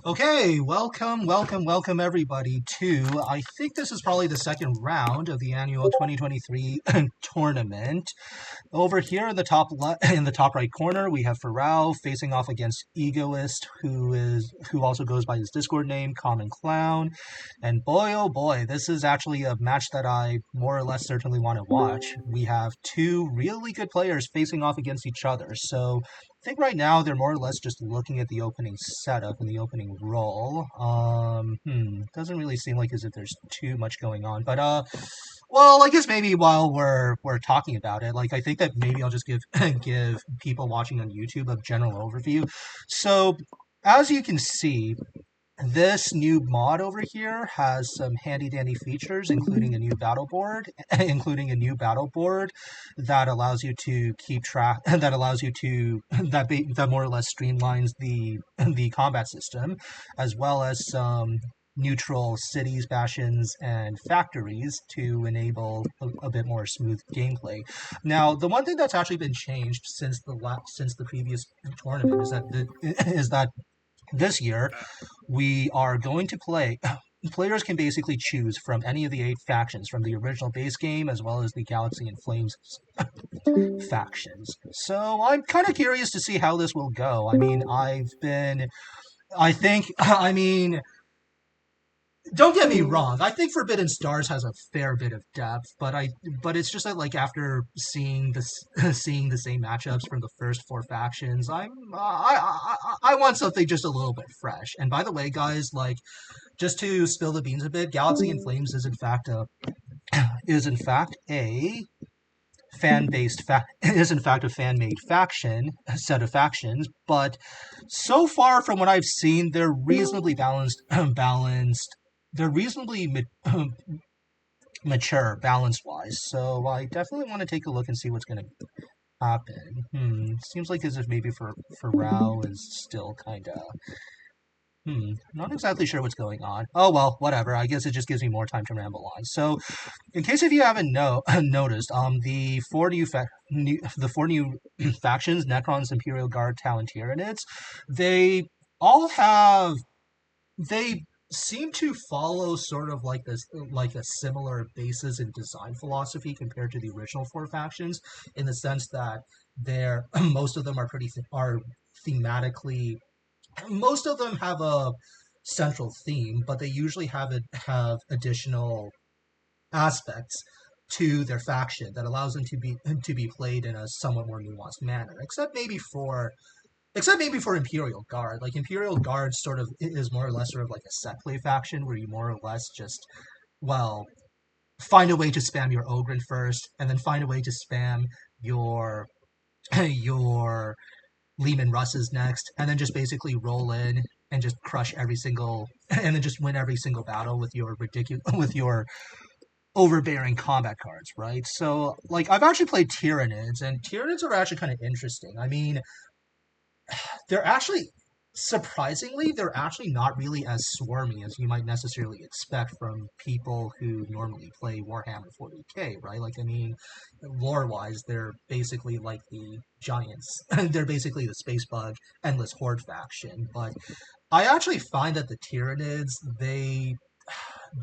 Okay, welcome everybody to, I think this is probably the second round of the annual 2023 tournament. Over here in the in the top right corner, we have Farau facing off against Egoist, who also goes by his Discord name, commonclown. And boy oh boy, this is actually a match that I more or less certainly want to watch. We have two really good players facing off against each other. So I think right now they're more or less just looking at the opening setup and the opening roll. Doesn't really seem like as if there's too much going on, but well, I guess maybe while we're talking about it, like I think that maybe I'll just give give people watching on YouTube a general overview. So, as you can see, this new mod over here has some handy dandy features, including a new battle board, that allows you to keep track, that allows you to that more or less streamlines the combat system, as well as some neutral cities, bastions, and factories to enable a bit more smooth gameplay. Now, the one thing that's actually been changed since the previous tournament is that this year we are going to play. Players can basically choose from any of the 8 factions from the original base game as well as the Galaxy and Flames factions. So I'm kind of curious to see how this will go. I mean, don't get me wrong. I think Forbidden Stars has a fair bit of depth, but it's just that like after seeing this seeing the same matchups from the first 4 factions, I want something just a little bit fresh. And by the way, guys, like just to spill the beans a bit, Galaxy and Flames is in fact a fan-made faction set of factions, but so far from what I've seen, they're reasonably balanced. They're reasonably mature balance-wise, so I definitely want to take a look and see what's going to happen. Seems like as if maybe for Rao is still kind of not exactly sure what's going on. Oh well, whatever. I guess it just gives me more time to ramble on. So, in case if you haven't noticed, the 4 new factions, Necrons, Imperial Guard, Tau, and Tyranids, they all have they seem to follow sort of like this, like a similar basis in design philosophy compared to the original 4 factions, in the sense that they're most of them are thematically, most of them have a central theme, but they usually have additional aspects to their faction that allows them to be played in a somewhat more nuanced manner. Except maybe for Imperial Guard. Like Imperial Guard sort of is more or less sort of like a set play faction where you more or less just, well, find a way to spam your Ogren first, and then find a way to spam your your Lehman Russes next, and then just basically roll in and just crush every single, and then just win every single battle with your overbearing combat cards, right? So, like, I've actually played Tyranids, and Tyranids are actually kind of interesting. I mean, they're actually, surprisingly, they're actually not really as swarmy as you might necessarily expect from people who normally play Warhammer 40k, right? Like, I mean, lore-wise, they're basically like the Giants. They're basically the Space Bug Endless Horde faction, but I actually find that the Tyranids,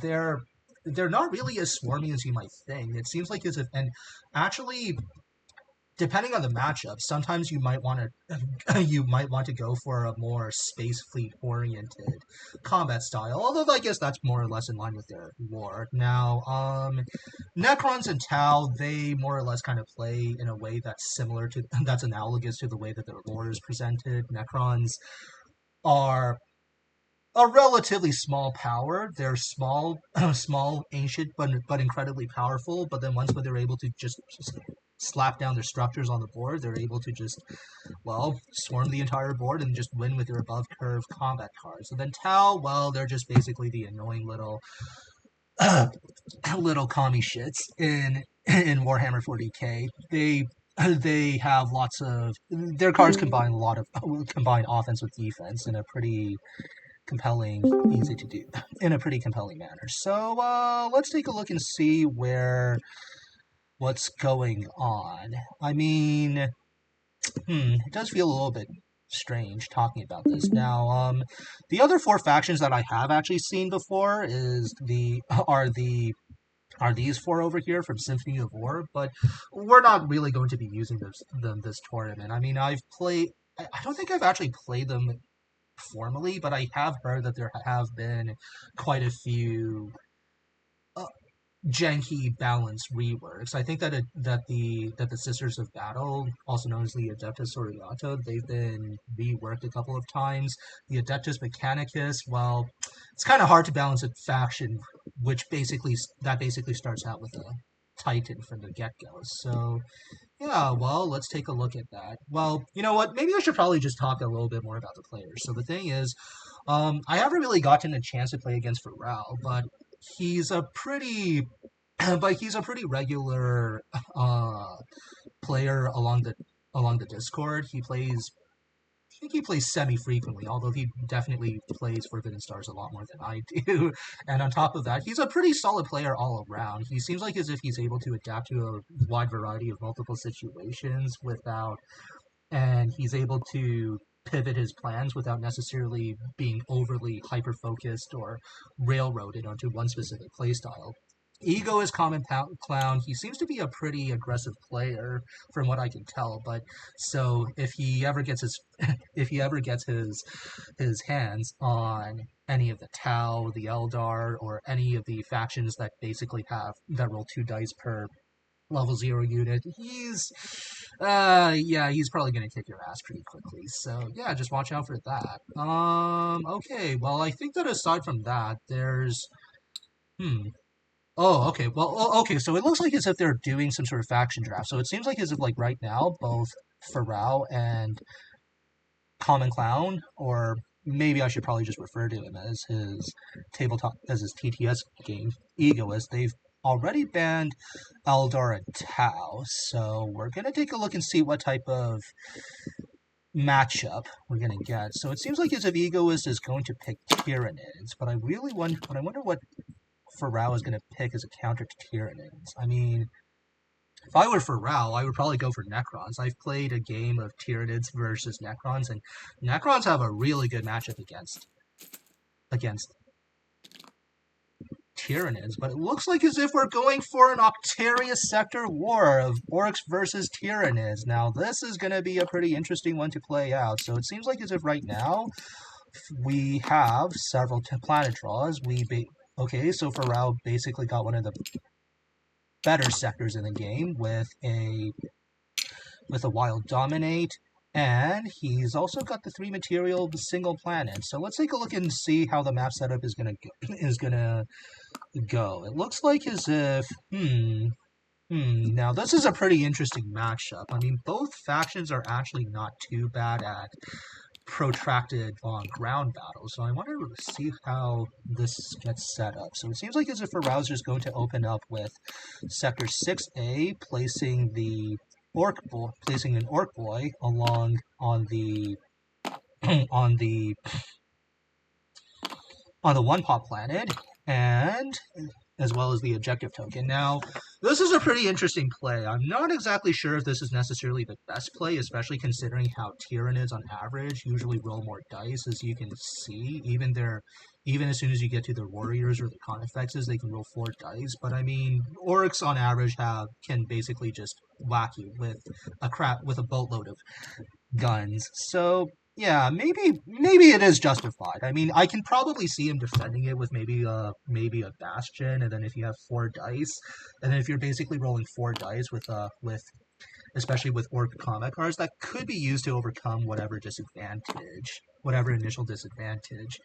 they're they're not really as swarmy as you might think. It seems like as if, and actually, depending on the matchup, sometimes you might want to go for a more space fleet oriented combat style. Although I guess that's more or less in line with their lore. Now, Necrons and Tau, they more or less kind of play in a way that's analogous to the way that their lore is presented. Necrons are a relatively small power. They're small, small, ancient, but incredibly powerful. But then once when they're able to just slap down their structures on the board, they're able to just, well, swarm the entire board and just win with their above curve combat cards. And then Tau, well, they're just basically the annoying little little commie shits in Warhammer 40k. They have lots of their cards combine offense with defense in a pretty compelling, easy to do, in a pretty compelling manner. So let's take a look and see what's going on. I mean, it does feel a little bit strange talking about this. Now, the other four factions that I have actually seen before is are these four over here from Symphony of War, but we're not really going to be using them this tournament. I mean, I've played. I don't think I've actually played them formally, but I have heard that there have been quite a few uh, janky balance reworks. I think that the Sisters of Battle, also known as the Adeptus Oriata, they've been reworked a couple of times. The Adeptus Mechanicus, well, it's kind of hard to balance a faction which basically starts out with a Titan from the get go. So yeah, well, let's take a look at that. Well, you know what? Maybe I should probably just talk a little bit more about the players. So the thing is, I haven't really gotten a chance to play against Farau, but he's a pretty, he's a pretty regular player along the Discord. I think he plays semi frequently, although he definitely plays Forbidden Stars a lot more than I do. And on top of that, he's a pretty solid player all around. He seems like as if he's able to adapt to a wide variety of multiple situations and he's able to pivot his plans without necessarily being overly hyper focused or railroaded onto one specific playstyle. Ego is clown. He seems to be a pretty aggressive player, from what I can tell. But so if he ever gets his hands on any of the Tau, the Eldar, or any of the factions that basically have that roll 2 dice per level 0 unit, he's probably gonna kick your ass pretty quickly. So yeah, just watch out for that. Okay, well, I think that aside from that, there's Oh, okay. Well, okay. So it looks like as if they're doing some sort of faction draft. So it seems like as if like right now, both Farau and commonclown, or maybe I should probably just refer to him as his TTS game, Egoist. They've already banned Eldar and Tau. So we're gonna take a look and see what type of matchup we're gonna get. So it seems like as if Egoist is going to pick Tyranids, but I wonder what Farau is going to pick as a counter to Tyranids. I mean, if I were Farau, I would probably go for Necrons. I've played a game of Tyranids versus Necrons, and Necrons have a really good matchup against Tyranids, but it looks like as if we're going for an Octarius Sector war of Orcs versus Tyranids. Now, this is going to be a pretty interesting one to play out. So it seems like as if right now we have several planet draws. Okay, so Farau basically got one of the better sectors in the game with a Wild Dominate, and he's also got the 3 material single planet. So let's take a look and see how the map setup is gonna go. It looks like as if now this is a pretty interesting matchup. I mean, both factions are actually not too bad at protracted long ground battles. So I want to see how this gets set up. So it seems like as if Arouser is going to open up with Sector 6A, placing an Orc Boy along on the on the 1-pop planet, and as well as the objective token. Now, this is a pretty interesting play. I'm not exactly sure if this is necessarily the best play, especially considering how Tyranids on average usually roll more dice, as you can see. Even as soon as you get to their warriors or the conifexes, they can roll 4 dice. But I mean, orcs on average can basically just whack you with a boatload of guns. So yeah, maybe it is justified. I mean, I can probably see him defending it with maybe a bastion, and then if you have 4 dice, and then if you're basically rolling 4 dice with especially with orc combat cards, that could be used to overcome whatever initial disadvantage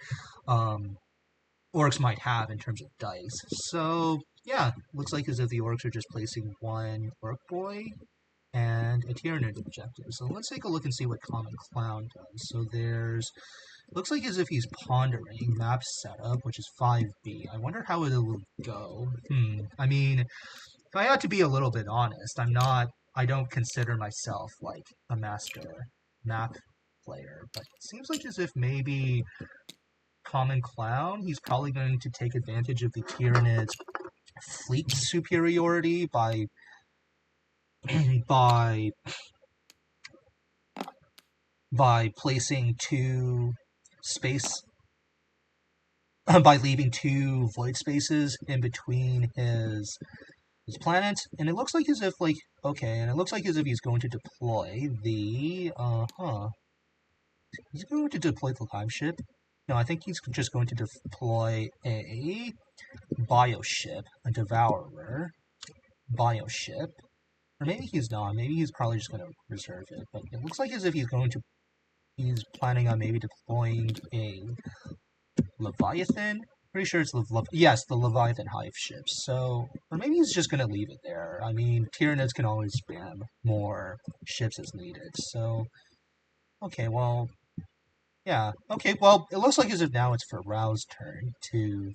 orcs might have in terms of dice. So yeah, looks like as if the orcs are just placing 1 orc boy and a Tyranid objective. So let's take a look and see what commonclown does. So looks like as if he's pondering map setup, which is 5B. I wonder how it will go. I mean, if I had to be a little bit honest, I don't consider myself like a master map player, but it seems like as if maybe commonclown, he's probably going to take advantage of the Tyranid's fleet superiority by by placing two space by leaving two void spaces in between his planets, and it looks like as if and it looks like as if he's going to deploy the he's going to deploy the time ship. No, I think he's just going to deploy a bioship, a devourer bioship. Or maybe he's not. Maybe he's probably just going to reserve it. But it looks like as if he's planning on maybe deploying a Leviathan. Pretty sure it's yes, the Leviathan hive ship. So, or maybe he's just going to leave it there. I mean, Tyranids can always spam more ships as needed. So, okay, well, yeah. Okay, well, it looks like as if now it's Farau's turn to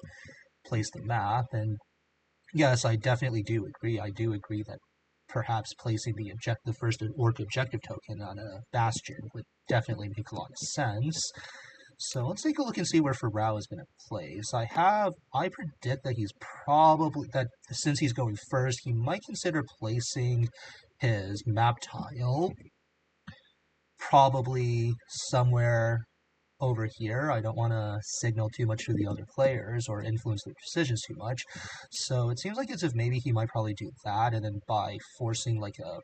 place the map, and yes, I definitely do agree. I do agree that perhaps placing the first orc objective token on a bastion would definitely make a lot of sense. So let's take a look and see where Farau is going to place. I predict that since he's going first, he might consider placing his map tile probably somewhere over here. I don't want to signal too much to the other players or influence their decisions too much. So it seems like as if maybe he might probably do that, and then by forcing like a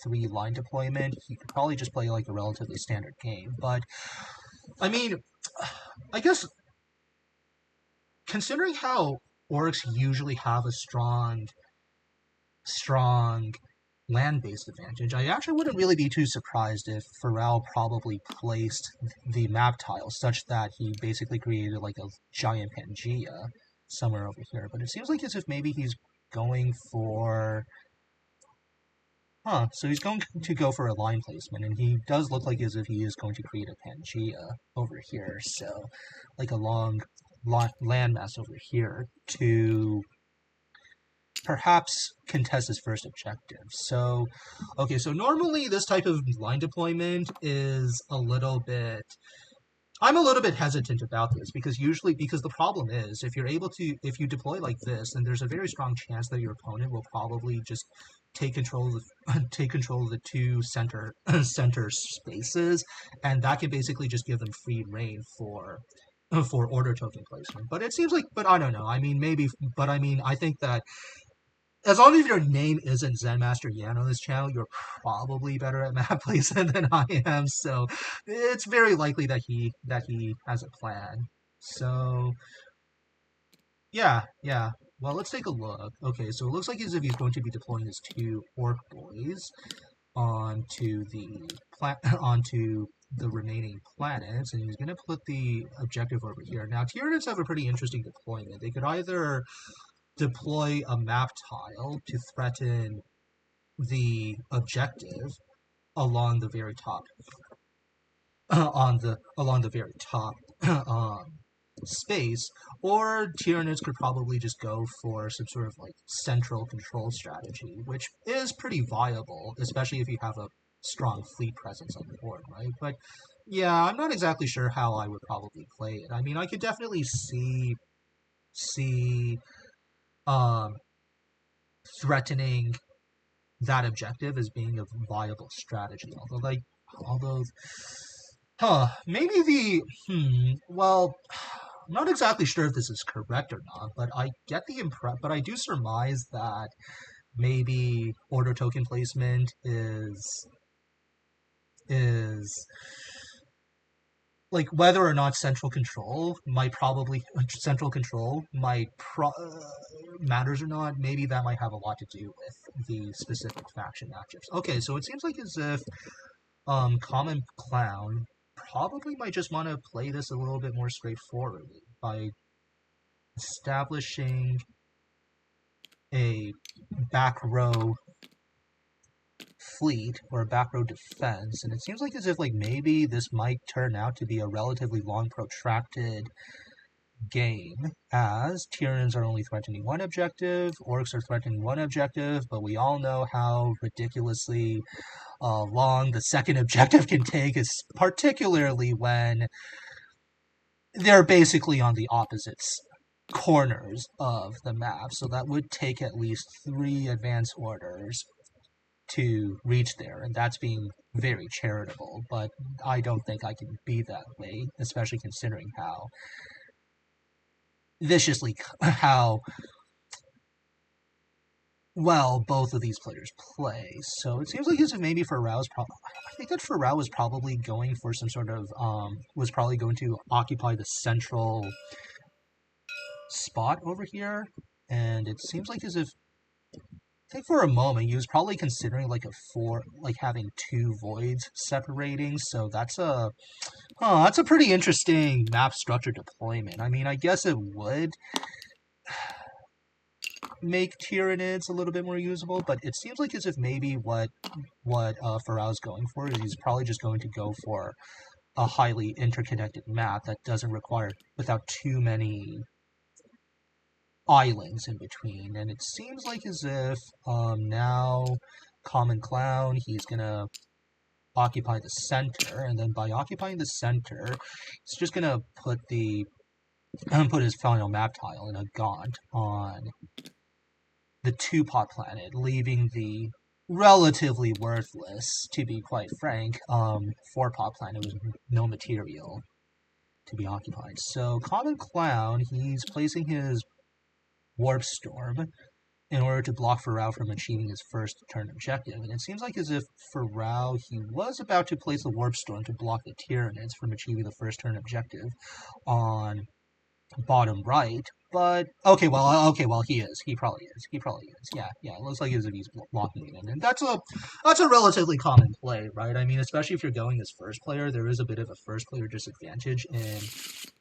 3-line deployment, he could probably just play like a relatively standard game. But I mean, I guess considering how orcs usually have a strong land-based advantage, I actually wouldn't really be too surprised if Farau probably placed the map tile such that he basically created like a giant Pangea somewhere over here. But it seems like as if maybe he's going for... so he's going to go for a line placement, and he does look like as if he is going to create a Pangea over here. So, like a long landmass over here to perhaps contest his first objective. So, okay, so normally this type of line deployment is I'm a little bit hesitant about this because the problem is if you deploy like this, then there's a very strong chance that your opponent will probably just take control of the two center spaces, and that can basically just give them free reign for order token placement. But it seems like, but I don't know. I mean, maybe, but I mean, I think that as long as your name isn't Zen Master Yan on this channel, you're probably better at map placement than I am. So it's very likely that he has a plan. So yeah. Well, let's take a look. Okay, so it looks like as if he's going to be deploying his two orc boys onto the remaining planets, and he's going to put the objective over here. Now, Tyranids have a pretty interesting deployment. They could either deploy a map tile to threaten the objective along the very top along the very top space, or Tyranids could probably just go for some sort of like central control strategy, which is pretty viable, especially if you have a strong fleet presence on the board, right? But yeah, I'm not exactly sure how I would probably play it. I mean, I could definitely see threatening that objective as being a viable strategy. Although, maybe well, I'm not exactly sure if this is correct or not, but I do surmise that maybe order token placement is like whether or not central control matters or not. Maybe that might have a lot to do with the specific faction matchups. Okay, so it seems like as if Common Clown probably might just want to play this a little bit more straightforwardly by establishing a back row fleet or a back row defense, and it seems like as if maybe this might turn out to be a relatively long protracted game, as Tyranids are only threatening one objective, orcs are threatening one objective, but we all know how ridiculously long the second objective can take, is particularly when they're basically on the opposite corners of the map. So that would take at least 3 advance orders to reach there, and that's being very charitable. But I don't think I can be that way, especially considering how viciously how well both of these players play. So it seems like as if maybe Farau's probably. I think that Farau was probably going for some sort of was probably going to occupy the central spot over here, and it seems like as if I think for a moment he was probably considering like a four, like having two voids separating. So that's a pretty interesting map structure deployment. I mean, I guess it would make Tyranids a little bit more usable, but it seems like as if maybe what Farau's going for is he's probably just going to go for a highly interconnected map that doesn't require without too many islands in between. And it seems like as if now commonclown he's gonna occupy the center, and then by occupying the center, he's just gonna put his final map tile in a gaunt on the two-pot planet, leaving the relatively worthless, to be quite frank, four-pot planet with no material to be occupied. So commonclown, he's placing his warp storm in order to block Farau from achieving his first turn objective. And it seems like as if Farau, he was about to place the warp storm to block the Tyranids from achieving the first turn objective on bottom right, but okay, well, he probably is. Yeah, it looks like as if he's blocking it in, and that's a relatively common play, right? I mean, especially if you're going as first player, there is a bit of a first player disadvantage in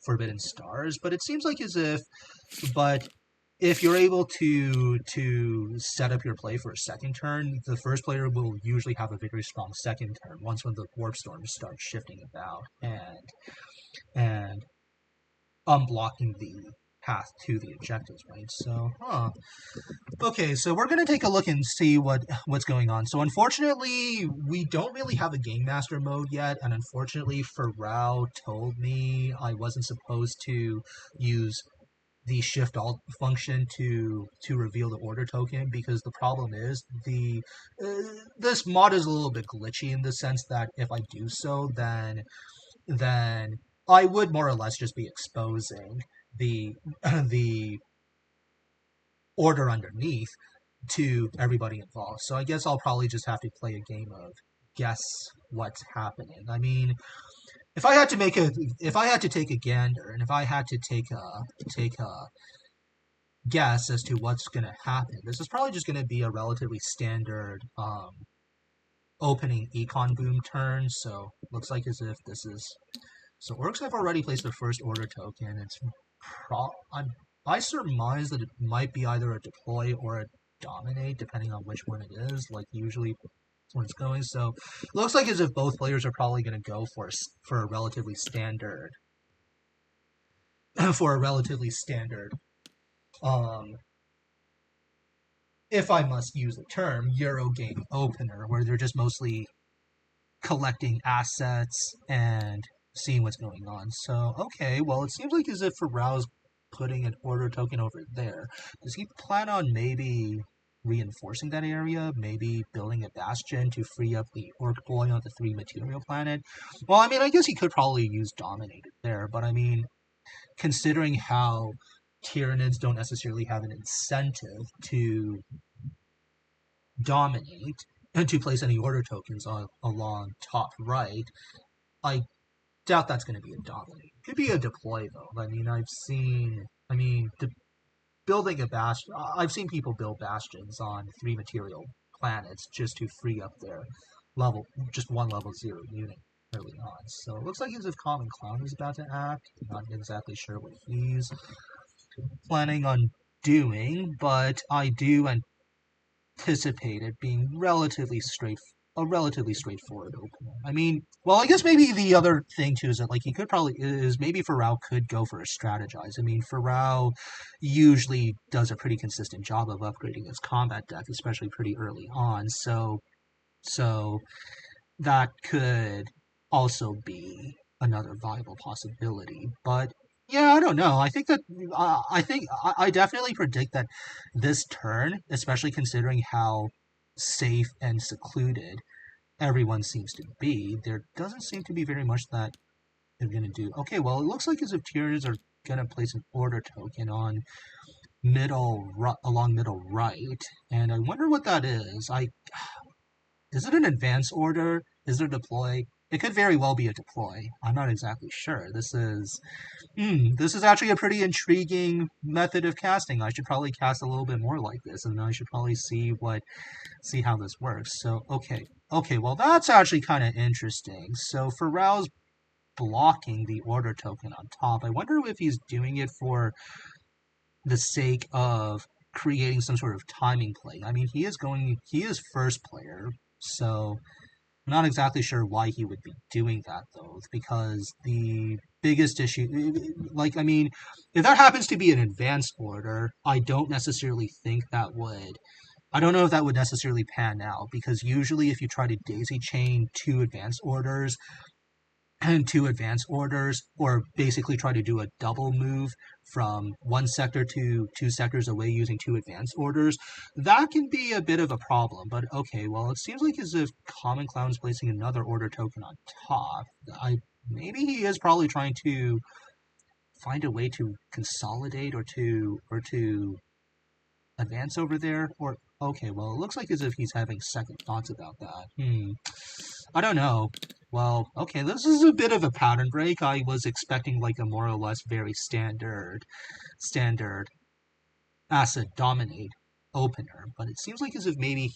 Forbidden Stars, but it seems like as if, but if you're able to set up your play for a second turn, the first player will usually have a very strong second turn once when the warp storms start shifting about and unblocking the path to the objectives, right? So, okay, so we're gonna take a look and see what's going on. So unfortunately, we don't really have a game master mode yet, and unfortunately, Farau told me I wasn't supposed to use the shift alt function to reveal the order token, because the problem is this mod is a little bit glitchy in the sense that if I do so, then I would more or less just be exposing the the order underneath to everybody involved. So I guess I'll probably just have to play a game of guess what's happening. I mean, if I had to take a gander, and if I had to take a guess as to what's going to happen, this is probably just going to be a relatively standard opening econ boom turn. So looks like as if this is. So orcs have already placed their first order token. I surmise that it might be either a deploy or a dominate, depending on which one it is. Like usually, that's when it's going. So it looks like as if both players are probably going to go for a relatively standard for a relatively standard. If I must use the term, Euro game opener, where they're just mostly collecting assets and seeing what's going on. So, okay, well, it seems like as if Farau's putting an order token over there. Does he plan on maybe reinforcing that area? Maybe building a bastion to free up the orc boy on the 3 material planet? Well, I mean, I guess he could probably use Dominated there, but I mean, considering how Tyranids don't necessarily have an incentive to dominate and to place any order tokens along top right, I doubt that's going to be a dominate. Could be a deploy though. I mean, building a bastion. I've seen people build bastions on 3 material planets just to free up their level, just one level 0 unit early on. So it looks like as if commonclown is about to act. Not exactly sure what he's planning on doing, but I do anticipate it being a relatively straightforward opener. I mean, well, I guess maybe the other thing too is that like he could probably is maybe Farau could go for a strategize. I mean, Farau usually does a pretty consistent job of upgrading his combat deck, especially pretty early on. So that could also be another viable possibility. But yeah, I don't know. I think that I definitely predict that this turn, especially considering how safe and secluded everyone seems to be, there doesn't seem to be very much that they're going to do. Okay, well, it looks like as if Tyranids are going to place an order token on along middle right, and I wonder what that is. Is it an advance order? Is there deploy? It could very well be a deploy. I'm not exactly sure. This is actually a pretty intriguing method of casting. I should probably cast a little bit more like this, and I should probably see how this works. So okay, well that's actually kind of interesting. So Farau's blocking the order token on top. I wonder if he's doing it for the sake of creating some sort of timing play. I mean, he is first player, so I'm not exactly sure why he would be doing that though, because the biggest issue, I mean, if that happens to be an advanced order, I don't know if that would necessarily pan out, because usually if you try to daisy chain two advance orders, or basically try to do a double move from one sector to two sectors away using two advance orders, that can be a bit of a problem. But okay, well, it seems like as if commonclown is placing another order token on top. Maybe he is probably trying to find a way to consolidate or to advance over there. Or okay, well, it looks like as if he's having second thoughts about that. I don't know. Well, okay, this is a bit of a pattern break. I was expecting like a more or less very standard asset dominate opener, but it seems like as if maybe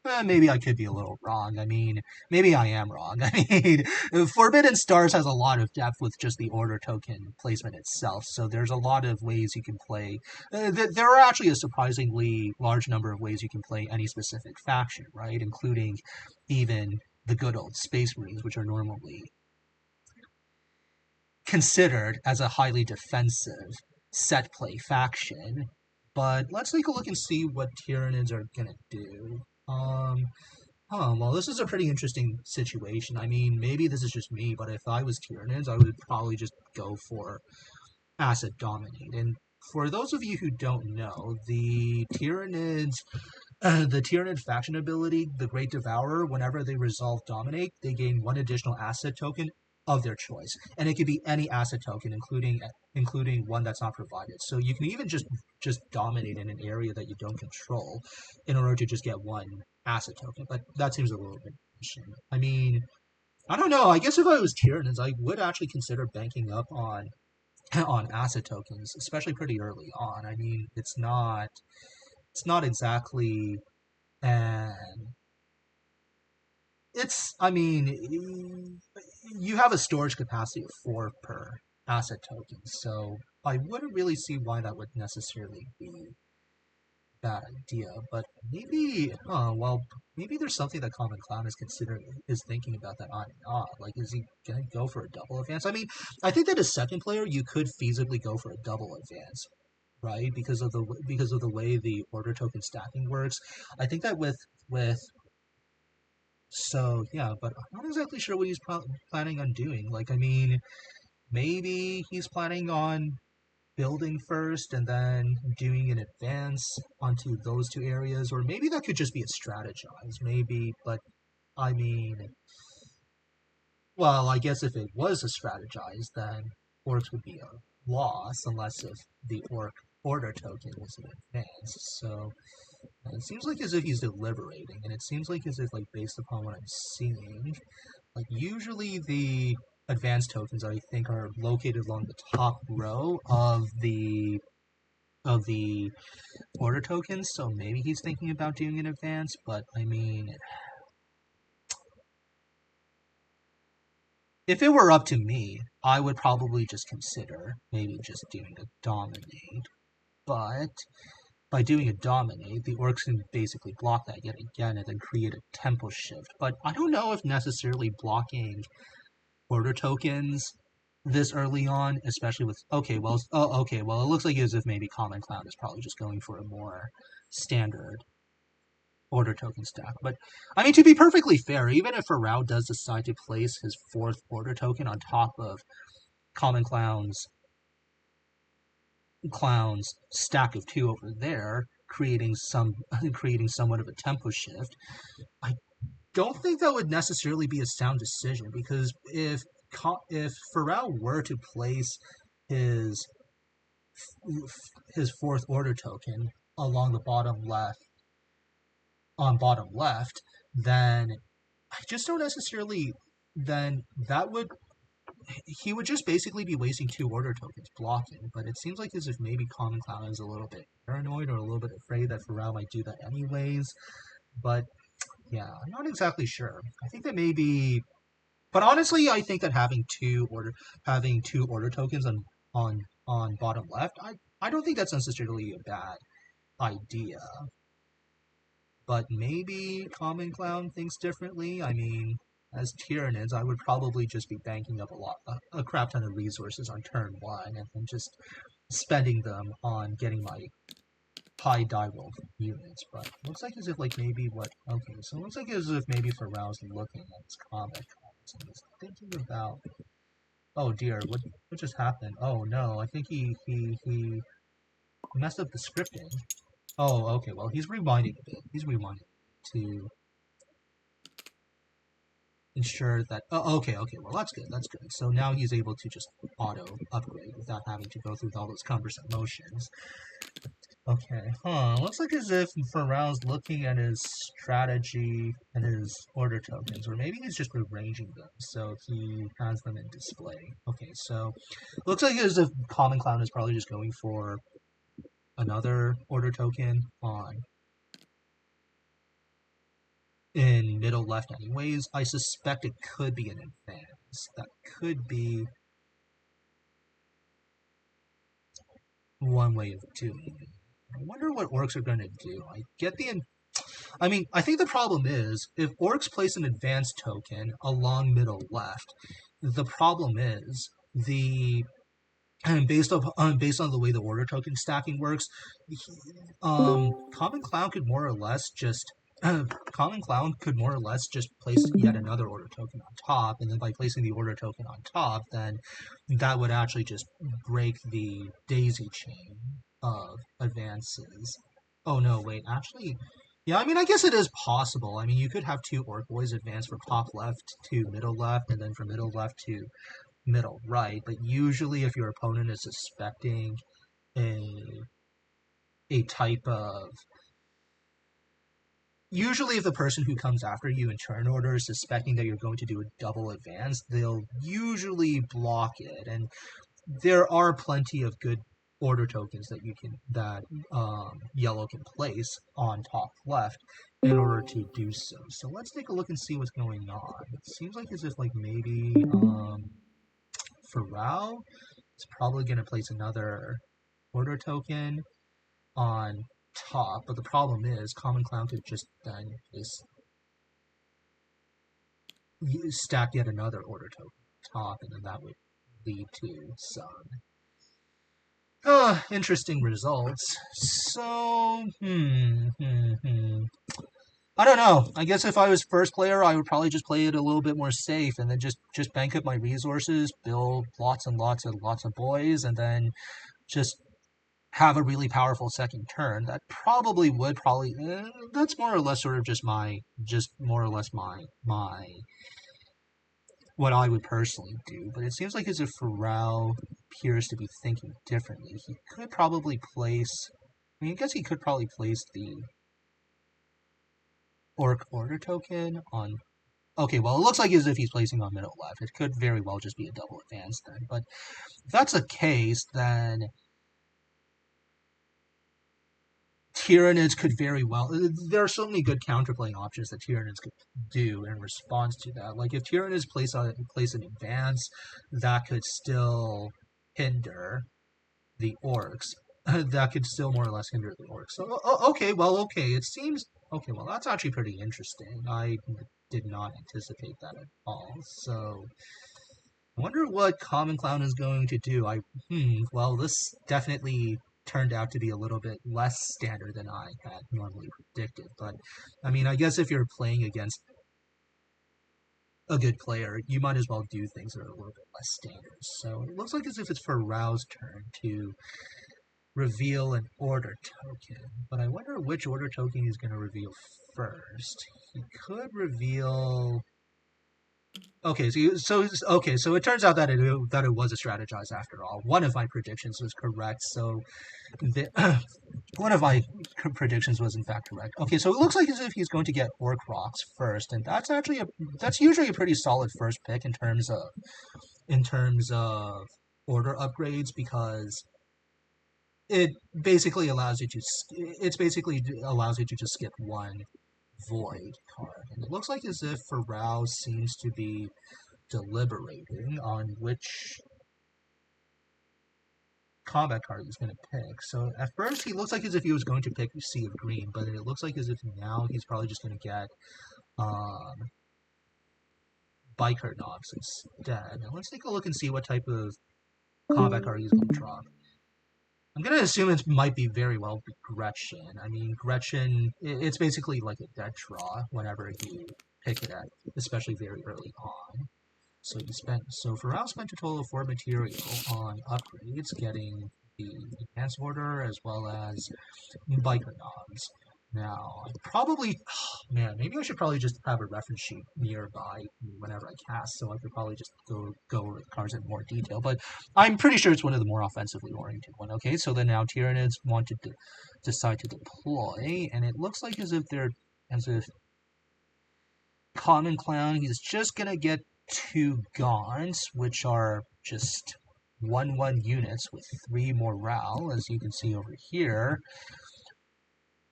I could be a little wrong. I mean, maybe I am wrong. I mean, Forbidden Stars has a lot of depth with just the order token placement itself, so there's a lot of ways you can play. There are actually a surprisingly large number of ways you can play any specific faction, right? Including even the good old Space Marines, which are normally considered as a highly defensive set play faction. But let's take a look and see what Tyranids are gonna do. Well, this is a pretty interesting situation. I mean, maybe this is just me, but if I was Tyranids, I would probably just go for Asset Dominate. And for those of you who don't know, the Tyranid faction ability, the Great Devourer, whenever they resolve Dominate, they gain one additional asset token of their choice, and it could be any asset token, including one that's not provided. So you can even just dominate in an area that you don't control, in order to just get one asset token. But that seems a little bit. I mean, I don't know. I guess if I was Tyranids, I would actually consider banking up on asset tokens, especially pretty early on. I mean, it's not exactly and I mean, you have a storage capacity of 4 per asset token, so I wouldn't really see why that would necessarily be a bad idea. But maybe there's something that commonclown is thinking about that on and off. Like, is he gonna go for a double advance? I mean, I think that as second player, you could feasibly go for a double advance, right? Because of the way the order token stacking works. I think that with so yeah, but I'm not exactly sure what he's planning on doing. Like, I mean, maybe he's planning on building first and then doing an advance onto those two areas, or maybe that could just be a strategize. Maybe, but I mean, well, I guess if it was a strategize, then orcs would be a loss, unless if the order token was an advance. So it seems like as if he's deliberating, and it seems like as if, like, based upon what I'm seeing, like, usually the advanced tokens, I think, are located along the top row of the order tokens. So maybe he's thinking about doing an advance, but I mean, if it were up to me, I would probably just consider maybe just doing a dominate. But by doing a dominate, the orcs can basically block that yet again and then create a tempo shift. But I don't know if necessarily blocking order tokens this early on, especially with well, it looks like as if maybe commonclown is probably just going for a more standard order token stack. But I mean, to be perfectly fair, even if Farau does decide to place his 4th order token on top of commonclown's stack of 2 over there, creating creating somewhat of a tempo shift. I don't think that would necessarily be a sound decision because if Farau were to place his his fourth order token along the bottom left, then I just don't necessarily then that would he would just basically be wasting two order tokens blocking, but it seems like as if maybe commonclown is a little bit paranoid or a little bit afraid that Farau might do that anyways. But yeah, I'm not exactly sure. I think that maybe, but honestly, I think that having two order tokens on bottom left, I don't think that's necessarily a bad idea. But maybe commonclown thinks differently. I mean, as Tyranids, I would probably just be banking up a crap ton of resources on turn one, and then just spending them on getting my high die roll units. But looks like as if like maybe what okay, so it looks like as if maybe Farau's looking at his comic cards and he's thinking about oh dear, what just happened? Oh no, I think he messed up the scripting. Oh, okay, well he's rewinding a bit. He's rewinding to ensure that okay, well that's good. So now he's able to just auto upgrade without having to go through all those cumbersome motions. Okay, looks like as if Farau's looking at his strategy and his order tokens, or maybe he's just rearranging them so he has them in display. Okay, so looks like as if commonclown is probably just going for another order token on in middle left anyways. I suspect it could be an advance. That could be one way of doing it. I wonder what orcs are going to do. I mean, I think the problem is if orcs place an advanced token along middle left, the problem is the and based on the way the order token stacking works, commonclown could more or less just commonclown could more or less just place yet another order token on top, and then by placing the order token on top, then that would actually just break the daisy chain of advances. Oh no, wait, actually, yeah, I mean, I guess it is possible. I mean, you could have two orc boys advance from top left to middle left, and then from middle left to middle right. But usually, if your opponent is suspecting a type of usually if the person who comes after you in turn order is suspecting that you're going to do a double advance, they'll usually block it. And there are plenty of good order tokens that yellow can place on top left in order to do so. So let's take a look and see what's going on. It seems like as if like maybe Farau is probably going to place another order token on top, but the problem is commonclown could just then just stack yet another order token on top, and then that would lead to some interesting results. So, I don't know. I guess if I was first player, I would probably just play it a little bit more safe and then just bank up my resources, build lots and lots of boys, and then just have a really powerful second turn. That probably would that's more or less sort of just more or less my what I would personally do. But it seems like as if Farau appears to be thinking differently. He could probably place. I mean, I guess he could probably place the orc order token on. Okay, well, it looks like as if he's placing on middle left. It could very well just be a double advance then. But if that's the case, then Tyranids could very well. There are so many good counterplaying options that Tyranids could do in response to that. Like if Tyranids place an advance, that could still hinder the orcs. That could still more or less hinder the orcs. So okay. It seems okay. Well, that's actually pretty interesting. I did not anticipate that at all. So I wonder what commonclown is going to do. Well, this definitely turned out to be a little bit less standard than I had normally predicted. But I mean, I guess if you're playing against a good player, you might as well do things that are a little bit less standard. So it looks like as if it's Farau's turn to reveal an order token. But I wonder which order token he's going to reveal first. He could reveal... Okay, so it turns out that it was a strategize after all. One of my predictions was correct, so the, one of my predictions was in fact correct. Okay, so it looks like as if he's going to get Orc Rocks first, and that's usually a pretty solid first pick in terms of order upgrades, because it basically allows you to just skip one void card. And it looks like as if Farau seems to be deliberating on which combat card he's going to pick. So at first he looks like as if he was going to pick Sea of Green, but it looks like as if now he's probably just going to get Biker Knobs instead. Now let's take a look and see what type of combat card he's going to drop. I'm going to assume it might be very well Gretchen. I mean, Gretchen, it's basically like a dead draw whenever you pick it at, especially very early on. So Farau spent a total of 4 material on upgrades, getting the advanced order as well as biker knobs. Now, man, maybe I should probably just have a reference sheet nearby whenever I cast, so I could probably just go over the cards in more detail. But I'm pretty sure it's one of the more offensively oriented one. Okay, so then now Tyranids wanted to decide to deploy, and it looks like as if commonclown, he's just gonna get 2 gaunts, which are just 1/1 units with 3 morale, as you can see over here.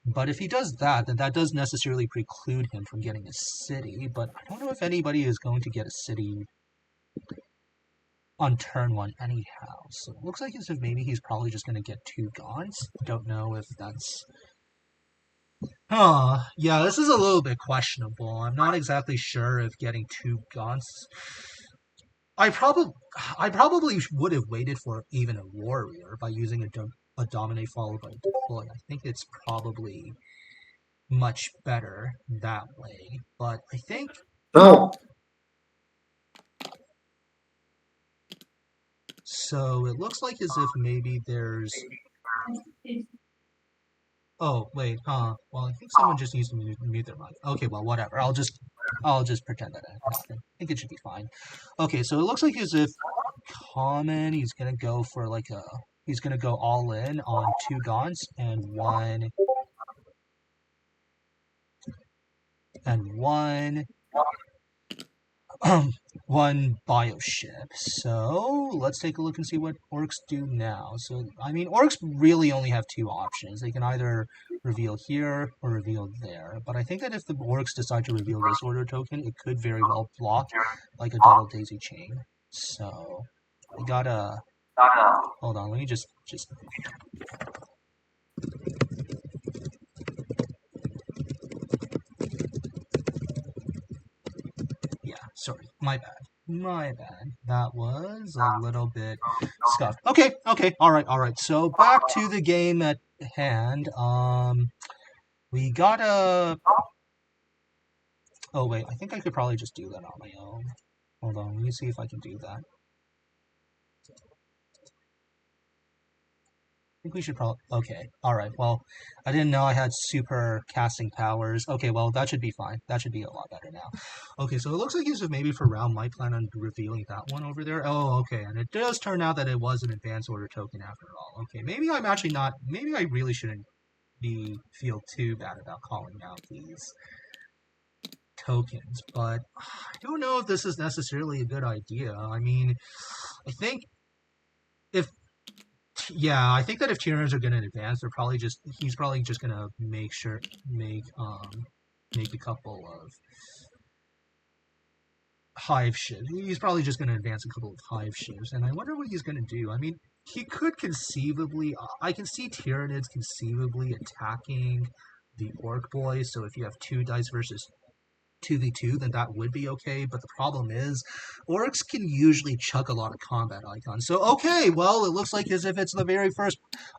But if he does that, then that does necessarily preclude him from getting a city. But I don't know if anybody is going to get a city on turn 1 anyhow. So it looks like as if maybe he's probably just going to get 2 gaunts. Don't know if that's... yeah, this is a little bit questionable. I'm not exactly sure if getting 2 gaunts... I probably would have waited for even a warrior by using a dominate followed by a deploy. I think it's probably much better that way. But I think... Oh. So it looks like as if maybe there's... Oh, wait, Well, I think someone just needs to mute their mic. Okay, well, whatever. I'll just pretend that happened. I think it should be fine. Okay, so it looks like as if common, he's gonna go for he's gonna go all in on 2 gaunts and one one bioship. So let's take a look and see what orcs do now. So I mean, orcs really only have 2 options. They can either reveal here or reveal there. But I think that if the orcs decide to reveal this order token, it could very well block like a double daisy chain. So we gotta hold on. Let me just. Yeah, sorry, my bad. That was a little bit scuffed. Okay, all right. So back to the game at hand. We gotta... Oh wait, I think I could probably just do that on my own. Hold on, let me see if I can do that. I think we should probably... Okay, alright, well, I didn't know I had super casting powers. Okay, well, that should be fine. That should be a lot better now. Okay, so it looks like maybe Farau might plan on revealing that one over there. Oh, okay, and it does turn out that it was an advanced order token after all. Okay, maybe I'm actually not... Maybe I really shouldn't feel too bad about calling out these tokens, but I don't know if this is necessarily a good idea. I mean, I think that if Tyranids are going to advance, he's probably just going to make a couple of hive ships. He's probably just going to advance a couple of hive ships, and I wonder what he's going to do. I mean, he could conceivably... I can see Tyranids conceivably attacking the Orc Boys, so if you have 2 dice versus 2v2, then that would be okay, but the problem is, orcs can usually chuck a lot of combat icons. So, okay, well, it looks like as if it's the very first...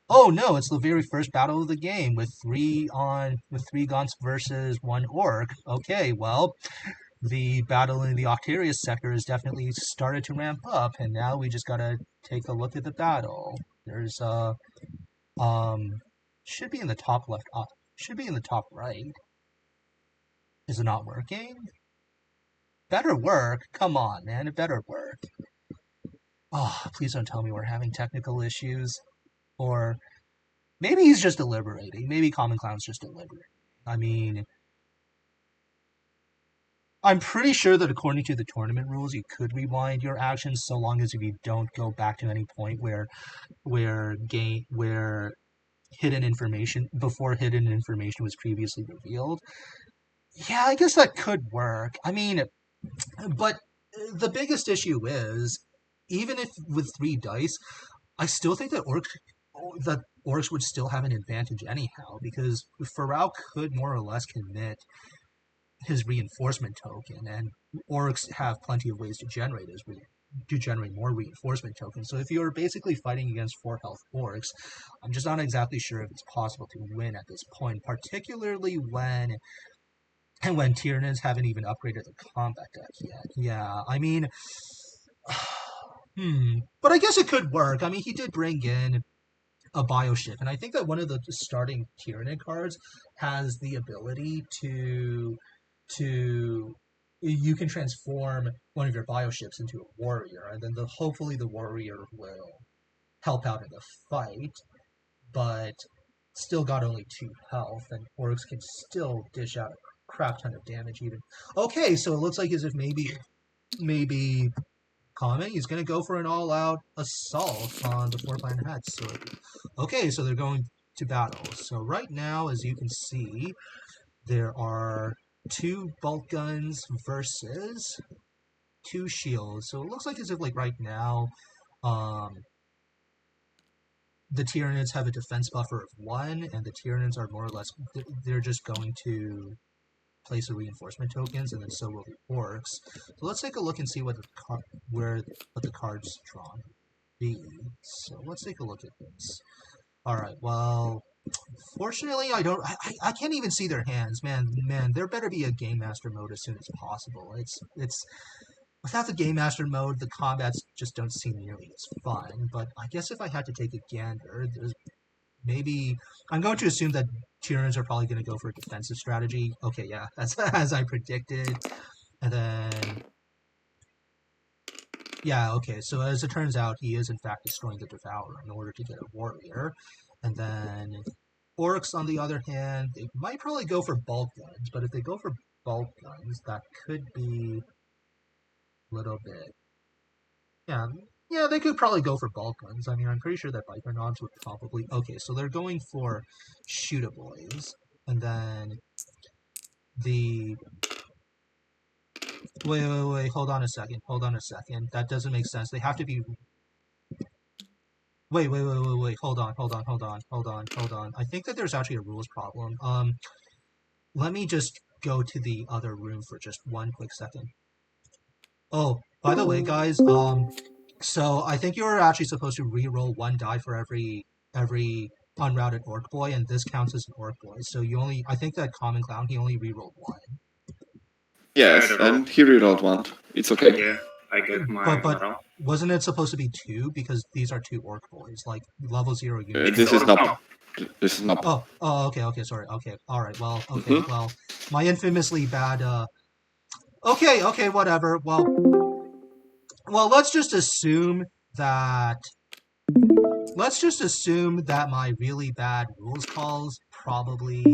Oh, no, it's the very first battle of the game with 3 gaunts versus 1 orc. Okay, well, the battle in the Octarius sector has definitely started to ramp up, and now we just gotta take a look at the battle. There's, Should be in the top left. Should be in the top right. Is it not working? Better work. Come on, man. It better work. Oh, please don't tell me we're having technical issues. Or maybe he's just deliberating. Maybe commonclown's just deliberating. I mean, I'm pretty sure that according to the tournament rules, you could rewind your actions so long as if you don't go back to any point where hidden information before hidden information was previously revealed. Yeah, I guess that could work. I mean, but the biggest issue is even if with 3 dice, I still think that orcs would still have an advantage anyhow because Farau could more or less commit his reinforcement token, and orcs have plenty of ways to generate more reinforcement tokens. So if you're basically fighting against 4 health orcs, I'm just not exactly sure if it's possible to win at this point, particularly when Tyranids haven't even upgraded the combat deck yet. Yeah, I mean, but I guess it could work. I mean, he did bring in a bioship, and I think that one of the starting Tyranid cards has the ability to you can transform one of your bioships into a warrior, and then hopefully the warrior will help out in the fight, but still got only 2 health, and orcs can still dish out a crap ton of damage even. Okay, so it looks like as if maybe Kame is going to go for an all-out assault on the 4-planet hat. So, okay, so they're going to battle. So right now, as you can see, there are 2 bolt guns versus 2 shields. So it looks like as if like right now, the Tyranids have a defense buffer of 1, and the Tyranids are more or less they're just going to place the reinforcement tokens, and then so will the orcs. So let's take a look and see what the cards drawn be. So let's take a look at this. All right. Well, fortunately, I can't even see their hands. Man, there better be a game master mode as soon as possible. It's without the game master mode, the combats just don't seem nearly as fun. But I guess if I had to take a gander, maybe I'm going to assume that Tyranids are probably going to go for a defensive strategy. Okay, yeah, as I predicted. And then, yeah, okay, so as it turns out, he is in fact destroying the Devourer in order to get a warrior. And then orcs, on the other hand, they might probably go for bolt guns, but if they go for bolt guns, that could be a little bit... Yeah, they could probably go for bolt guns. I mean, I'm pretty sure that biker knobs would probably... Okay, so they're going for shootaboys. And then the... Wait, hold on a second. That doesn't make sense. They have to be... Wait, hold on. I think that there's actually a rules problem. Let me just go to the other room for just one quick second. Oh, by the way, guys, so I think you're actually supposed to re-roll 1 die for every unrouted orc boy, and this counts as an orc boy. So I think that commonclown, he only re-rolled 1. Yes, and he re-rolled 1. It's okay. Yeah, I get my But wasn't it supposed to be 2? Because these are 2 orc boys, like level 0 units. This is not. Oh, okay, sorry. Okay, alright, well, okay, well, my infamously bad, Okay, whatever. Well, let's just assume that my really bad rules calls probably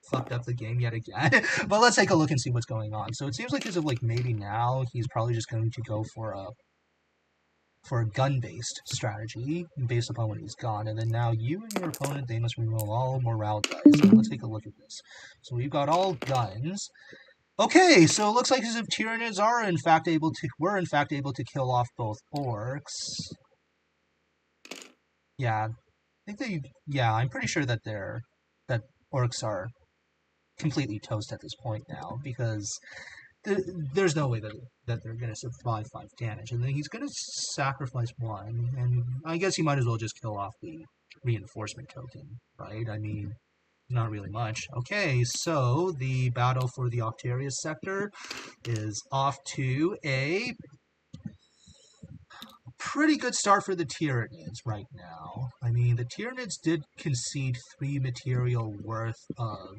fucked up the game yet again. But let's take a look and see what's going on. So it seems like as if like maybe now he's probably just going to go for a gun-based strategy based upon when he's gone, and then now you and your opponent, they must reroll all morale dice. So let's take a look at this. So we've got all guns. Okay, so it looks like as if Tyranids were in fact able to kill off both orcs. Yeah, I'm pretty sure that orcs are completely toast at this point now, because there's no way that they're going to survive 5 damage, and then he's going to sacrifice 1, and I guess he might as well just kill off the reinforcement token, right? I mean, not really much. Okay, so the battle for the Octarius sector is off to a pretty good start for the Tyranids right now. I mean, the Tyranids did concede 3 material worth of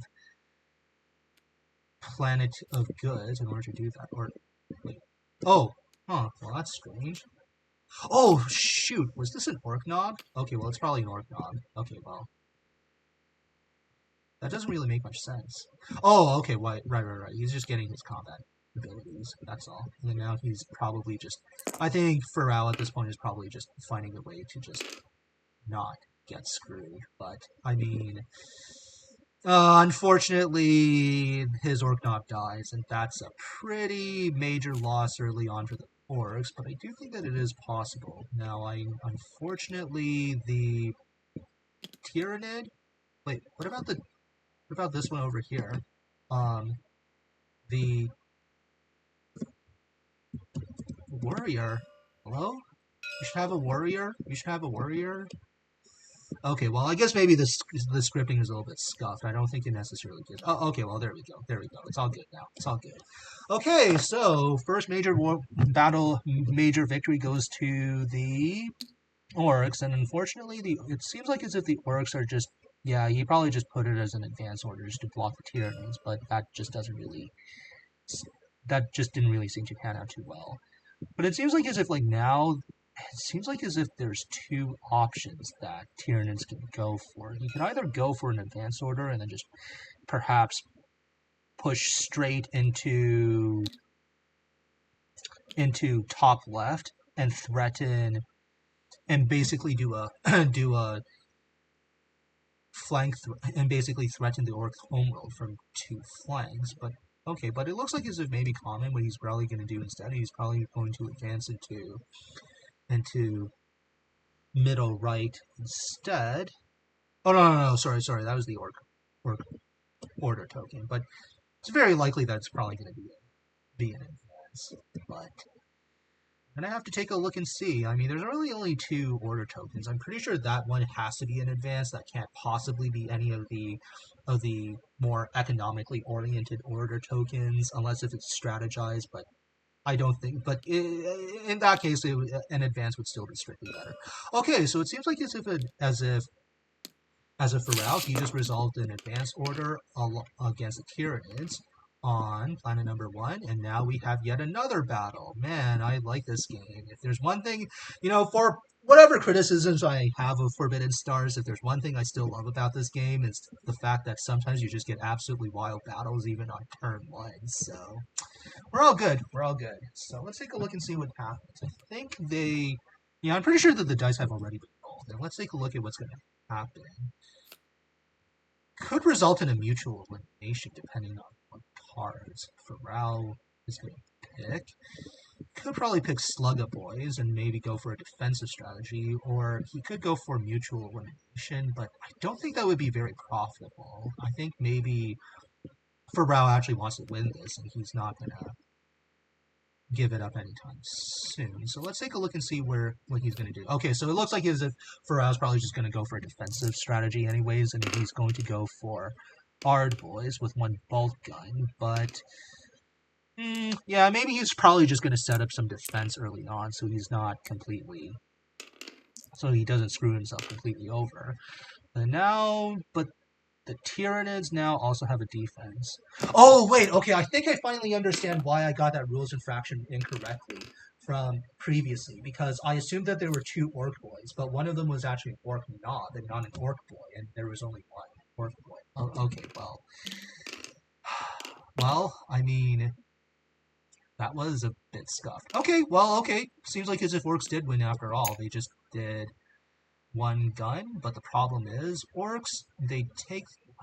Planet of Goods in order to do that. Or, wait. Oh, huh, well that's strange. Oh, shoot, was this an Orc Knob? Okay, well it's probably an Orc Knob. Okay, well. That doesn't really make much sense. Oh, okay, right. He's just getting his combat abilities, that's all. And now he's probably just... I think Farau at this point is probably just finding a way to just not get screwed. But, I mean... unfortunately, his Orc Knob dies, and that's a pretty major loss early on for the Orcs, but I do think that it is possible. Now, unfortunately, the Tyranid... Wait, what about this one over here? The warrior. Hello? You should have a warrior? You should have a warrior? Okay, well, I guess maybe the scripting is a little bit scuffed. I don't think it necessarily gives... Oh, okay, well, there we go. There we go. It's all good now. It's all good. Okay, so, first major major victory goes to the Orcs, and unfortunately, it seems like as if the Orcs are just... Yeah, he probably just put it as an advance order just to block the Tyranids, but that just doesn't really... That just didn't really seem to pan out too well. But it seems like as if, like, now... It seems like as if there's 2 options that Tyranids can go for. You can either go for an advance order and then just perhaps push straight into top left and threaten and basically do a flank and basically threaten the Orc homeworld from 2 flanks. But okay, but it looks like as if maybe common what he's probably going to do instead. He's probably going to advance into middle right instead. Oh no, sorry, that was the orc order token, but it's very likely that it's probably going to be an advance. But I'm gonna have to take a look and see. I mean, there's really only 2 order tokens. I'm pretty sure that one has to be an advance. That can't possibly be any of the more economically oriented order tokens, unless if it's strategized. But I don't think, but in that case, an advance would still be strictly better. Okay, so it seems like as if Farau, he just resolved an advance order against the Tyranids on planet number 1, and now we have yet another battle. Man, I like this game. If there's one thing, for whatever criticisms I have of Forbidden Stars, if there's one thing I still love about this game, it's the fact that sometimes you just get absolutely wild battles even on turn 1, so... We're all good. So let's take a look and see what happens. I think I'm pretty sure that the dice have already been rolled. Now let's take a look at what's going to happen. Could result in a mutual elimination depending on what cards Farau is going to pick. Could probably pick Slugga Boys and maybe go for a defensive strategy, or he could go for mutual elimination, but I don't think that would be very profitable. I think maybe Farau actually wants to win this, and he's not going to give it up anytime soon. So let's take a look and see what he's going to do. Okay, so it looks like as if Farau's probably just going to go for a defensive strategy anyways, and he's going to go for Ard Boys with 1 bolt gun, but... yeah, maybe he's probably just going to set up some defense early on, so he's not completely... So he doesn't screw himself completely over. But the Tyranids now also have a defense. Oh, wait, okay, I think I finally understand why I got that rules infraction incorrectly from previously, because I assumed that there were 2 Orc Boys, but one of them was actually an Orc Knob and not an Orc Boy, and there was only 1 Orc Boy. Oh, okay, well... Well, I mean... That was a bit scuffed. Okay. Seems like as if Orcs did win after all. They just did 1 gun, but the problem is, Orcs, I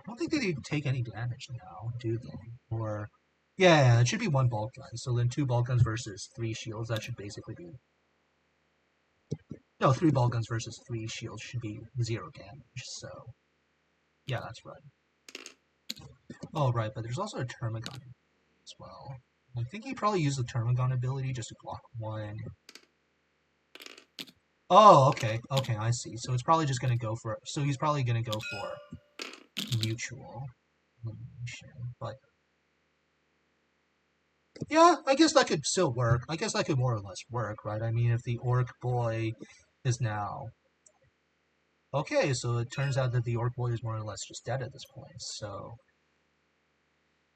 don't think they take any damage now, do they? Or, yeah, it should be 1 bolt gun. So then 2 bolt guns versus 3 shields, that should basically be... No, 3 bolt guns versus 3 shields should be 0 damage, so... Yeah, that's right. Oh, right, but there's also a Termagon as well. I think he probably used the Termagon ability just to block 1. Oh, okay, I see. So it's probably just going to go for... So he's probably going to go for mutual elimination, but... Yeah, I guess that could still work. I guess that could more or less work, right? I mean, if the orc boy is now... Okay, so it turns out that the orc boy is more or less just dead at this point. So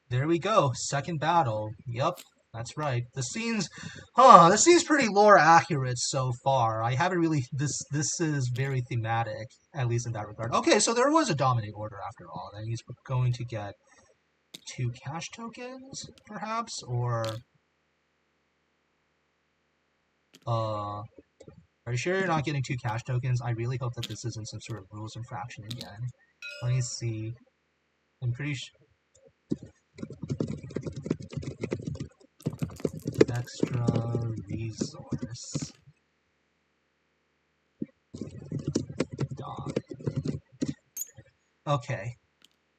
there we go. Second battle. Yep, that's right. This scene's pretty lore accurate so far. I haven't really, this is very thematic, at least in that regard. Okay, so there was a dominate order after all, and he's going to get 2 cash tokens, perhaps, or, are you sure you're not getting 2 cash tokens? I really hope that this isn't some sort of rules infraction again. Let me see. I'm pretty sure. Extra resource. Okay.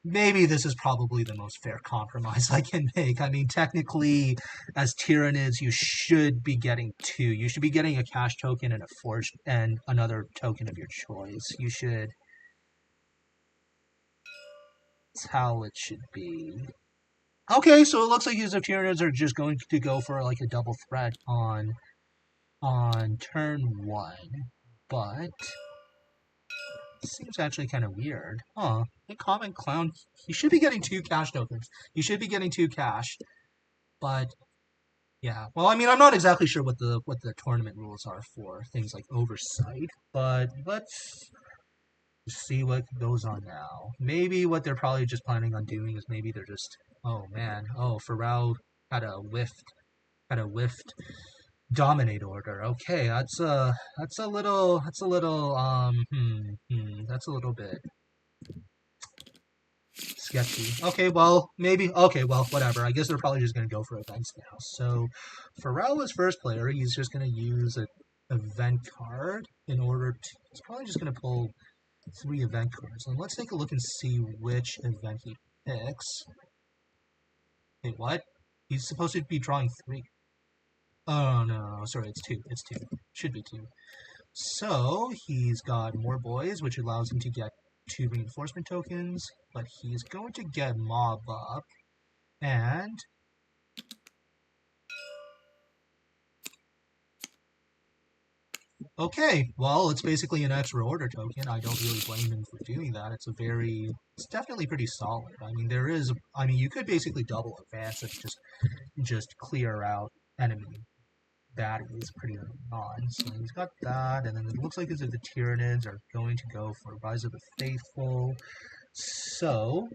Maybe this is probably the most fair compromise I can make. I mean, technically, as Tyranids, you should be getting 2. You should be getting a cash token and a forged and another token of your choice. You should. That's how it should be. Okay, so it looks like these Tyranids are just going to go for like a double threat on turn 1, but seems actually kind of weird. Huh. The commonclown, he should be getting 2 cash tokens. He should be getting 2 cash. But yeah. Well, I mean, I'm not exactly sure what the tournament rules are for things like oversight, but let's see what goes on now. Maybe what they're probably just planning on doing is maybe they're just, oh man, oh, Farau had a whiffed dominate order. Okay, that's a little that's a little bit sketchy. Okay, well, maybe. Okay, well, whatever. I guess they're probably just going to go for events now. So, Farau is first player. He's just going to use an event card in order to. He's probably just going to pull 3 event cards. And let's take a look and see which event he picks. Wait, what? He's supposed to be drawing 3. Oh, no. Sorry, it's 2. It's 2. Should be 2. So, he's got more boys, which allows him to get 2 reinforcement tokens, but he's going to get mob up, and okay, well, it's basically an extra order token. I don't really blame him for doing that. It's definitely pretty solid. I mean, you could basically double advance and just clear out enemy baddies pretty early on. So he's got that, and then it looks like the Tyranids are going to go for Rise of the Faithful. So,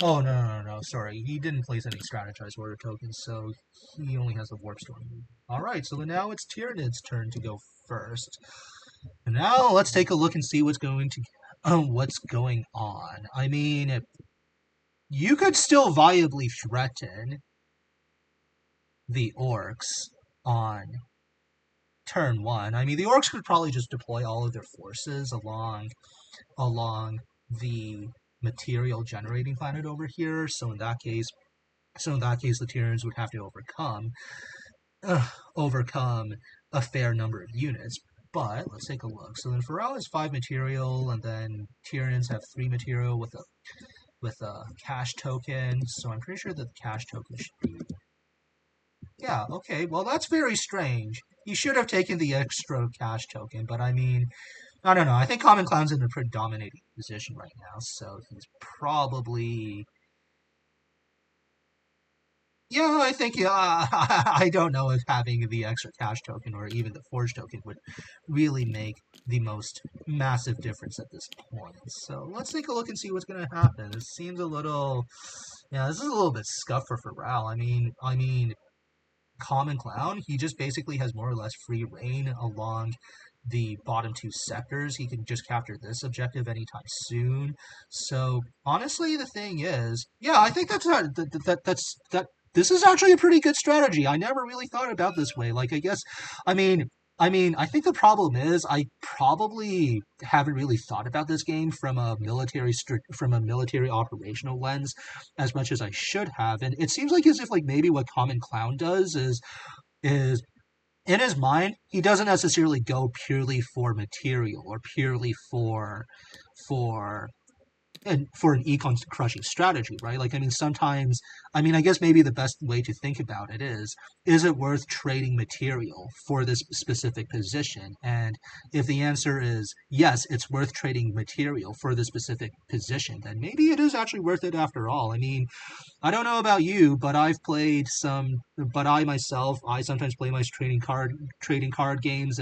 oh no, sorry, he didn't place any strategized order tokens, so he only has the Warp Storm. Alright, so now it's Tyranid's turn to go first. And now let's take a look and see what's going on. I mean, you could still viably threaten the orcs on turn 1. I mean, the orcs could probably just deploy all of their forces along the material generating planet over here. So in that case, the Tyranids would have to overcome a fair number of units. But let's take a look. So then Farau has 5 material, and then Tyranids have 3 material with a cash token. So I'm pretty sure that the cash token should be. Yeah, okay, well that's very strange. He should have taken the extra cash token, but I mean, I don't know. I think commonclown's in a pretty dominating position right now, so he's probably. Yeah, I think I don't know if having the extra cash token or even the forge token would really make the most massive difference at this point. So let's take a look and see what's going to happen. It seems a little, yeah, this is a little bit scuffed for Farau. I mean, commonclown, he just basically has more or less free reign along the bottom 2 sectors. He can just capture this objective anytime soon. So honestly, the thing is, yeah, I think that this is actually a pretty good strategy. I never really thought about this way. Like, I guess, I mean, I think the problem is I probably haven't really thought about this game from a military operational lens as much as I should have, and it seems like as if like maybe what commonclown does is in his mind he doesn't necessarily go purely for material or purely for and for an econ crushing strategy, right? Like, I mean, sometimes, I mean, I guess maybe the best way to think about it is it worth trading material for this specific position? And if the answer is yes, it's worth trading material for this specific position, then maybe it is actually worth it after all. I mean, I don't know about you, but I myself, I sometimes play my trading card games,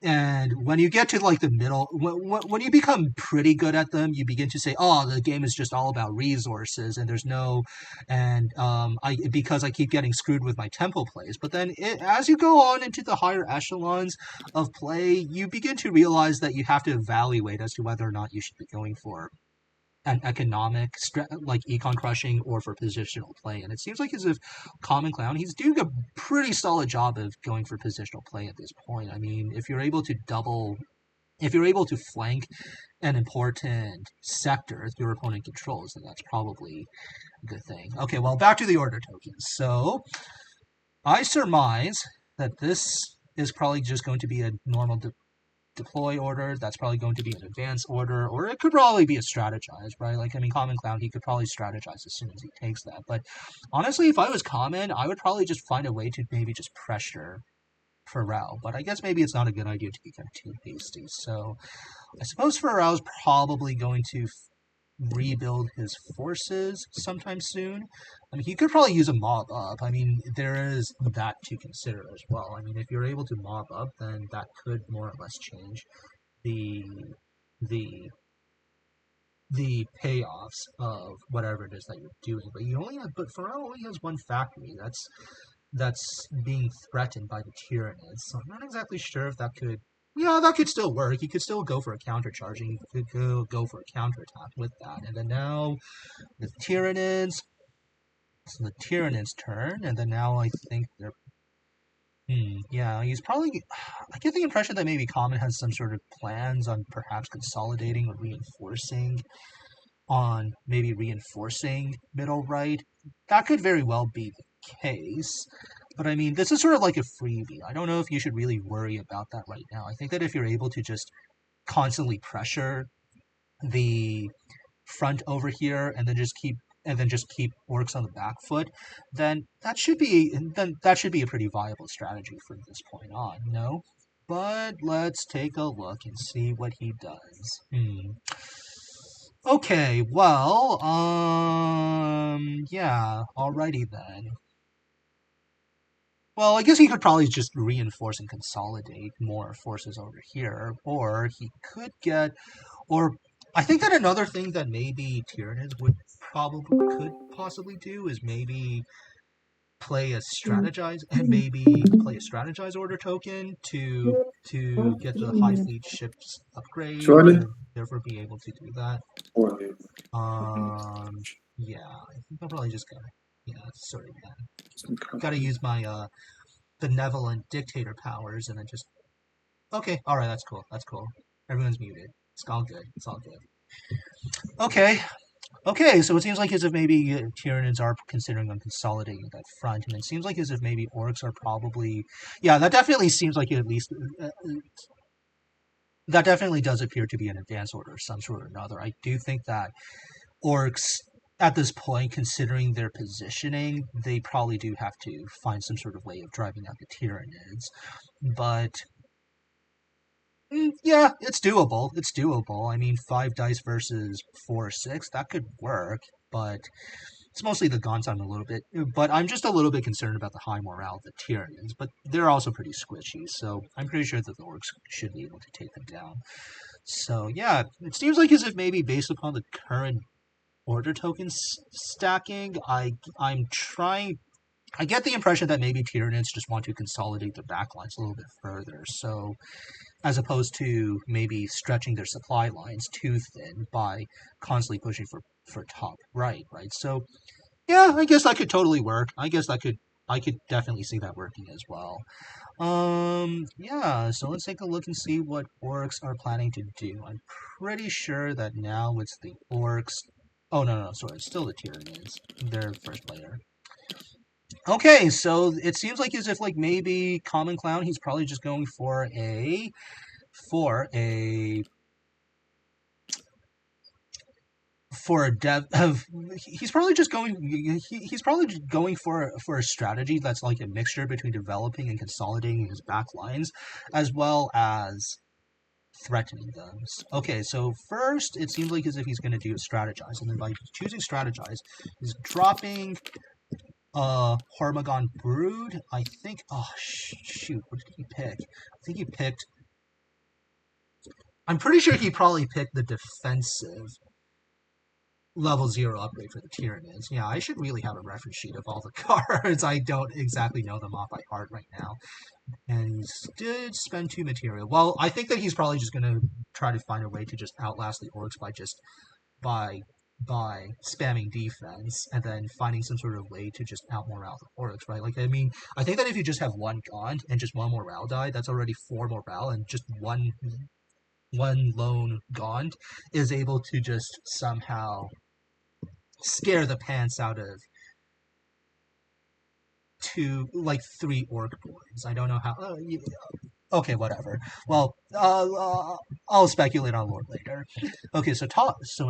and when you get to like the middle, when you become pretty good at them, you begin to say, "Oh, the game is just all about resources, and there's no," and I because I keep getting screwed with my tempo plays. But then, as you go on into the higher echelons of play, you begin to realize that you have to evaluate as to whether or not you should be going for an economic like econ crushing or for positional play. And it seems like as if commonclown, he's doing a pretty solid job of going for positional play at this point. I mean, if you're able to flank an important sector your opponent controls, then that's probably a good thing. Okay, well, back to the order tokens. So I surmise that this is probably just going to be a normal deploy order. That's probably going to be an advanced order, or it could probably be a strategize, right? Like, I mean, commonclown, he could probably strategize as soon as he takes that. But honestly, if I was common, I would probably just find a way to maybe just pressure Farau. But I guess maybe it's not a good idea to become too hasty. So I suppose Farau's probably going to rebuild his forces sometime soon. I mean, he could probably use a mob up. I mean, there is that to consider as well. I mean, if you're able to mob up, then that could more or less change the the the payoffs of whatever it is that you're doing. But Farrell only has one factory that's being threatened by the Tyranids. So I'm not exactly sure if that could. Yeah, that could still work. He could still go for a countercharging. He could go for a counterattack with that. And then now the Tyranids. So the Tyranids turn, and then now I think they're. Yeah, he's probably. I get the impression that maybe Common has some sort of plans on perhaps consolidating or reinforcing middle right. That could very well be the case. But I mean, this is sort of like a freebie. I don't know if you should really worry about that right now. I think that if you're able to just constantly pressure the front over here and then just keep orcs on the back foot, then that should be a pretty viable strategy from this point on, no? But let's take a look and see what he does. Okay, well, yeah, alrighty then. Well, I guess he could probably just reinforce and consolidate more forces over here, or he could get, or I think that another thing that maybe Tyranids could possibly do is maybe play a strategize order token to get the high fleet ships upgrade Surely. and therefore be able to do that. Yeah, I think I'll probably just gotta, yeah, sorry, man. Gotta use my benevolent dictator powers and then just, okay, alright, that's cool. Everyone's muted. It's all good, it's all good. Okay, so it seems like as if maybe Tyranids are considering on consolidating that front, and it seems like as if maybe orcs are probably, yeah, that definitely seems like at least, that definitely does appear to be an advance order of some sort or another. I do think that orcs at this point, considering their positioning, they probably do have to find some sort of way of driving out the Tyranids. But yeah, it's doable. It's doable. I mean, 5 dice versus 4 or 6, that could work, but it's mostly the Gaunt's I'm a little bit, but I'm just a little bit concerned about the high morale of the Tyranids, but they're also pretty squishy, so I'm pretty sure that the orcs should be able to take them down. So yeah, it seems like as if maybe based upon the current order token stacking, I'm trying. I get the impression that maybe Tyranids just want to consolidate their backlines a little bit further. So as opposed to maybe stretching their supply lines too thin by constantly pushing for top right. So yeah, I guess that could totally work. I could definitely see that working as well. Yeah, so let's take a look and see what orcs are planning to do. I'm pretty sure that now it's the orcs. Oh, no, sorry, it's still the Tyranids. They're first player. Okay, so it seems like as if like maybe commonclown, he's probably just going for a for a dev of he's probably just going he's probably going for a strategy that's like a mixture between developing and consolidating his back lines as well as threatening them. Okay, so first it seems like as if he's going to do strategize, and then by choosing strategize, he's dropping Hormagon Brood. I think. Oh shoot, what did he pick? I think he picked. I'm pretty sure he probably picked the defensive level 0 upgrade for the Tyranids. Yeah, I should really have a reference sheet of all the cards. I don't exactly know them off by heart right now. And he did spend 2 material. Well, I think that he's probably just going to try to find a way to just outlast the orcs by spamming defense and then finding some sort of way to just out-morale the orcs, right? Like, I mean, I think that if you just have one Gaunt and just one morale die, that's already 4 morale, and just one lone Gaunt is able to just somehow scare the pants out of 3 orc boys. I don't know how. Okay, whatever. Well, I'll speculate on lore later. Okay, so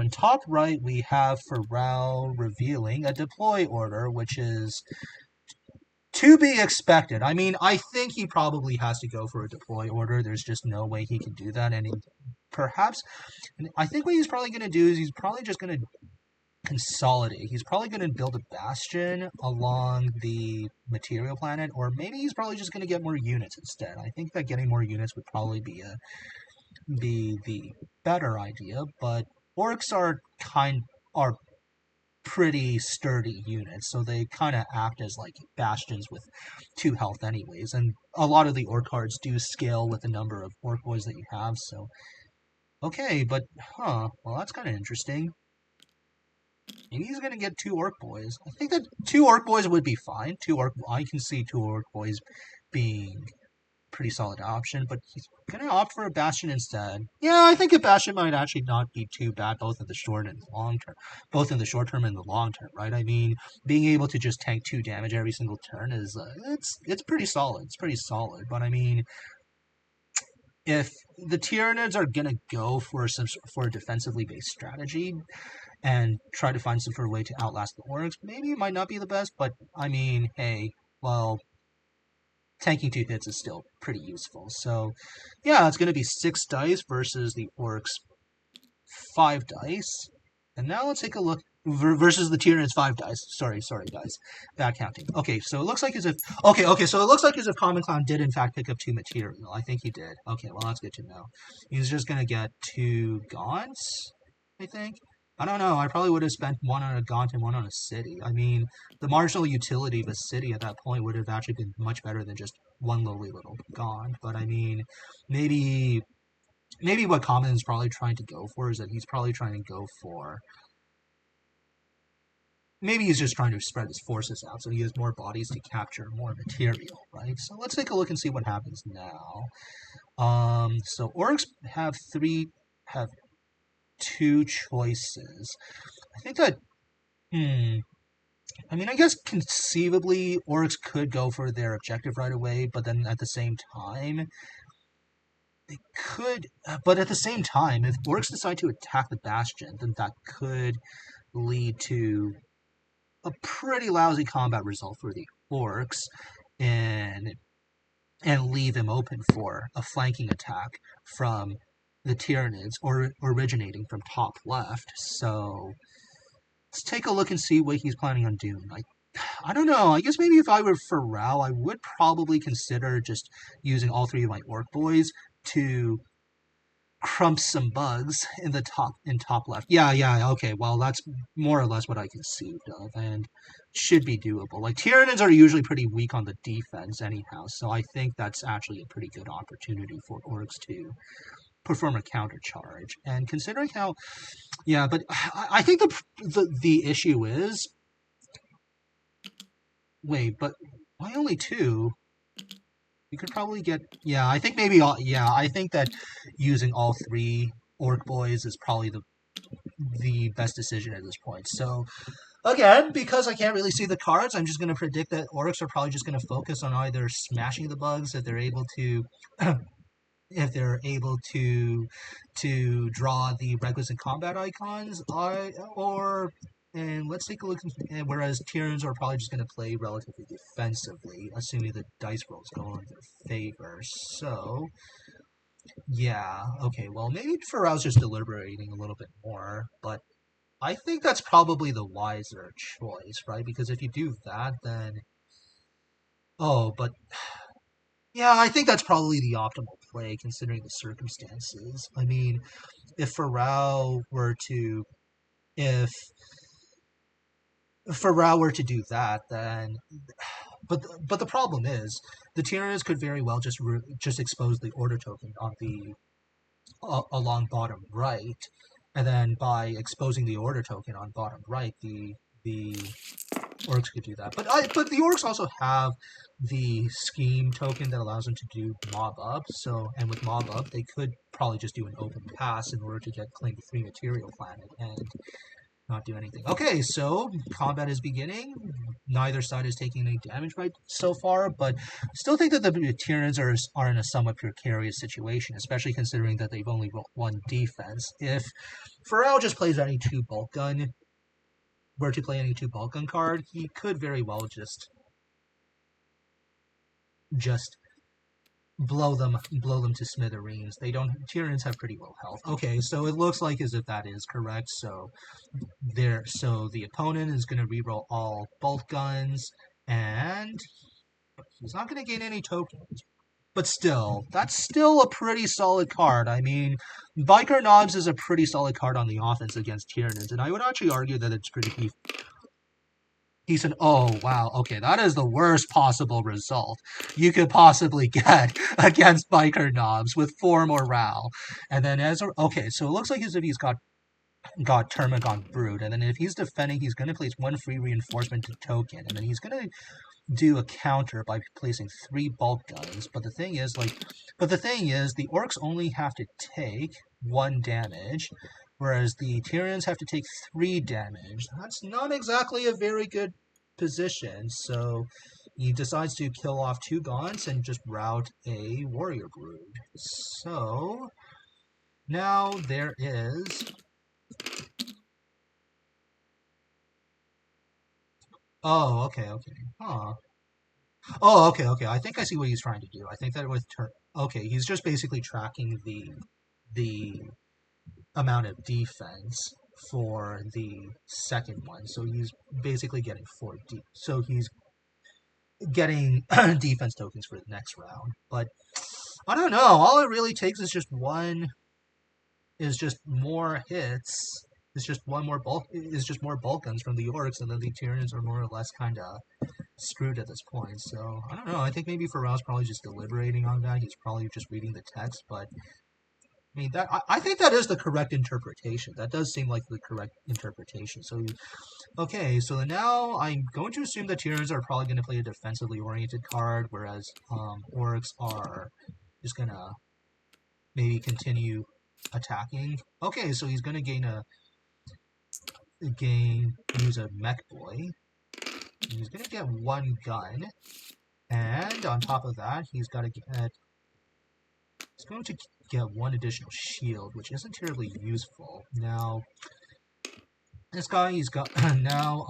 in top right we have Farau revealing a deploy order, which is to be expected. I mean, I think he probably has to go for a deploy order. There's just no way he can do that, and I think what he's probably going to do is he's probably just going to consolidate. He's probably going to build a bastion along the material planet, or maybe he's probably just going to get more units instead. I think that getting more units would probably be the better idea, but orcs are pretty sturdy units, so they kind of act as like bastions with 2 health anyways, and a lot of the orc cards do scale with the number of orc boys that you have, so okay, but well, that's kind of interesting. Maybe he's gonna get 2 orc boys. I think that 2 orc boys would be fine. I can see 2 orc boys being a pretty solid option, but he's gonna opt for a bastion instead. Yeah, I think a bastion might actually not be too bad, both in the short and the long term, both in the short term and the long term, right? I mean, being able to just tank 2 damage every single turn is it's pretty solid. It's pretty solid, but I mean, if the Tyranids are gonna go for a defensively based strategy and try to find some sort of way to outlast the orcs, maybe it might not be the best, but I mean, hey, well, tanking 2 hits is still pretty useful. So, yeah, it's going to be 6 dice versus the orcs 5 dice. And now let's take a look versus the Tyranids 5 dice. Sorry, guys. Bad counting. Okay, so it looks like as if commonclown did in fact pick up 2 material. I think he did. Okay, well, that's good to know. He's just going to get 2 gaunts, I think. I don't know. I probably would have spent 1 on a Gaunt and 1 on a city. I mean, the marginal utility of a city at that point would have actually been much better than just 1 lowly little Gaunt. But I mean, maybe what Common is probably trying to go for is that he's probably trying to go for. Maybe he's just trying to spread his forces out so he has more bodies to capture more material, right? So let's take a look and see what happens now. So orcs have 2 choices. I think that, I mean, I guess conceivably orcs could go for their objective right away, but then at the same time, they could. But at the same time, if orcs decide to attack the bastion, then that could lead to a pretty lousy combat result for the orcs, and leave them open for a flanking attack from the Tyranids, or originating from top left. So let's take a look and see what he's planning on doing. I don't know. I guess maybe if I were Farau, I would probably consider just using all 3 of my orc boys to crump some bugs in top left. Yeah. Okay. Well, that's more or less what I conceived of, and should be doable. Like, Tyranids are usually pretty weak on the defense anyhow, so I think that's actually a pretty good opportunity for orcs to perform a counter charge. And considering how, yeah, but I think the issue is, wait, but why only 2? You could probably get, yeah, I think I think that using all 3 orc boys is probably the best decision at this point. So again, because I can't really see the cards, I'm just going to predict that orcs are probably just going to focus on either smashing the bugs if they're able to if they're able to draw the requisite combat icons, or and let's take a look. Whereas Tyranids are probably just going to play relatively defensively, assuming the dice rolls go in their favor. So yeah, okay. Well, maybe Farau's just deliberating a little bit more, but I think that's probably the wiser choice, right? Because if you do that, then but yeah, I think that's probably the optimal play considering the circumstances. I mean, if Farau were to if Farau were to do that, then but the problem is the Tyranids could very well just expose the order token on the along bottom right, and then by exposing the order token on bottom right, the orcs could do that. But the orcs also have the scheme token that allows them to do mob up. So and with mob up, they could probably just do an open pass in order to get claim 3 material planet and not do anything. Okay, so combat is beginning. Neither side is taking any damage right so far, but still think that the Tyranids are in a somewhat precarious situation, especially considering that they've only rolled 1 defense. If Farau just plays any 2 bulk gun, were to play any 2 bulk gun card, he could very well just blow them to smithereens. Tyranids have pretty low health. Okay, so it looks like as if that is correct. So the opponent is going to reroll all bolt guns, and he's not going to gain any tokens. But still, that's still a pretty solid card. I mean, Biker Knobs is a pretty solid card on the offense against Tyranids, and I would actually argue that it's pretty decent. Oh, wow. Okay, that is the worst possible result you could possibly get against Biker Knobs with 4 morale. And then okay, so it looks like as if he's got Termagant Brood, and then if he's defending, he's going to place 1 free reinforcement to token, and then he's going to do a counter by placing 3 bulk guns. But the thing is, the orcs only have to take 1 damage, whereas the Tyranids have to take 3 damage. That's not exactly a very good position, so he decides to kill off 2 gaunts and just route a warrior brood. So now there is okay. Huh. Okay. I think I see what he's trying to do. I think that okay, he's just basically tracking the amount of defense for the second one. So he's basically getting 4 so he's getting defense tokens for the next round. But I don't know. All it really takes is just more hits. It's just more bulk guns from the orcs, and then the Tyranids are more or less kind of screwed at this point. So I don't know. I think maybe Farau's probably just deliberating on that. He's probably just reading the text, but I mean I think that is the correct interpretation. That does seem like the correct interpretation. So okay, so now I'm going to assume that Tyranids are probably going to play a defensively oriented card, whereas orcs are just gonna maybe continue attacking. Okay, so he's gonna use a mech boy. He's gonna get 1 gun, and on top of that, he's going to get 1 additional shield, which isn't terribly useful. Now, this guy, he's got now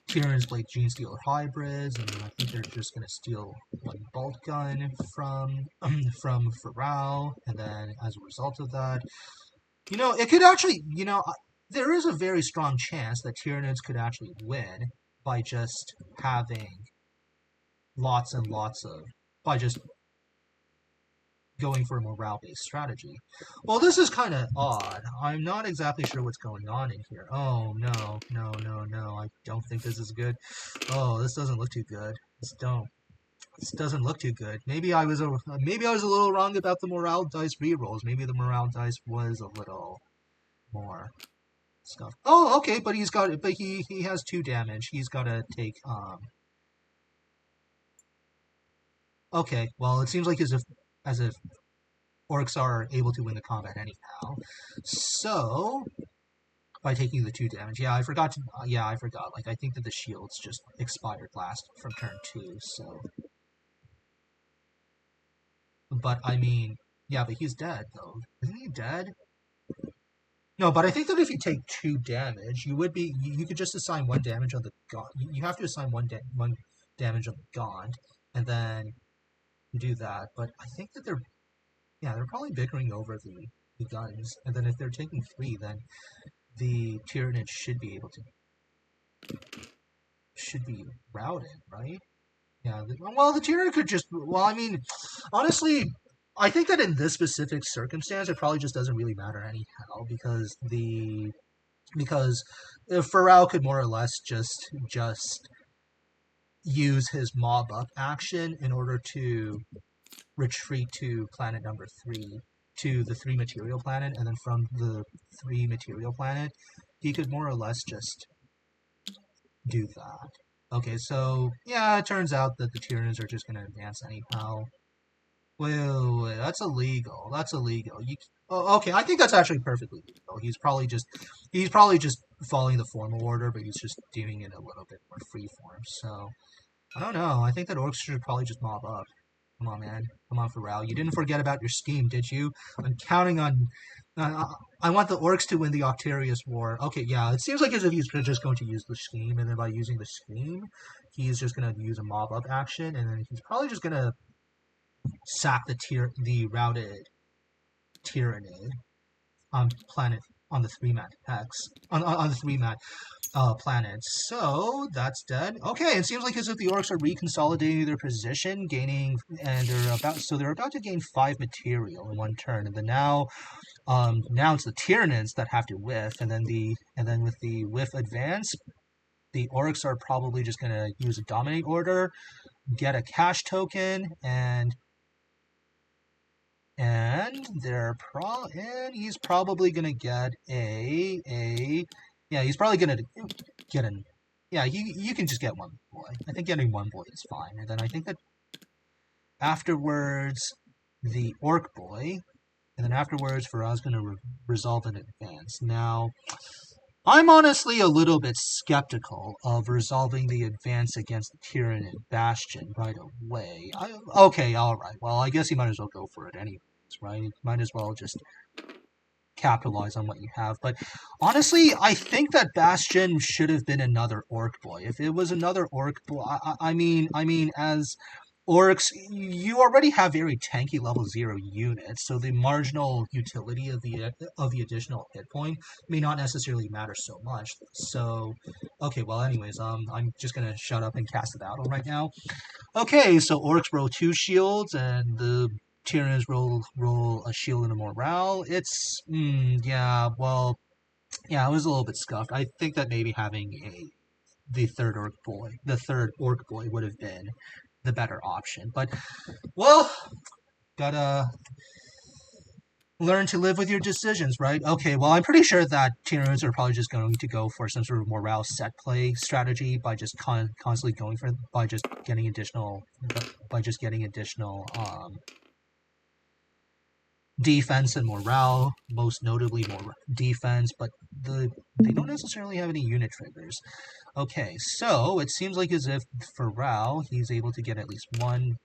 Tyranids play Gene Stealer hybrids, and I think they're just gonna steal 1 bolt gun from Farau, and then as a result of that, it could actually, there is a very strong chance that Tyranids could actually win by just having lots and lots of, by just going for a morale-based strategy. Well, this is kind of odd. I'm not exactly sure what's going on in here. Oh, no. I don't think this is good. Oh, this doesn't look too good. This doesn't look too good. Maybe I was a little wrong about the morale dice rerolls. Maybe the morale dice was a little more stuff. Oh, okay, but he has 2 damage. He's got to take okay, well, it seems like as if orcs are able to win the combat anyhow. So by taking the 2 damage, I forgot. Like, I think that the shields just expired last from turn 2. So But I mean, yeah, but he's dead though. Isn't he dead? No, but I think that if you take 2 damage, you could just assign 1 damage on the gaunt. You have to assign one damage on the gaunt, and then do that. But I think that they're probably bickering over the guns, and then if they're taking 3, then the Tyranid should be routed, right? Yeah. Well, the Tyranid could just. Well, I mean, honestly, I think that in this specific circumstance, it probably just doesn't really matter anyhow because Farau could more or less just use his mob up action in order to retreat to planet number 3, to the 3 material planet, and then from the 3 material planet, he could more or less just do that. Okay, so yeah, it turns out that the Tyranids are just going to advance anyhow. Wait, that's illegal. That's illegal. Okay, I think that's actually perfectly legal. He's probably just following the formal order, but he's just doing it a little bit more freeform. So I don't know. I think that orcs should probably just mob up. Come on, man. Come on, Farau. You didn't forget about your scheme, did you? I'm counting on. I want the orcs to win the Octarius War. Okay, yeah, it seems like as if he's just going to use the scheme, and then by using the scheme, he's just going to use a mob up action, and then he's probably just going to sack the routed Tyranid on planet on the 3-mat hex on the 3-mat planets. So that's dead. Okay, it seems like as if the orcs are reconsolidating their position, and they're about to gain 5 material in one turn, and then now it's the Tyranids that have to whiff, and then with the whiff advance, the orcs are probably just gonna use a dominate order, get a cash token, and he's probably gonna get he's probably gonna get an you can just get one boy. I think getting one boy is fine, and then I think that afterwards the orc boy, and then afterwards Faraz's gonna resolve an advance. Now I'm honestly a little bit skeptical of resolving the advance against the Tyranid Bastion right away. Okay, alright. Well, I guess you might as well go for it anyways, right? You might as well just capitalize on what you have. But honestly, I think that Bastion should have been another Orc boy. If it was another Orc boy, I mean, as orcs, you already have very tanky level 0 units, so the marginal utility of the additional hit point may not necessarily matter so much. So, okay, well, anyways, I'm just gonna shut up and cast the battle right now. Okay, so orcs roll 2 shields, and the Tyranids roll a shield and a morale. Yeah, well, yeah, it was a little bit scuffed. I think that maybe having the third orc boy would have been the better option. But, well, gotta learn to live with your decisions, right? Okay, well, I'm pretty sure that Tyranids are probably just going to go for some sort of morale set play strategy by just constantly going for by just getting additional defense and morale, most notably more defense, but they don't necessarily have any unit triggers. Okay, so it seems like as if Farau, he's able to get at least one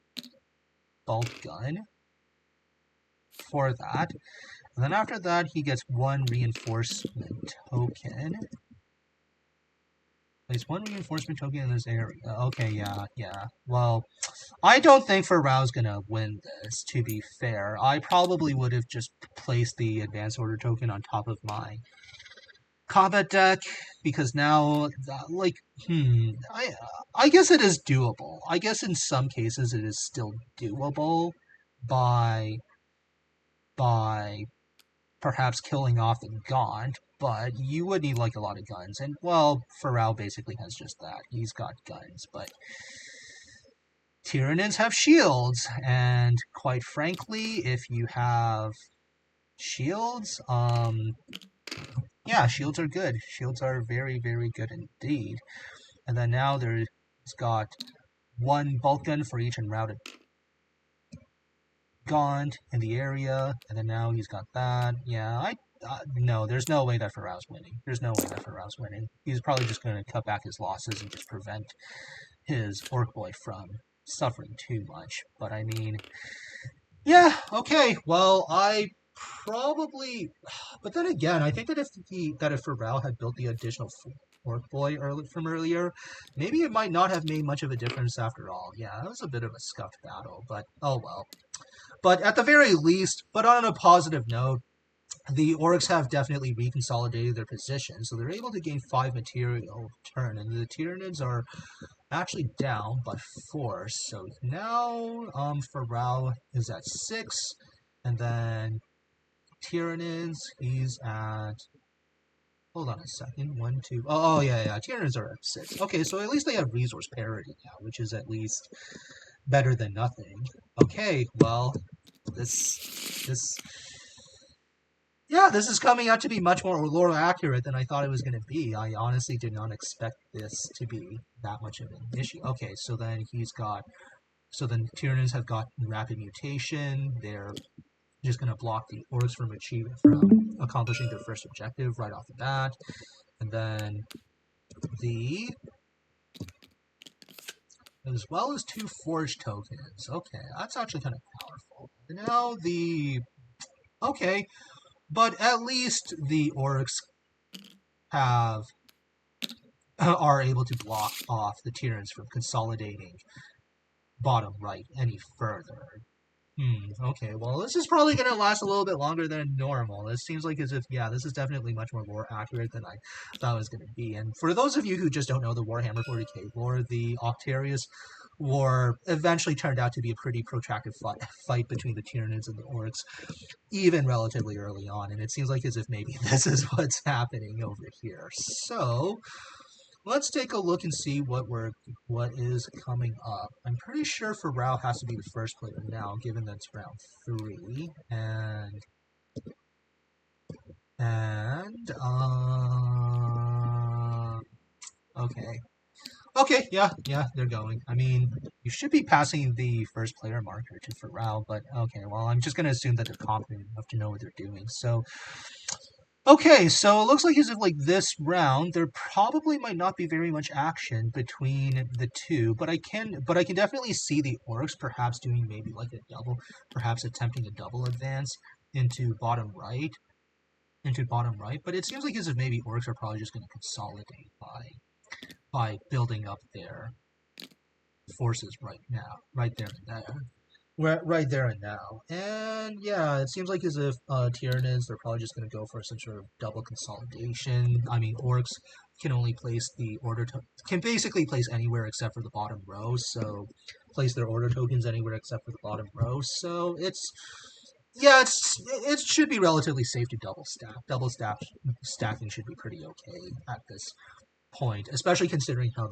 bolt gun for that. And then after that, he gets 1 reinforcement token. Place 1 reinforcement token in this area. Okay, yeah. Well, I don't think Farau's gonna win this, to be fair. I probably would have just placed the advance order token on top of my combat deck, because now, I guess it is doable. I guess in some cases it is still doable by perhaps killing off the Gaunt, but you would need like a lot of guns. And well, Farau basically has just that. He's got guns, but Tyranids have shields, and quite frankly, if you have shields, yeah, shields are good. Shields are very, very good indeed. And then now there's got 1 bolt gun for each enrouted Gaunt in the area, and then now he's got that. Yeah, no, there's no way that Farau's winning. There's no way that Farau's winning. He's probably just going to cut back his losses and just prevent his Orc boy from suffering too much. But I mean, Yeah, okay. Well, I probably, but then again, I think that if Farau had built the additional Orc Boy from earlier, maybe it might not have made much of a difference after all. Yeah, that was a bit of a scuffed battle, but oh well. But at the very least, but on a positive note, the Orcs have definitely reconsolidated their position, so they're able to gain 5 material turn, and the Tyranids are actually down by 4. So now Farau is at 6, and then Tyranids, he's at. Hold on a second. 1, 2. Oh, yeah. Tyranids are at 6. Okay, so at least they have resource parity now, which is at least better than nothing. Okay, well, this yeah, this is coming out to be much more lore accurate than I thought it was going to be. I honestly did not expect this to be that much of an issue. Okay, so then so then Tyranids have got rapid mutation. They're just going to block the orcs from accomplishing their first objective right off the bat. And then the as well as 2 forge tokens. Okay, that's actually kind of powerful. Now okay, but at least the orcs have are able to block off the Tyranids from consolidating bottom right any further. Okay, well, this is probably going to last a little bit longer than normal. This seems like as if, yeah, this is definitely much more lore accurate than I thought it was going to be. And for those of you who just don't know the Warhammer 40k lore, the Octarius War eventually turned out to be a pretty protracted fight between the Tyranids and the Orcs, even relatively early on. And it seems like as if maybe this is what's happening over here. So, let's take a look and see what is coming up. I'm pretty sure Farau has to be the first player now, given that it's round 3, and okay. Okay, yeah, they're going. I mean, you should be passing the first player marker to Farau, but okay, well, I'm just gonna assume that they're confident enough to know what they're doing. So, okay, so it looks like as if like this round, there probably might not be very much action between the two, but I can definitely see the orcs perhaps doing maybe like a double, perhaps attempting a double advance into bottom right, But it seems like as if maybe orcs are probably just going to consolidate by building up their forces right now, right there and there. Right there and now. And yeah, it seems like as if Tyranids, they're probably just going to go for some sort of double consolidation. I mean, orcs can only place the can basically place anywhere except for the bottom row, so place their order tokens anywhere except for the bottom row. So yeah, it should be relatively safe to double stack. Stacking should be pretty okay at this point, especially considering how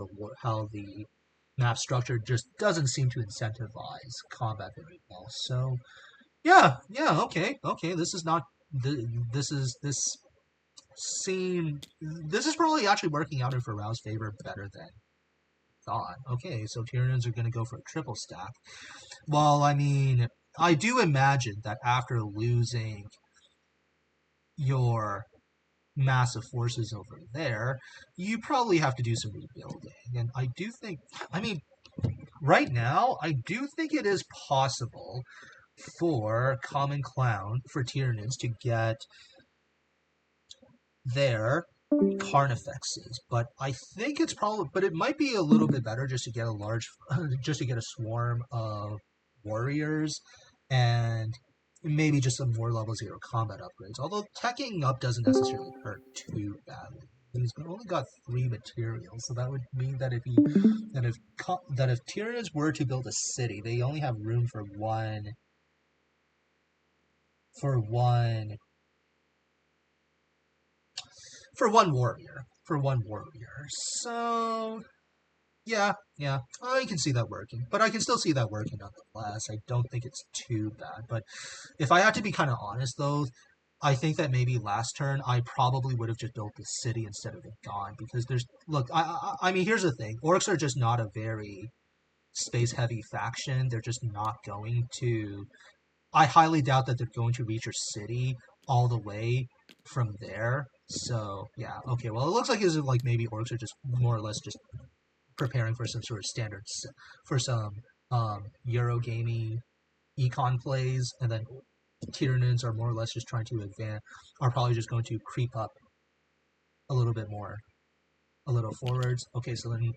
the map structure just doesn't seem to incentivize combat very well. So yeah, okay. This is not this is this is probably actually working out in Farau's favor better than thought. Okay, so Tyranids are going to go for a triple stack. Well, I mean, I do imagine that after losing your massive forces over there, you probably have to do some rebuilding. And I do think, I mean, right now, I do think it is possible for for Tyranids to get their Carnifexes, but I think but it might be a little bit better just to get just to get a swarm of warriors and maybe just some more level 0 combat upgrades. Although teching up doesn't necessarily hurt too badly. He's only got 3 materials, so that would mean that if Tyranids were to build a city, they only have room for for one for one warrior. So yeah, I can see that working, but I can still see that working nonetheless. I don't think it's too bad. But if I had to be kind of honest, though, I think that maybe last turn I probably would have just built the city instead of the Dawn because I mean, here's the thing: orcs are just not a very space heavy faction. They're just not going to. I highly doubt that they're going to reach your city all the way from there. So yeah, okay. Well, it looks like maybe orcs are just more or less just preparing for some sort of standards for some Eurogaming econ plays, and then Tyranids are more or less just trying to advance, are probably just going to creep up a little bit more, a little forwards. Okay, so then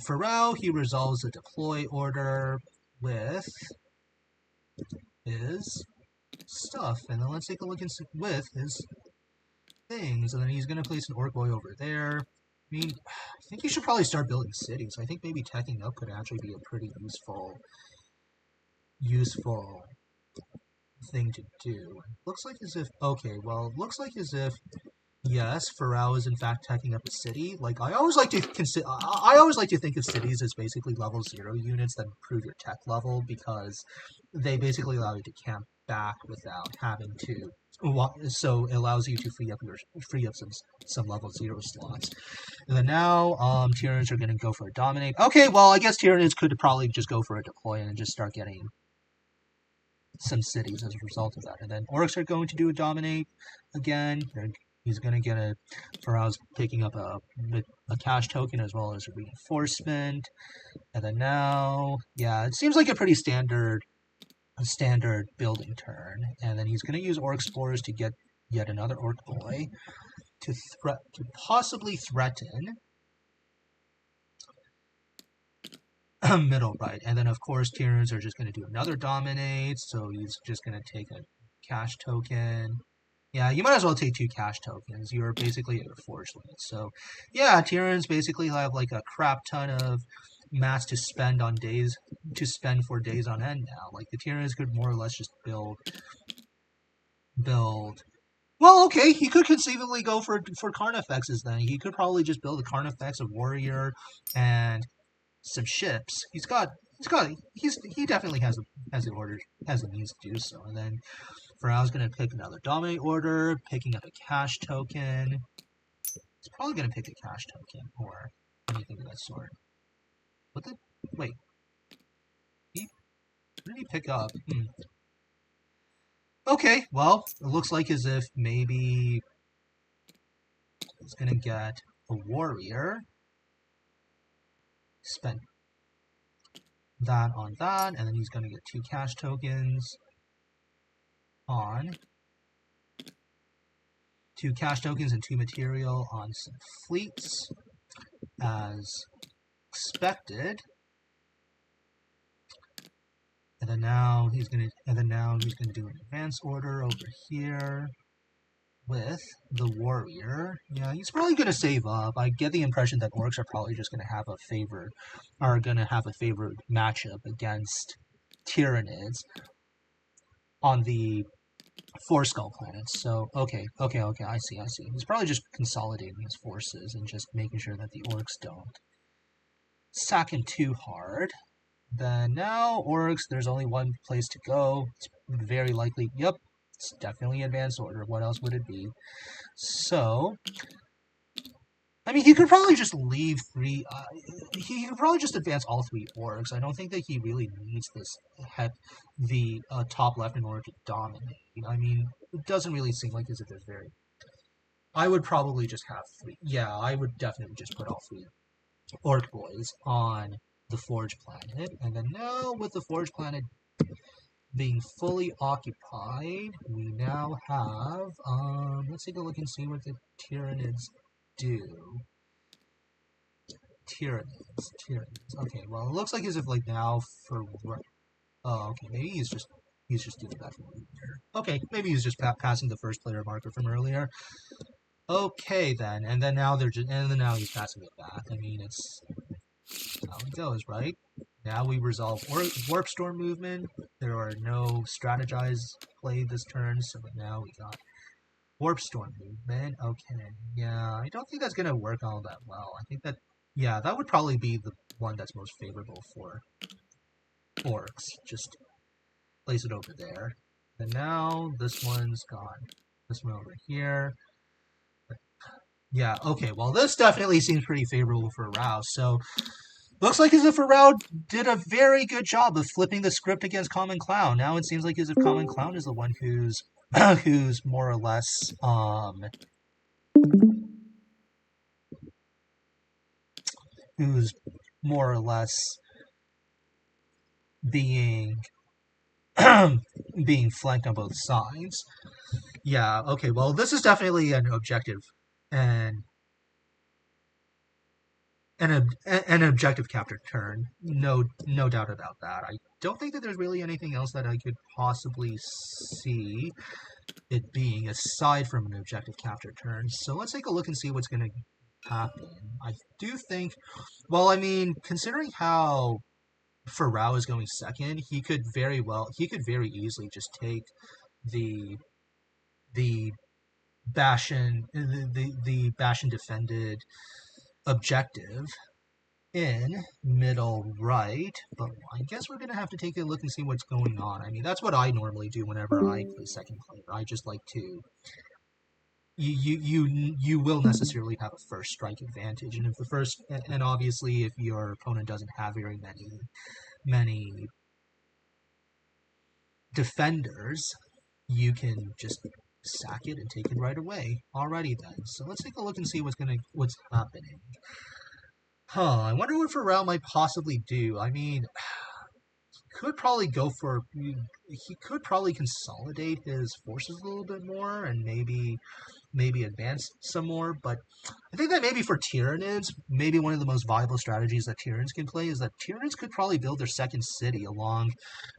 Farau, he resolves the deploy order with his stuff, and then let's take a look with his things, and then he's going to place an orc boy over there. I mean, I think you should probably start building cities. I think maybe teching up could actually be a pretty useful thing to do. Looks like as if, okay, well, looks like as if, yes, Farau is in fact teching up a city. Like, I always like to consider, I always like to think of cities as basically level 0 units that improve your tech level, because they basically allow you to camp back without having to, so it allows you to free up some level 0 slots. And then now, Tyranids are going to go for a dominate. Okay, well, I guess Tyranids could probably just go for a deploy and just start getting some cities as a result of that. And then Orcs are going to do a dominate again. He's going to get a, Farau's picking up a cash token as well as a reinforcement. And then now, yeah, it seems like a pretty standard building turn. And then he's going to use Orc Spores to get yet another Orc boy to possibly threaten middle right. And then of course Tyranids are just going to do another dominate, so he's just going to take a cash token. Yeah, you might as well take 2 cash tokens. You're basically at your forge limit. So yeah, Tyranids basically have like a crap ton of mats to spend for days on end now. Like the Tyranids could more or less just build. Well, okay, he could conceivably go for Carnifexes then. He could probably just build a Carnifex, a warrior, and some ships. He definitely has the means to do so. And then Farau's gonna pick another dominate order, picking up a cash token. He's probably gonna pick a cash token or anything of that sort. Wait. What did he pick up? Okay, well, it looks like as if maybe he's gonna get a warrior. Spend that on that, and then he's gonna get 2 cash tokens on 2 cash tokens and 2 material on some fleets, as expected. And then now he's gonna do an advance order over here with the warrior. Yeah, he's probably gonna save up. I get the impression that orcs are probably just gonna have a favored matchup against Tyranids on the 4 skull planets. So okay, I see. He's probably just consolidating his forces and just making sure that the orcs don't sack him too hard. Then now, orcs, there's only one place to go. It's very likely, yep, it's definitely advanced order. What else would it be? So, I mean, he could probably just leave 3, he could probably just advance all 3 orcs. I don't think that he really needs the top left in order to dominate. I mean, it doesn't really seem like as if there's very... I would probably just have 3. Yeah, I would definitely just put all 3 orc boys on the Forge planet, and then now with the Forge planet being fully occupied, we now have, let's take a look and see what the Tyranids do. Tyranids. Okay, well, it looks like as if, like, now for, oh, okay, maybe he's just doing that from earlier. Okay, maybe he's just passing the first player marker from earlier. Okay, then, and then now now he's passing it back. I mean, it's how it goes, right? Now we resolve Warp Storm movement. There are no strategize played this turn, so now we got Warp Storm movement. Okay, yeah, I don't think that's going to work all that well. I think that, yeah, that would probably be the one that's most favorable for orcs. Just place it over there. And now this one's gone. This one over here. Yeah, okay, well, this definitely seems pretty favorable for Farau. So, looks like as if Farau did a very good job of flipping the script against commonclown. Now it seems like as if commonclown is the one who's more or less being being flanked on both sides. Yeah, okay, well, this is definitely an objective and an objective capture turn. No doubt about that. I don't think that there's really anything else that I could possibly see it being aside from an objective capture turn. So let's take a look and see what's going to happen. I do think, well, I mean, considering how Farau is going second, he could very easily just take the the the Bastion defended objective in middle right, but I guess we're gonna have to take a look and see what's going on. I mean, that's what I normally do whenever I play second player. I just like to you will necessarily have a first strike advantage, and if the first and obviously if your opponent doesn't have very many defenders, you can just sack it and take it right away. Alrighty then. So let's take a look and see what's happening. I wonder what Farau might possibly do. I mean, could probably go for he could probably consolidate his forces a little bit more and maybe advance some more, but I think that maybe for Tyranids, maybe one of the most viable strategies that Tyranids can play is that Tyranids could probably build their second city along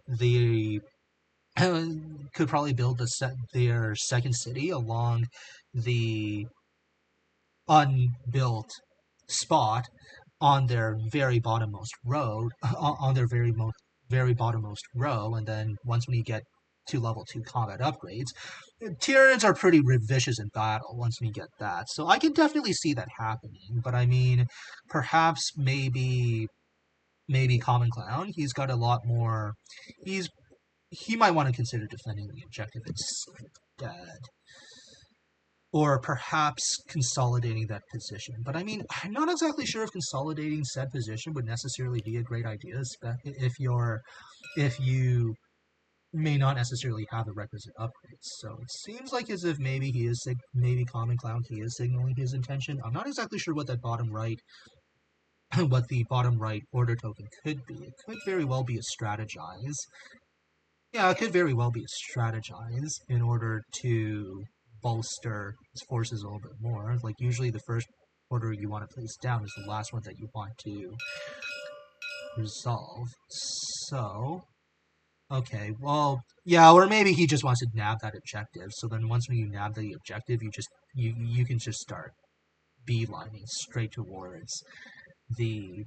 the could probably build their second city along the unbuilt spot on their very bottommost row, on their very bottommost row, and then when you get to level 2 combat upgrades, Tyranids are pretty vicious in battle once we get that. So I can definitely see that happening, but I mean, perhaps maybe commonclown, he's got a lot more, he might want to consider defending the objective instead. Or perhaps consolidating that position. But I mean, I'm not exactly sure if consolidating said position would necessarily be a great idea if you may not necessarily have the requisite upgrades. So it seems like as if maybe maybe commonclown he is signaling his intention. I'm not exactly sure what that bottom right what the bottom right order token could be. It could very well be a strategize. Yeah, it could very well be a strategize in order to bolster his forces a little bit more. Like usually the first order you want to place down is the last one that you want to resolve. So, okay, well, yeah, or maybe he just wants to nab that objective. So then once when you nab the objective, you can just start beelining straight towards the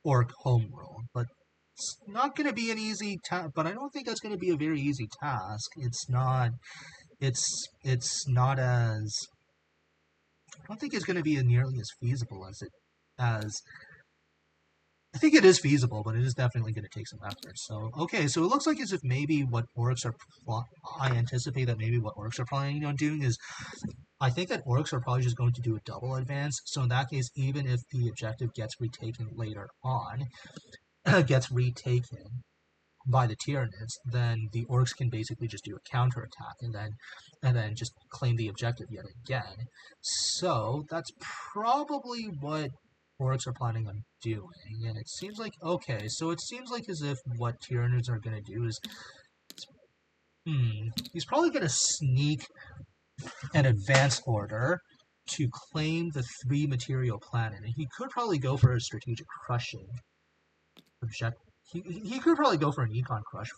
orc homeworld. But it's not going to be an easy task. But I don't think that's going to be a very easy task. It's not. It's not as. I don't think it's going to be nearly as feasible as. I think it is feasible, but it is definitely going to take some effort. So okay, so it looks like as if maybe what orcs are. I anticipate that maybe what orcs are planning on doing is. I think that orcs are probably just going to do a double advance. So in that case, even if the objective gets retaken later on, gets retaken by the Tyranids, then the orcs can basically just do a counterattack and then just claim the objective yet again. So that's probably what orcs are planning on doing. And it seems like okay, so it seems like as if what Tyranids are gonna do is he's probably gonna sneak an advance order to claim the 3 material planet. And he could probably go for a strategic crushing objective. He could probably go for an econ crush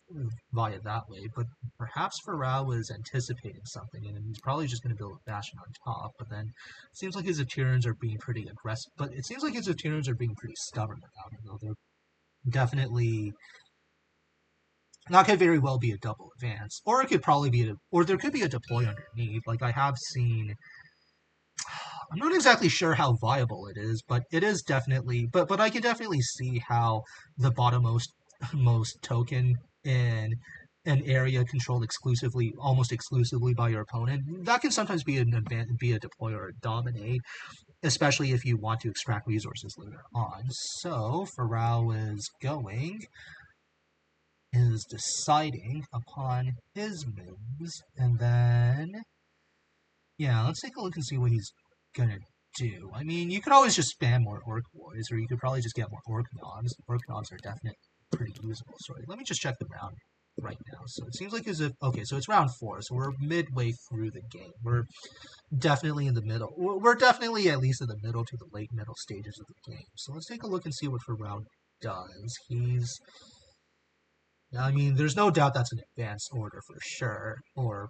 via that way, but perhaps Farau was anticipating something, and he's probably just going to build a bastion on top. But then it seems like his Tyranids are being pretty aggressive. But it seems like his Tyranids are being pretty stubborn about it, though. They're definitely that could very well be a double advance, or it could probably be or there could be a deploy underneath. Like I have seen. I'm not exactly sure how viable it is, but it is definitely. But I can definitely see how the bottommost most token in an area controlled almost exclusively by your opponent, that can sometimes be be a deploy or a dominate, especially if you want to extract resources later on. So Farau is deciding upon his moves, and then yeah, let's take a look and see what he's gonna do. I mean, you could always just spam more orc boys, or you could probably just get more orc knobs. Orc knobs are definite. pretty usable. Sorry, let me just check the round right now. So it seems like as if okay, so it's round 4, so we're midway through the game. We're definitely in the middle. We're definitely at least in the middle to the late middle stages of the game. So let's take a look and see what Farau does. I mean, there's no doubt that's an advanced order for sure, or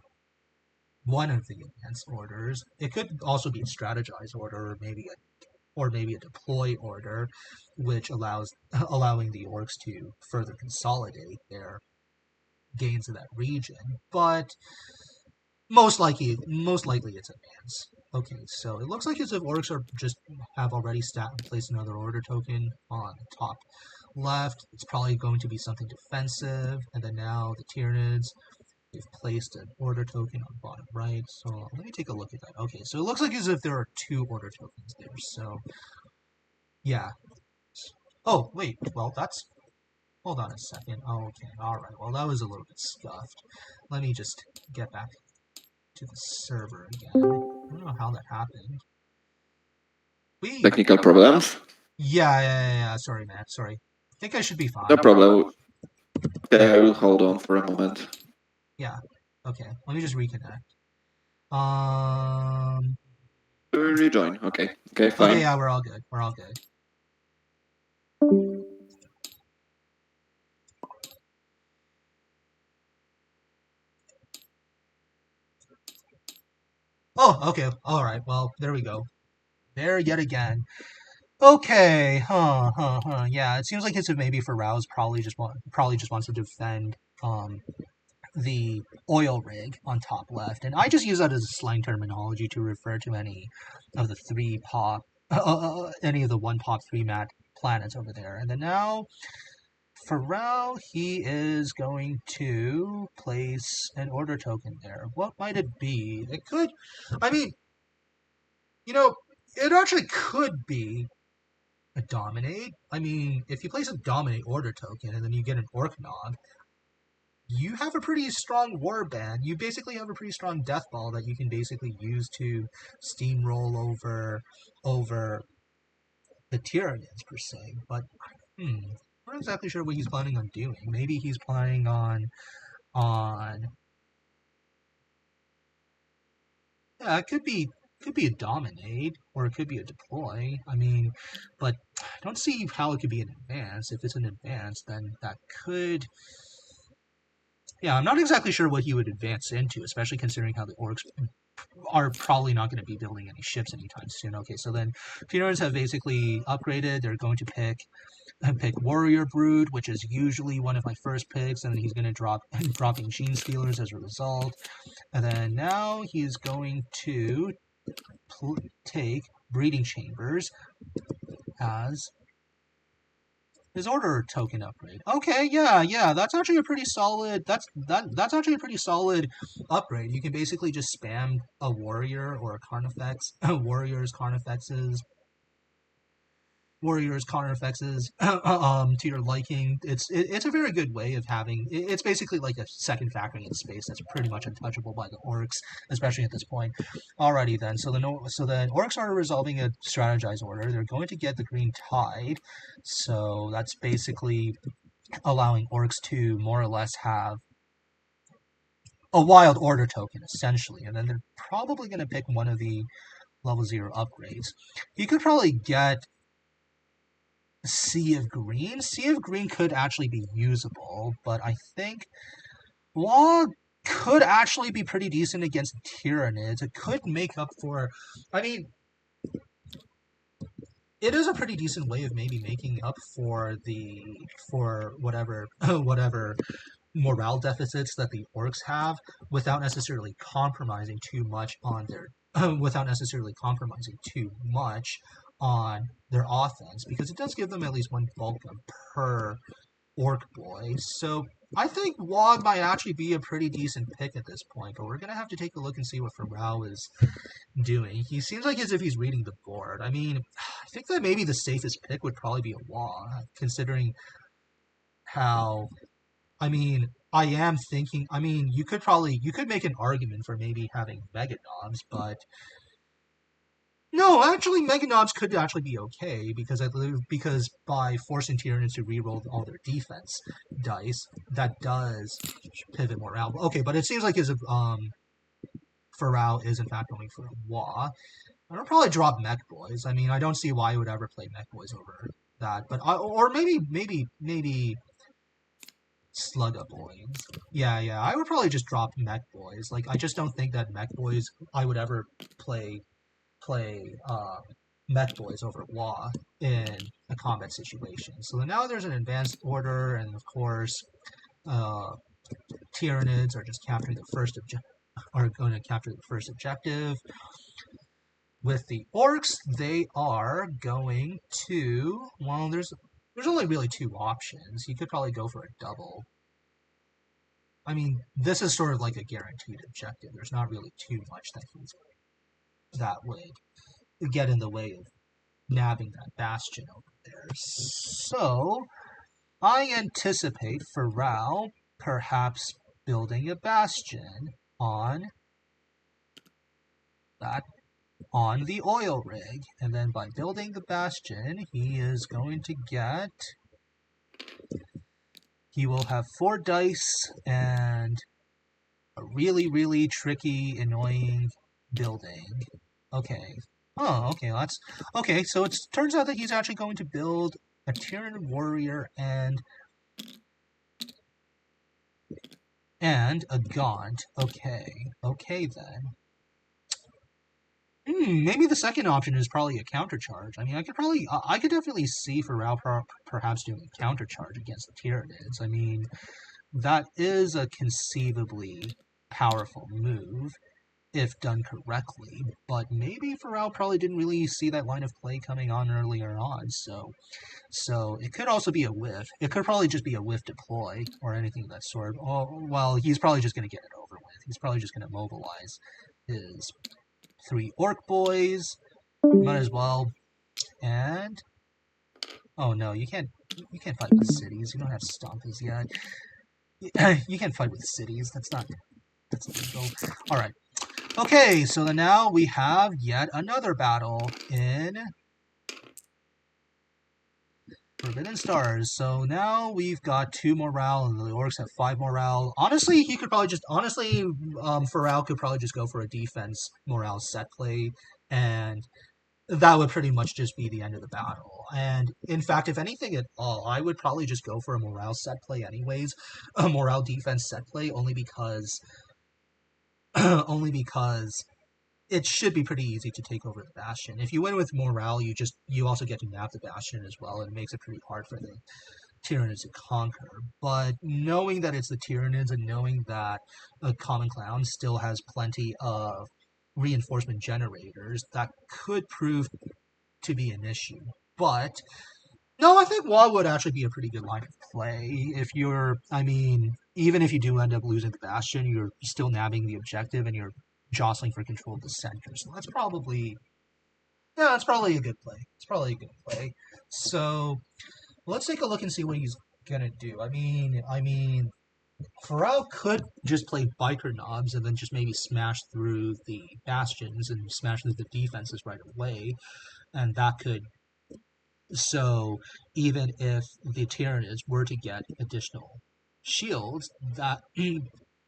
one of the advanced orders. It could also be a strategized order, or maybe a deploy order, which allowing the orcs to further consolidate their gains in that region. But most likely it's advanced. Okay, so it looks like as if orcs are just have already placed another order token on the top left. It's probably going to be something defensive, and then now the Tyranids, they've placed an order token on bottom right. So let me take a look at that. Okay, so it looks like as if there are 2 order tokens there. So yeah. Oh wait, well that's. Hold on a second. Oh, okay, all right. Well, that was a little bit scuffed. Let me just get back to the server again. I don't know how that happened. Technical problems? Yeah. Sorry, man. Sorry. I think I should be fine. No problem. Okay, I will hold on for a moment. Yeah. Okay. Let me just reconnect. Rejoin. Okay. Okay, fine. Okay, yeah, we're all good. We're all good. Oh, okay. All right. Well, there we go. There yet again. Okay. Yeah, it seems like it's maybe for Rouse probably just wants to defend the oil rig on top left, and I just use that as a slang terminology to refer to any of the 3 pop, any of the 1 pop 3 mat planets over there. And then now, Farau, he is going to place an order token there. What might it be? It could, I mean, it actually could be a dominate. I mean, if you place a dominate order token and then you get an orc nog, you have a pretty strong warband. You basically have a pretty strong death ball that you can basically use to steamroll over the Tyranids per se. But I'm not exactly sure what he's planning on doing. Maybe he's planning on yeah, it could be a dominate or it could be a deploy. I mean, but I don't see how it could be an advance. If it's an advance, then that could. Yeah, I'm not exactly sure what he would advance into, especially considering how the orcs are probably not going to be building any ships anytime soon. Okay, so then Funerans have basically upgraded. They're going to pick Warrior Brood, which is usually one of my first picks, and then he's going to dropping Gene Stealers as a result. And then now he's going to take Breeding Chambers as his order token upgrade. Okay, yeah, that's actually a pretty solid. That's actually a pretty solid upgrade. You can basically just spam a warrior or a Carnifex, warriors Carnifexes to your liking. It's a very good way of having. It's basically like a second factory in space that's pretty much untouchable by the orcs, especially at this point. Alrighty then. So then orcs are resolving a strategized order. They're going to get the green tide. So that's basically allowing orcs to more or less have a wild order token essentially, and then they're probably going to pick one of the level 0 upgrades. You could probably get Sea of Green. Sea of Green could actually be usable, but I think Log could actually be pretty decent against Tyranids. It could make up for. I mean, it is a pretty decent way of maybe making up for whatever morale deficits that the orcs have without necessarily compromising too much on their offense, because it does give them at least 1 Vulcan per orc boy. So I think Wog might actually be a pretty decent pick at this point, but we're gonna have to take a look and see what Farau is doing. He seems like as if he's reading the board. I mean, I think that maybe the safest pick would probably be a Wog, considering how. I mean, I am thinking. I mean, you could make an argument for maybe having Meganobs, but No, actually, Mega Knobs could actually be okay because by forcing Tyranids to reroll all their defense dice, that does pivot morale. Okay, but it seems like his Farau is in fact going for a Wa. I'll probably drop Mech Boys. I mean, I don't see why he would ever play Mech Boys over that, but or maybe Slugga Boys. Yeah, I would probably just drop Mech Boys. Like, I just don't think that Mech Boys I would ever play Mech Boys over Wa in a combat situation. So now there's an advanced order, and of course, uh, Tyranids are just capturing the first are going to capture the first objective. With the orcs, they are going to, well, there's only really two options. You could probably go for a double. I mean, this is sort of like a guaranteed objective. There's not really too much that would get in the way of nabbing that bastion over there. So I anticipate Farau perhaps building a bastion on that on the oil rig, and then by building the bastion, he will have 4 dice and a really tricky, annoying building. Okay. Oh, okay, okay, so it turns out that he's actually going to build a Tyranid warrior and a Gaunt. Okay then. Maybe the second option is probably a countercharge. I mean, I could definitely see Farau perhaps doing a countercharge against the Tyranids. I mean, that is a conceivably powerful move if done correctly, but maybe Farau probably didn't really see that line of play coming on earlier on, so it could also be a whiff. It could probably just be a whiff deploy or anything of that sort. Oh, well, he's probably just going to get it over with. He's probably just going to mobilize his 3 orc boys. Might as well. And oh no, you can't fight with cities. You don't have stompers yet. You can't fight with cities. That's illegal. All right. Okay, so then now we have yet another battle in Forbidden Stars. So now we've got 2 morale, and the orcs have 5 morale. Honestly, Farau could probably just go for a defense morale set play, and that would pretty much just be the end of the battle. And in fact, if anything at all, I would probably just go for a morale set play anyways, a morale defense set play, only because it should be pretty easy to take over the Bastion. If you win with morale, you also get to nab the Bastion as well, and it makes it pretty hard for the Tyranids to conquer. But knowing that it's the Tyranids and knowing that a commonclown still has plenty of reinforcement generators, that could prove to be an issue. But no, I think Wa would actually be a pretty good line of play. Even if you do end up losing the Bastion, you're still nabbing the objective and you're jostling for control of the center. So that's probably a good play. It's probably a good play. So let's take a look and see what he's gonna do. I mean, Farau could just play biker knobs and then just maybe smash through the bastions and smash through the defenses right away, and that could. So even if the Tyranids were to get additional shields, that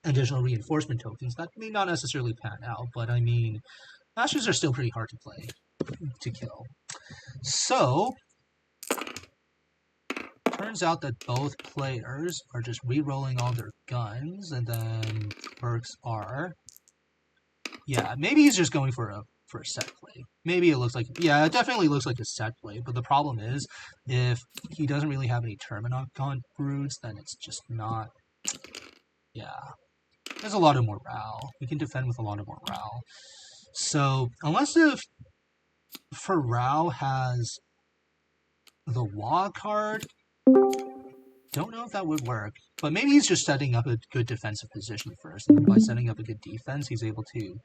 additional reinforcement tokens, that may not necessarily pan out. But I mean, bastions are still pretty hard to play to kill. So turns out that both players are just re-rolling all their guns, and then perks are, yeah, maybe he's just going for a set play. Maybe it looks like, yeah, it definitely looks like a set play, but the problem is, if he doesn't really have any Terminocon broods, then it's just not, yeah. There's a lot of morale. He can defend with a lot of morale. So, unless if Farau has the Wa card, don't know if that would work, but maybe he's just setting up a good defensive position first, and by setting up a good defense, he's able to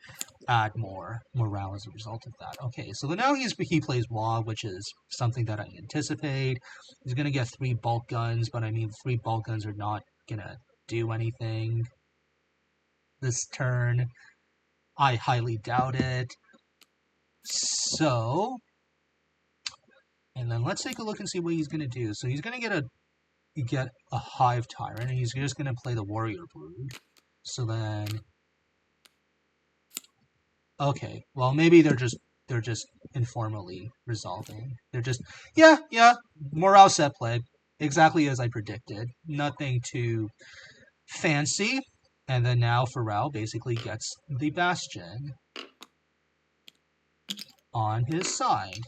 add more morale as a result of that. Okay, so now he plays Wa, which is something that I anticipate. He's going to get 3 bulk guns, but I mean, 3 bulk guns are not going to do anything this turn. I highly doubt it. So, and then let's take a look and see what he's going to do. So he's going to get a Hive Tyrant, and he's just going to play the Warrior Brood. So then, okay, well maybe they're just informally resolving. They're just yeah, morale set play, exactly as I predicted. Nothing too fancy. And then now Farau basically gets the Bastion on his side.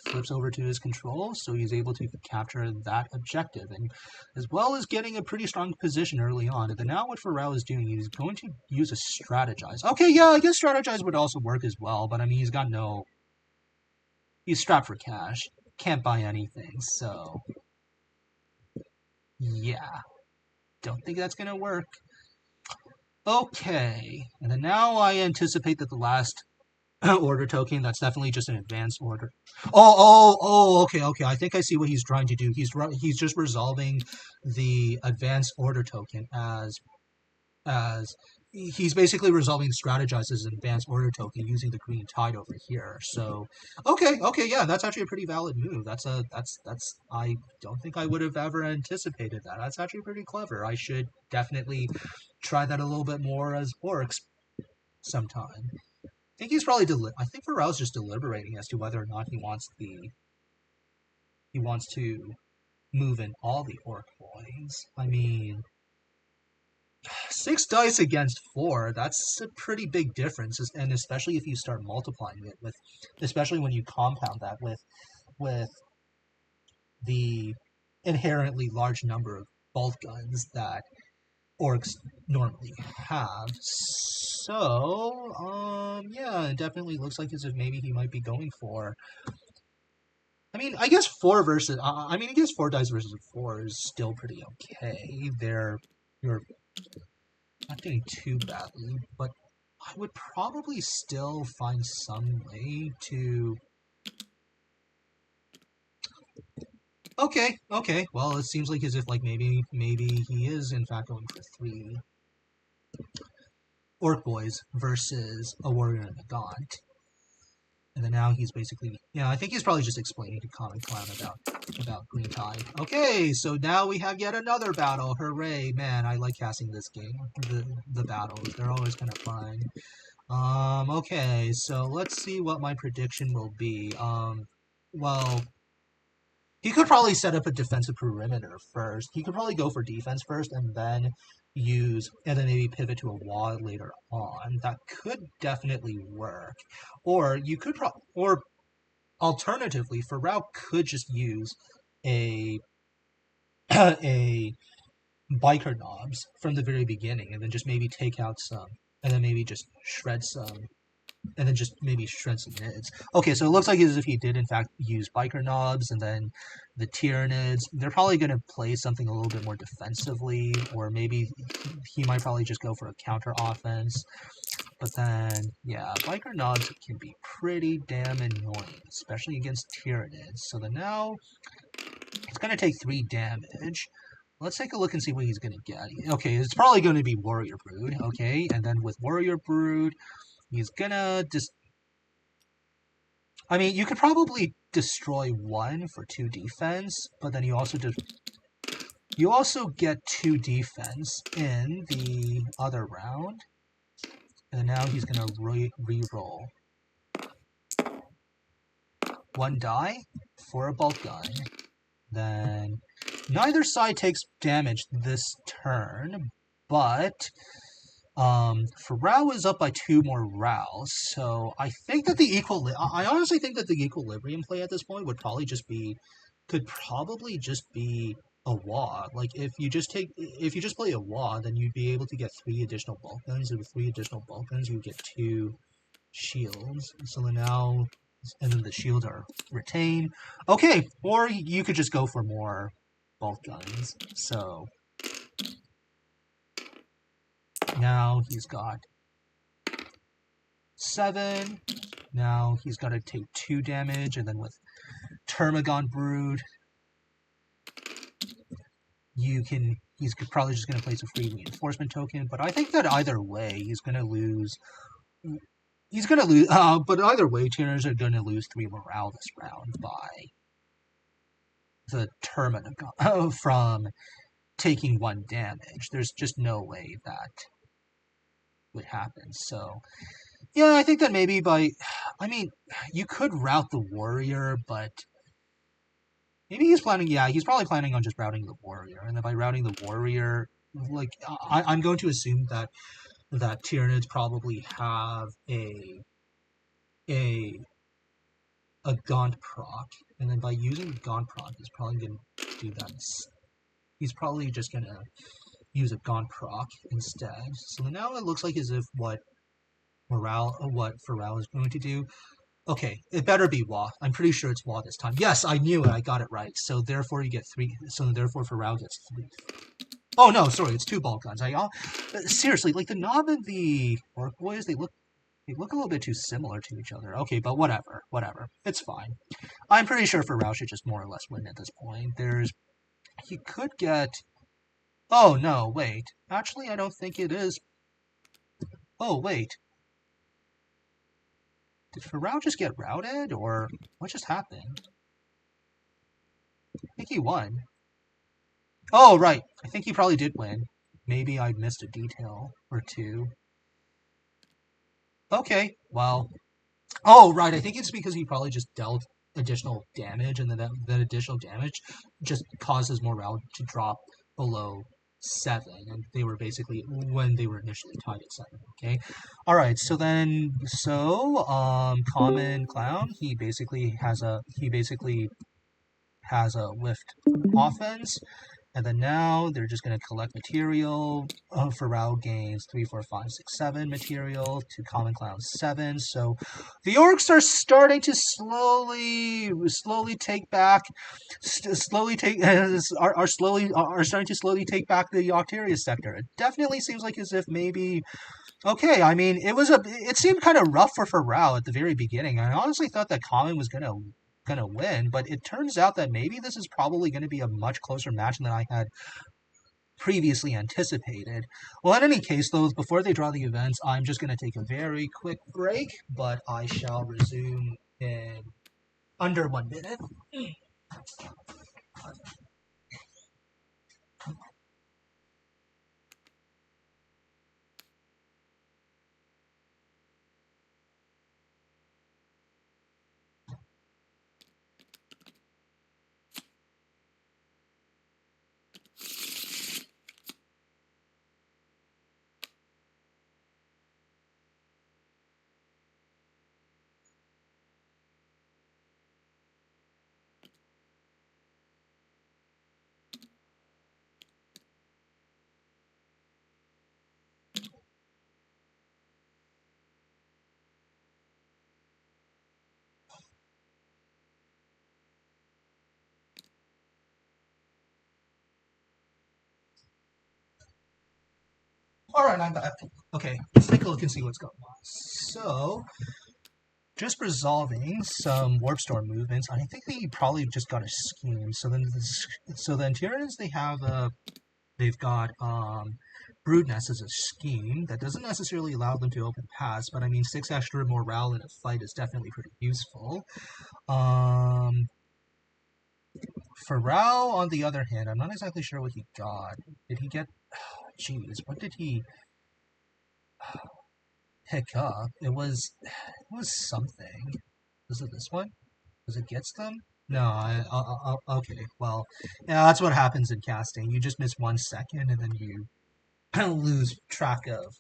Flips over to his control, so he's able to capture that objective, and as well as getting a pretty strong position early on. And then now what Farau is doing, he's going to use a strategize. Okay, yeah, I guess strategize would also work as well, but I mean, he's strapped for cash. Can't buy anything, so yeah. Don't think that's gonna work. Okay, and then now I anticipate that the last order token, that's definitely just an advanced order. Okay. I think I see what he's trying to do. He's just resolving the advanced order token as he's basically resolving strategize as an advanced order token using the green tide over here. So okay, yeah, that's actually a pretty valid move. That's I don't think I would have ever anticipated that. That's actually pretty clever. I should definitely try that a little bit more as orcs sometime. I think he's probably I think Farau's just deliberating as to whether or not he wants to move in all the orc boys. I mean, 6 dice against 4, that's a pretty big difference, and especially if you start multiplying it with, especially when you compound that with the inherently large number of bolt guns that orcs normally have. So, yeah, it definitely looks like as if maybe he might be going for. I mean, I guess 4 versus. I mean, I guess 4 dice versus 4 is still pretty okay. You're not doing too badly, but I would probably still find some way to. Okay. Well, it seems like as if maybe he is in fact going for 3 orc boys versus a warrior and a gaunt. And then now he's basically, I think he's probably just explaining to commonclown about Green Tide. Okay, so now we have yet another battle. Hooray, man! I like casting this game. The battles, they're always kind of fun. Okay, so let's see what my prediction will be. Well, he could probably set up a defensive perimeter first. He could probably go for defense first and then maybe pivot to a wall later on. That could definitely work. Or you could or alternatively, Farau could just use a a biker knobs from the very beginning and then just maybe take out some and then maybe just shred some and then just maybe shred some nids. Okay, so it looks like as if he did in fact use biker knobs and then the Tyranids. They're probably going to play something a little bit more defensively, or maybe he might probably just go for a counter offense. But then, yeah, biker knobs can be pretty damn annoying, especially against Tyranids. So then now it's going to take 3 damage. Let's take a look and see what he's going to get. Okay, it's probably going to be Warrior Brood, okay? And then with Warrior Brood, he's gonna I mean, you could probably destroy 1 for 2 defense, but then you also get 2 defense in the other round. And now he's gonna re-roll 1 die for a bolt gun. Then neither side takes damage this turn, but Farau is up by 2 more rows, so I think that I honestly think that the equilibrium play at this point could probably just be a wah. Like if you just play a wah, then you'd be able to get 3 additional bulk guns, and with 3 additional bulk guns, you get 2 shields. So now, and then the shields are retained. Okay, or you could just go for more bulk guns. So now he's got 7. Now he's got to take 2 damage, and then with Termagon Brood, he's probably just going to place a free reinforcement token. But I think that either way, he's going to lose he's gonna lose. But either way, Tyranids are gonna lose 3 morale this round by the Termina from taking 1 damage. There's just no way that would happen. So yeah, I think that maybe by, I mean, you could route the warrior, but maybe he's planning. Yeah, he's probably planning on just routing the warrior, and then by routing the warrior, like I'm going to assume that Tyranids probably have a a Gaunt proc, and then by using Gaunt proc, he's probably going to do that. He's probably just going to use a Gaunt proc instead. So now it looks like as if what Farau is going to do. Okay, it better be Wa. I'm pretty sure it's Wa this time. Yes, I knew it. I got it right. So therefore you get 3. So therefore Farau gets 3. Oh no, sorry, it's 2 ball guns. Seriously, like the Nob and the Orc Boys, they look a little bit too similar to each other. Okay, but whatever. It's fine. I'm pretty sure Farau should just more or less win at this point. He could get. Oh no, wait. Actually, I don't think it is. Oh wait. Did Farau just get routed, or what just happened? I think he won. Oh, right. I think he probably did win. Maybe I missed a detail or two. Okay, well. Oh, right. I think it's because he probably just dealt additional damage, and then that additional damage just causes morale to drop below 7, and they were basically when they were initially tied at 7. Okay, all right. So commonclown. He basically has a lift offense. And then now they're just going to collect material. Farau gains 3, 4, 5, 6, 7 material to commonclown 7. So the orcs are starting to slowly take back, are starting to slowly take back the Octaria sector. It definitely seems like as if maybe. Okay, I mean, it seemed kind of rough for Farau at the very beginning. I honestly thought that Common was gonna win, but it turns out that maybe this is probably going to be a much closer match than I had previously anticipated. Well, in any case, though, before they draw the events, I'm just going to take a very quick break, but I shall resume in under 1 minute. All right, I'm back. Okay, let's take a look and see what's going on. So, just resolving some warp storm movements. I think they probably just got a scheme. So then Tyranids they've got Broodnest as a scheme that doesn't necessarily allow them to open paths, but I mean 6 extra morale in a fight is definitely pretty useful. Farau, on the other hand, I'm not exactly sure what he got. Did he get? Jeez, what did he pick up? It was something. Was it this one? Was it gets them? No, okay. Well, yeah, that's what happens in casting. You just miss 1 second, and then you lose track of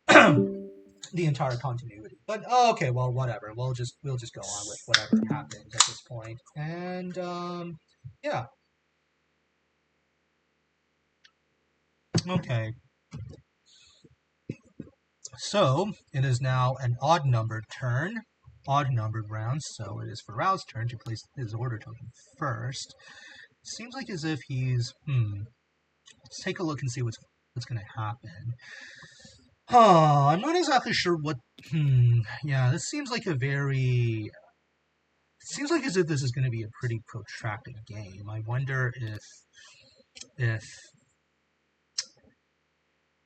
the entire continuity. But okay, well, whatever. We'll just go on with whatever happened at this point. And yeah. Okay. So it is now an odd numbered turn, odd numbered round. So it is Farau's turn to place his order token first. Seems like as if he's Let's take a look and see what's going to happen. Oh, I'm not exactly sure what. Yeah, this seems like a very. It seems like as if this is going to be a pretty protracted game. I wonder if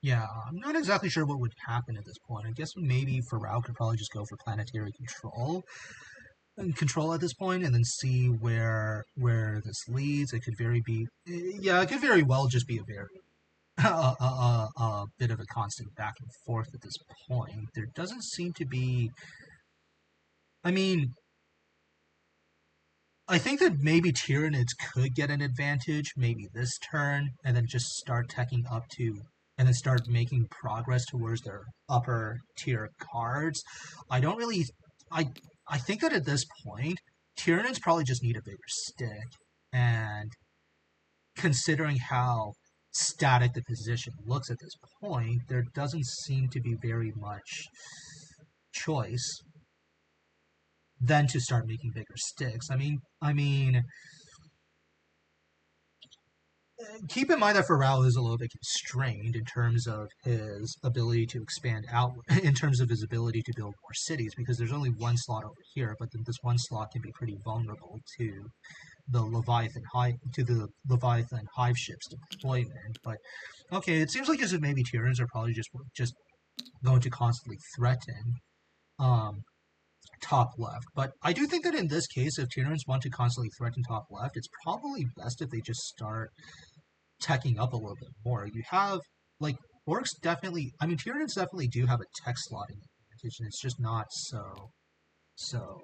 Yeah, I'm not exactly sure what would happen at this point. I guess maybe Farau could probably just go for planetary control at this point, and then see where this leads. It could yeah, it could very well just be a very a bit of a constant back and forth at this point. There doesn't seem to be. I mean, I think that maybe Tyranids could get an advantage, maybe this turn, and then just start teching up to, and then start making progress towards their upper tier cards. I don't really, I, I think that at this point, Tyranids probably just need a bigger stick, and considering how static the position looks at this point, there doesn't seem to be very much choice than to start making bigger sticks. Keep in mind that Farau is a little bit constrained in terms of his ability to expand out, in terms of his ability to build more cities, because there's only one slot over here, but then this one slot can be pretty vulnerable to the Leviathan hive ship's deployment. But okay, it seems like as if maybe Tyrans are probably just going to constantly threaten um, top left. But I do think that in this case, if Tyrans want to constantly threaten top left, it's probably best if they just start teching up a little bit more. You have like orcs definitely. I mean, Tyranids definitely do have a tech slotting advantage, and it's just not so.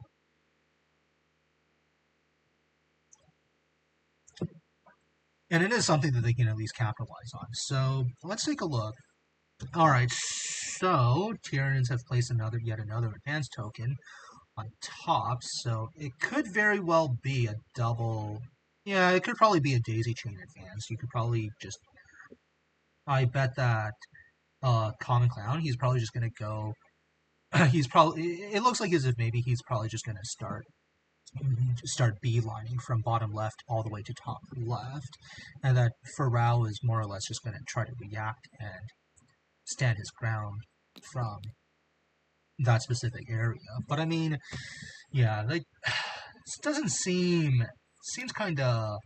And it is something that they can at least capitalize on. So let's take a look. All right, so Tyranids have placed yet another advanced token on top, so it could very well be a double. Yeah, it could probably be a daisy chain advance. You could probably just. I bet that commonclown, he's probably just gonna go. He's probably. It looks like as if maybe he's probably just gonna start beelining from bottom left all the way to top left, and that Farau is more or less just gonna try to react and stand his ground from that specific area. But I mean, yeah, like this doesn't seems kind of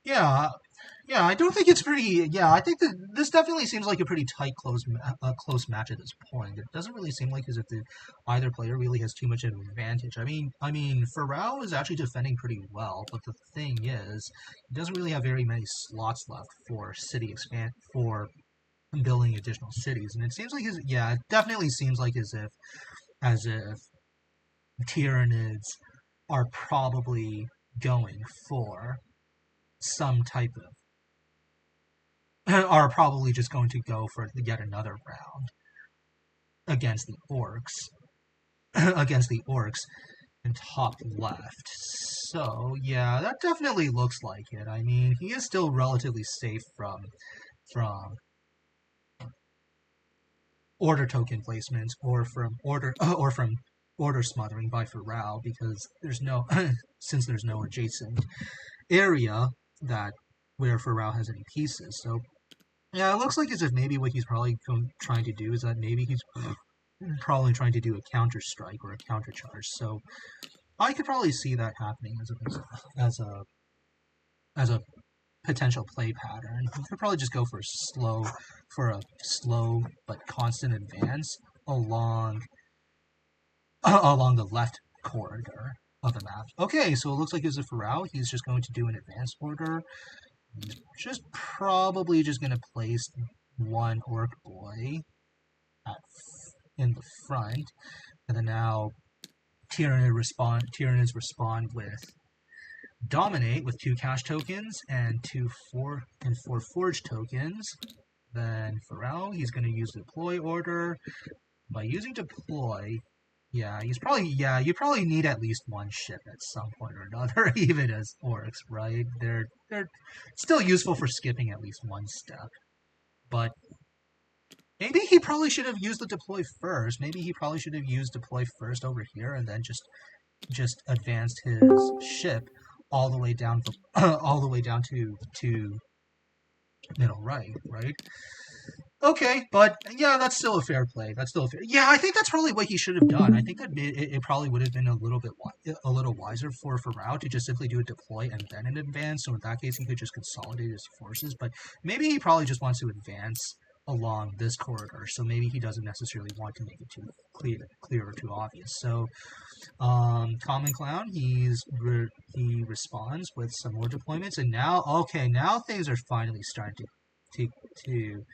yeah, yeah, I don't think it's pretty. Yeah, I think that this definitely seems like a pretty close match at this point. It doesn't really seem like as if either player really has too much of an advantage. Farao is actually defending pretty well, but the thing is, he doesn't really have very many slots left for city expand for building additional cities, and it seems like it definitely seems like as if Tyranids are probably going for some type of are probably just going to go for yet another round against the orcs against the orcs in top left. So yeah, that definitely looks like it. I mean, he is still relatively safe from order token placements or from order smothering by Farau, because there's no since there's no adjacent area that where Farau has any pieces. So yeah, it looks like as if maybe what he's probably trying to do is that maybe he's probably trying to do a counter strike or a counter charge. So I could probably see that happening as a potential play pattern. He could probably just go for a slow but constant advance along along the left corridor of the map. Okay, so it looks like as a Farau, he's just going to do an advance order. He's just probably just going to place one orc boy in the front, and then now Tyranids respond with dominate with 2 cash tokens and 4 forge tokens. Then Farau, he's going to use deploy order. By using deploy, you probably need at least one ship at some point or another, even as orcs, right? They're still useful for skipping at least one step. But maybe he probably should have used the deploy first. Maybe he probably should have used deploy first over here and then just advanced his ship all the way down all the way down to middle right, right? Okay, but yeah, that's still a fair play. That's still a fair. Yeah, I think that's probably what he should have done. I think that it probably would have been a little wiser for Farau to just simply do a deploy and then an advance. So in that case, he could just consolidate his forces. But maybe he probably just wants to advance along this corridor. So maybe he doesn't necessarily want to make it too clear or too obvious. So Common Clown, he responds with some more deployments, and now okay, now things are finally starting to to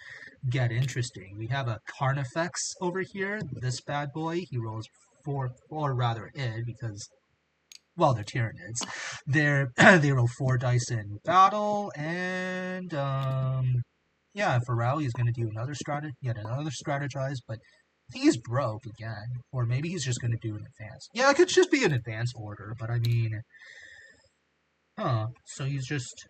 get interesting. We have a Carnifex over here. This bad boy, he rolls four, or rather it, because well, they're Tyranids. They roll 4 dice in battle, and yeah, Farau, he's going to do yet another strategize, but I think he's broke again, or maybe he's just going to do an advance. Yeah, it could just be an advance order, but I mean, so he's just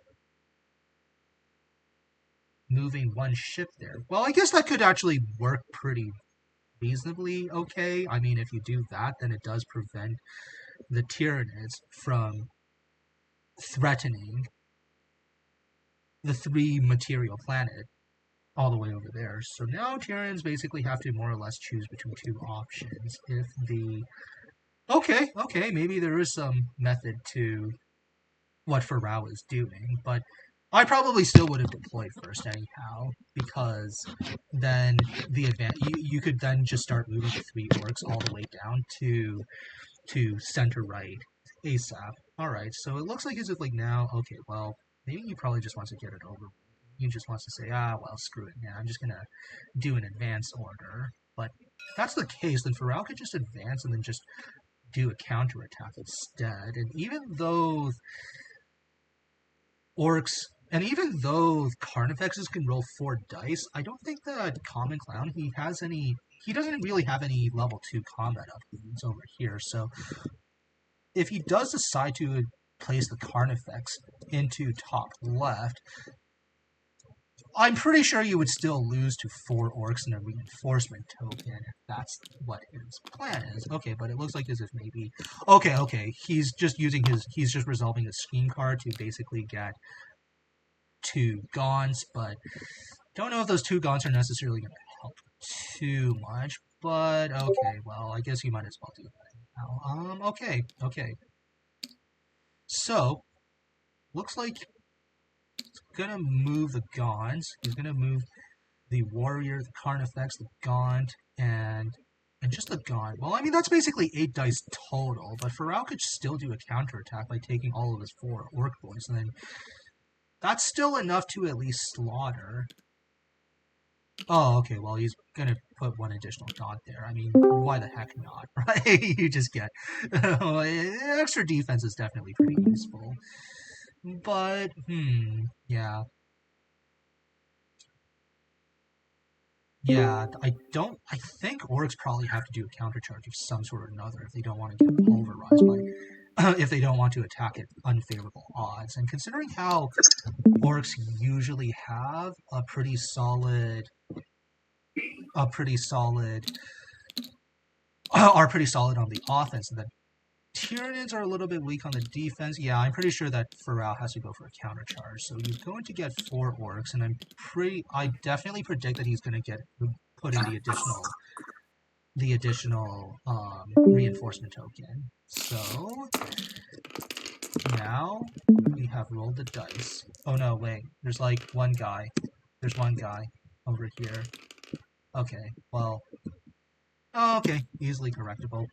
moving one ship there. Well, I guess that could actually work pretty reasonably okay. I mean, if you do that, then it does prevent the Tyranids from threatening the 3 material planet all the way over there. So now Tyranids basically have to more or less choose between 2 options. If the okay, maybe there is some method to what Farau is doing, but I probably still would have deployed first anyhow, because then you could then just start moving the 3 orcs all the way down to center right ASAP. All right, so it looks like as if like now, okay, well maybe he probably just wants to get it over. He just wants to say, well, screw it, man. I'm just gonna do an advance order. But if that's the case, then Farau could just advance and then just do a counterattack instead. And even though Carnifexes can roll 4 dice, I don't think that Common Clown he doesn't really have any level 2 combat upgrades over here. So if he does decide to place the Carnifex into top left, I'm pretty sure you would still lose to 4 orcs and a reinforcement token if that's what his plan is. Okay, but it looks like as if maybe okay, he's just resolving his scheme card to basically get 2 gaunts, but don't know if those 2 gaunts are necessarily going to help too much. But okay, well, I guess you might as well do that now. Okay. So looks like he's gonna move the gaunts. He's gonna move the warrior, the Carnifex, the gaunt, and just the gaunt. Well, I mean that's basically 8 dice total, but Farau could still do a counterattack by taking all of his 4 orc boys, and then that's still enough to at least slaughter. Oh, okay, well, he's gonna put 1 additional dot there. I mean, why the heck not, right? You just get... extra defense is definitely pretty useful. But, yeah. Yeah, I think orcs probably have to do a countercharge of some sort or another if they don't want to get pulverized by... if they don't want to attack at unfavorable odds. And considering how orcs usually have a pretty solid are pretty solid on the offense, and the Tyranids are a little bit weak on the defense. Yeah, I'm pretty sure that Farau has to go for a countercharge. So you're going to get 4 orcs, and I definitely predict that he's going to put in the additional reinforcement token. So now we have rolled the dice. Oh no, wait. There's like one guy. There's one guy over here. Okay, well... okay, easily correctable.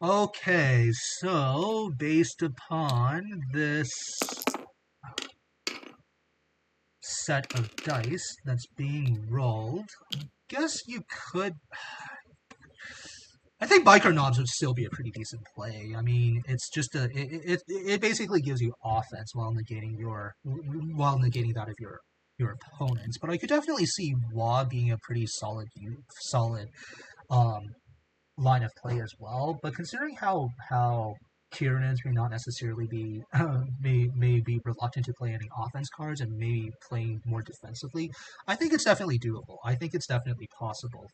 Okay, so based upon this set of dice that's being rolled, I guess you could... I think Biker Knobs would still be a pretty decent play. I mean, it's just it basically gives you offense while negating that of your opponents. But I could definitely see Wa being a pretty solid line of play as well. But considering how Tyranids may not necessarily be may be reluctant to play any offense cards and maybe playing more defensively, I think it's definitely doable. I think it's definitely possible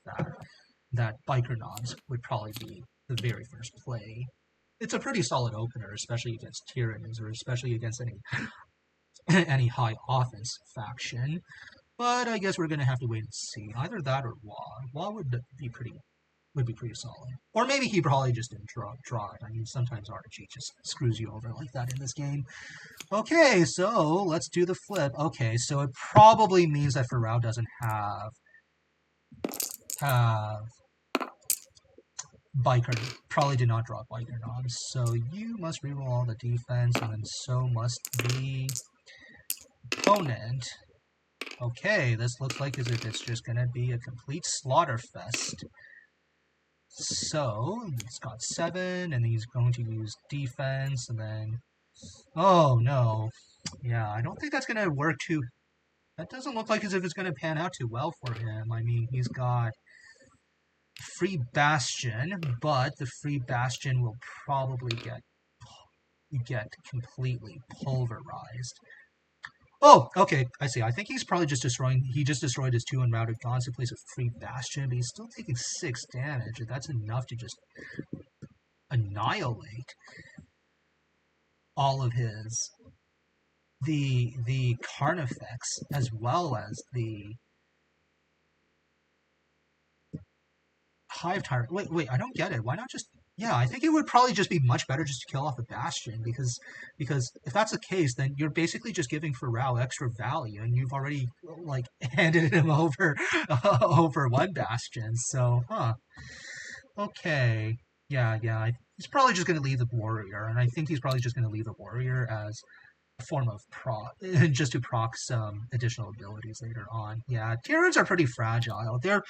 that Biker Knobs would probably be the very first play. It's a pretty solid opener, especially against Tyranids or especially against any high offense faction. But I guess we're gonna have to wait and see. Either that or Wah. Wah would be pretty solid. Or maybe he probably just didn't draw it. I mean, sometimes RNG just screws you over like that in this game. Okay, so let's do the flip. Okay, so it probably means that Farau doesn't have biker. Probably did not draw biker knobs. So you must reroll all the defense, and then so must the opponent. Okay, this looks like as if it's just gonna be a complete slaughter fest. So he's got 7, and he's going to use defense, and then oh no, yeah, I don't think that's gonna work too. That doesn't look like as if it's gonna pan out too well for him. I mean, he's got Free Bastion, but the Free Bastion will probably get completely pulverized. Oh, okay, I see. I think he's probably just destroying. He just destroyed his 2 unrouted gaunts to place a Free Bastion, but he's still taking 6 damage, and that's enough to just annihilate all of his the Carnifex as well as the Hive Tyrant. Wait, I don't get it. Why not just... Yeah, I think it would probably just be much better just to kill off the Bastion, because if that's the case, then you're basically just giving Farau extra value, and you've already, like, handed him over over 1 Bastion, so, huh. Okay. Yeah, he's probably just going to leave the Warrior, and I think he's probably just going to leave the Warrior as a form of proc, just to proc some additional abilities later on. Yeah, Tyrants are pretty fragile. They're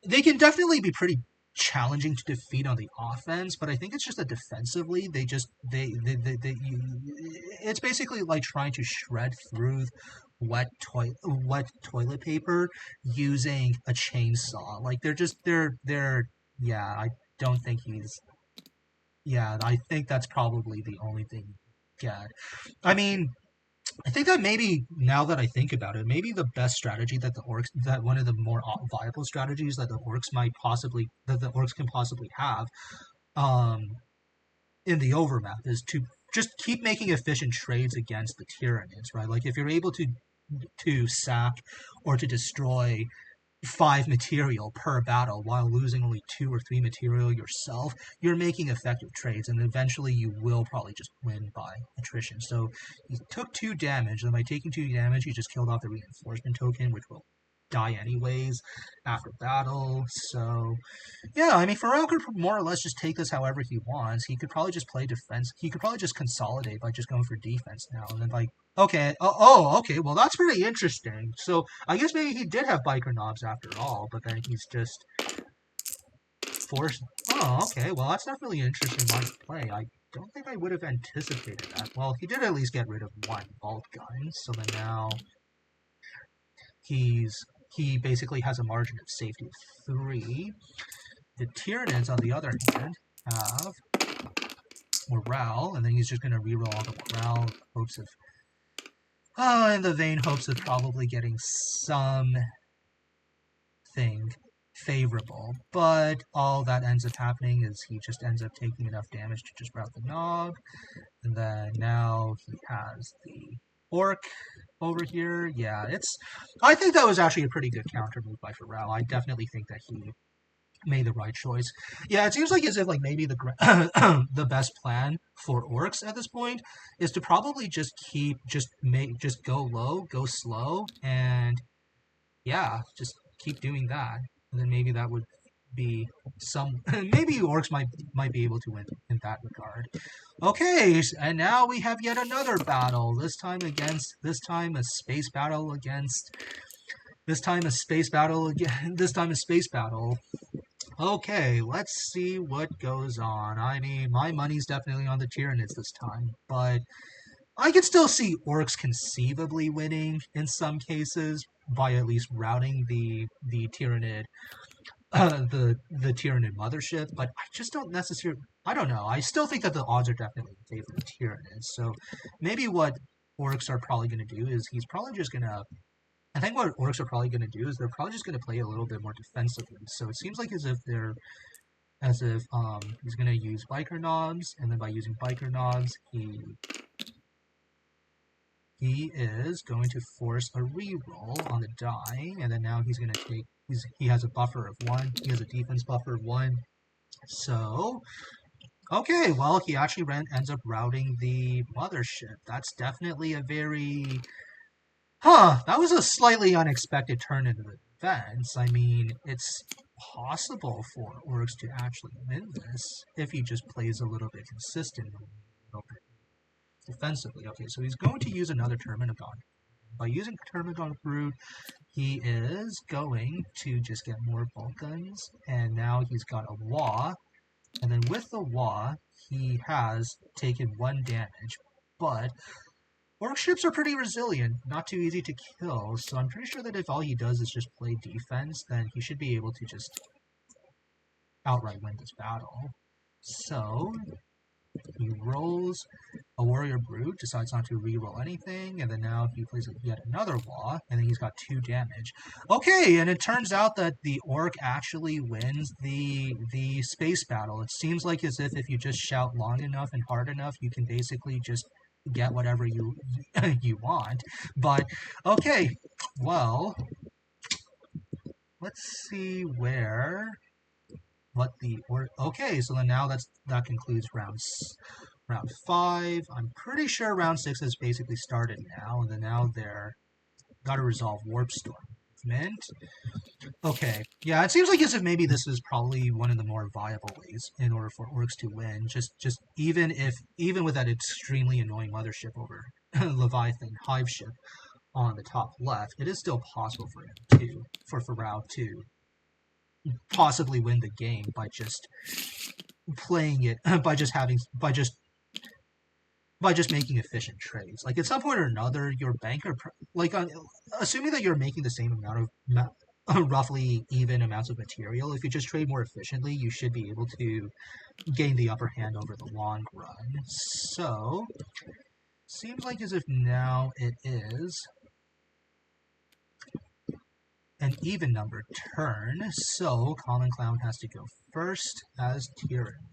they can definitely be pretty challenging to defeat on the offense, but I think it's just that defensively it's basically like trying to shred through wet toilet paper using a chainsaw. Like they're yeah, I don't think he's yeah, I think that's probably the only thing you get. I mean, I think that maybe, now that I think about it, maybe the best strategy that one of the more viable strategies that the orcs can possibly have, um, in the overmap is to just keep making efficient trades against the Tyranids, right? Like if you're able to sack or to destroy 5 material per battle while losing only 2 or 3 material yourself, you're making effective trades, and eventually you will probably just win by attrition. So he took 2 damage, and by taking 2 damage, he just killed off the reinforcement token, which will die anyways after battle. So yeah, I mean, Farau could more or less just take this however he wants. He could probably just play defense. He could probably just consolidate by just going for defense now, and then like, okay, okay, well that's pretty interesting. So I guess maybe he did have biker knobs after all, but then he's just forced. Oh, okay, well that's definitely an interesting line of play. I don't think I would have anticipated that. Well, he did at least get rid of 1 bolt gun, so then now he basically has a margin of safety of 3. The Tyranids, on the other hand, have morale, and then he's just going to reroll all the morale in the hopes of, in the vain hopes of probably getting something favorable. But all that ends up happening is he just ends up taking enough damage to just route the Nog, and then now he has the Orc over here. Yeah, I think that was actually a pretty good counter move by Farau. I definitely think that he made the right choice. Yeah, it seems like as if like maybe the the best plan for orcs at this point is to probably just go low, go slow, and yeah, just keep doing that. And then maybe that would be maybe orcs might be able to win in that regard. Okay, and now we have yet another battle. This time a space battle against this time a space battle again. This time a space battle. Okay, let's see what goes on. I mean, my money's definitely on the Tyranids this time, but I can still see orcs conceivably winning in some cases by at least routing the Tyranid, the Tyranid mothership. But I just don't necessarily. I don't know. I still think that the odds are definitely in favor of the Tyranids. So maybe what orcs are probably going to do is he's probably just going to. I think what orcs are probably going to do is they're probably just going to play a little bit more defensively. So it seems like as if he's going to use biker knobs, and then by using biker knobs, he is going to force a reroll on the die, and then now he's going to take. He has a buffer of 1. He has a defense buffer of 1. So, okay, well, he actually ends up routing the mothership. That's definitely a very... that was a slightly unexpected turn into events. I mean, it's possible for Orcs to actually win this if he just plays a little bit consistent, a little bit defensively. Okay, so he's going to use another Terminagon. By using Terminagon Brood, he is going to just get more bolt guns, and now he's got a Wah, and then with the Wah, he has taken 1 damage, but Orc ships are pretty resilient, not too easy to kill, so I'm pretty sure that if all he does is just play defense, then he should be able to just outright win this battle. So, he rolls a Warrior Brood, decides not to reroll anything, and then now he plays yet another Wah, and then he's got 2 damage. Okay, and it turns out that the Orc actually wins the space battle. It seems like as if you just shout long enough and hard enough, you can basically just get whatever you you want. But, okay, well, let's see what the... Okay, so then now that concludes round 5. I'm pretty sure round 6 has basically started now, and then now they're got to resolve Warp Storm movement. Okay, yeah, it seems like as if maybe this is probably one of the more viable ways in order for Orcs to win. Just even with that extremely annoying mothership over Leviathan Hive ship on the top left, it is still possible for Farau to possibly win the game by just playing it by just making efficient trades. Like at some point or another, your banker, assuming that you're making the same amount of roughly even amounts of material, if you just trade more efficiently, you should be able to gain the upper hand over the long run. So, seems like as if now it is an even numbered turn, so commonclown has to go first as Tyrann.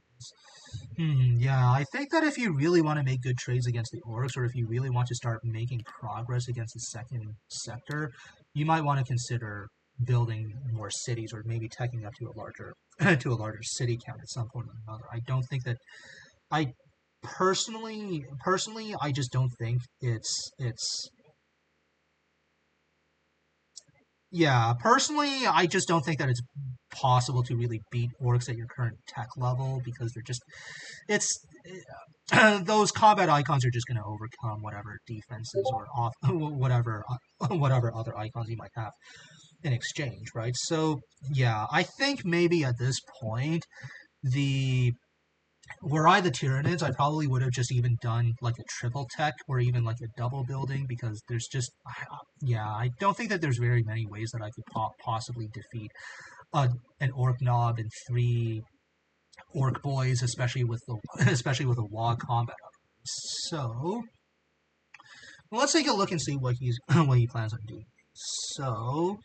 Yeah, I think that if you really want to make good trades against the Orcs, or if you really want to start making progress against the second sector, you might want to consider building more cities, or maybe teching up to a larger city count at some point or another. I don't think that I personally I just don't think it's yeah, personally, I just don't think that it's possible to really beat Orcs at your current tech level, because they're just it's those combat icons are just going to overcome whatever defenses or whatever other icons you might have in exchange, right? So yeah, I think maybe at this point, were I the Tyranids, I probably would have just even done like a triple tech or even like a double building, because there's just yeah, I don't think that there's very many ways that I could possibly defeat an Orc Knob and 3 Orc Boys, especially with a Wah combat. So, well, let's take a look and see what he plans on doing. So,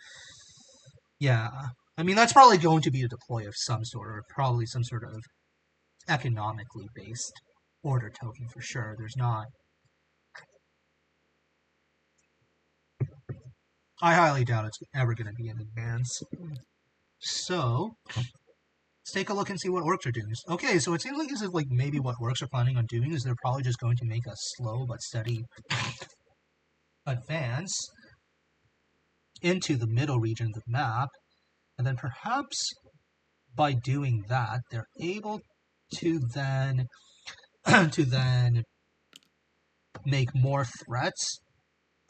yeah, I mean that's probably going to be a deploy of some sort, or probably some sort of economically based order token for sure. There's not. I highly doubt it's ever going to be in advance. So, let's take a look and see what Orcs are doing. Okay, so it seems like as if maybe what Orcs are planning on doing is they're probably just going to make a slow but steady advance into the middle region of the map, and then perhaps by doing that, they're able to then make more threats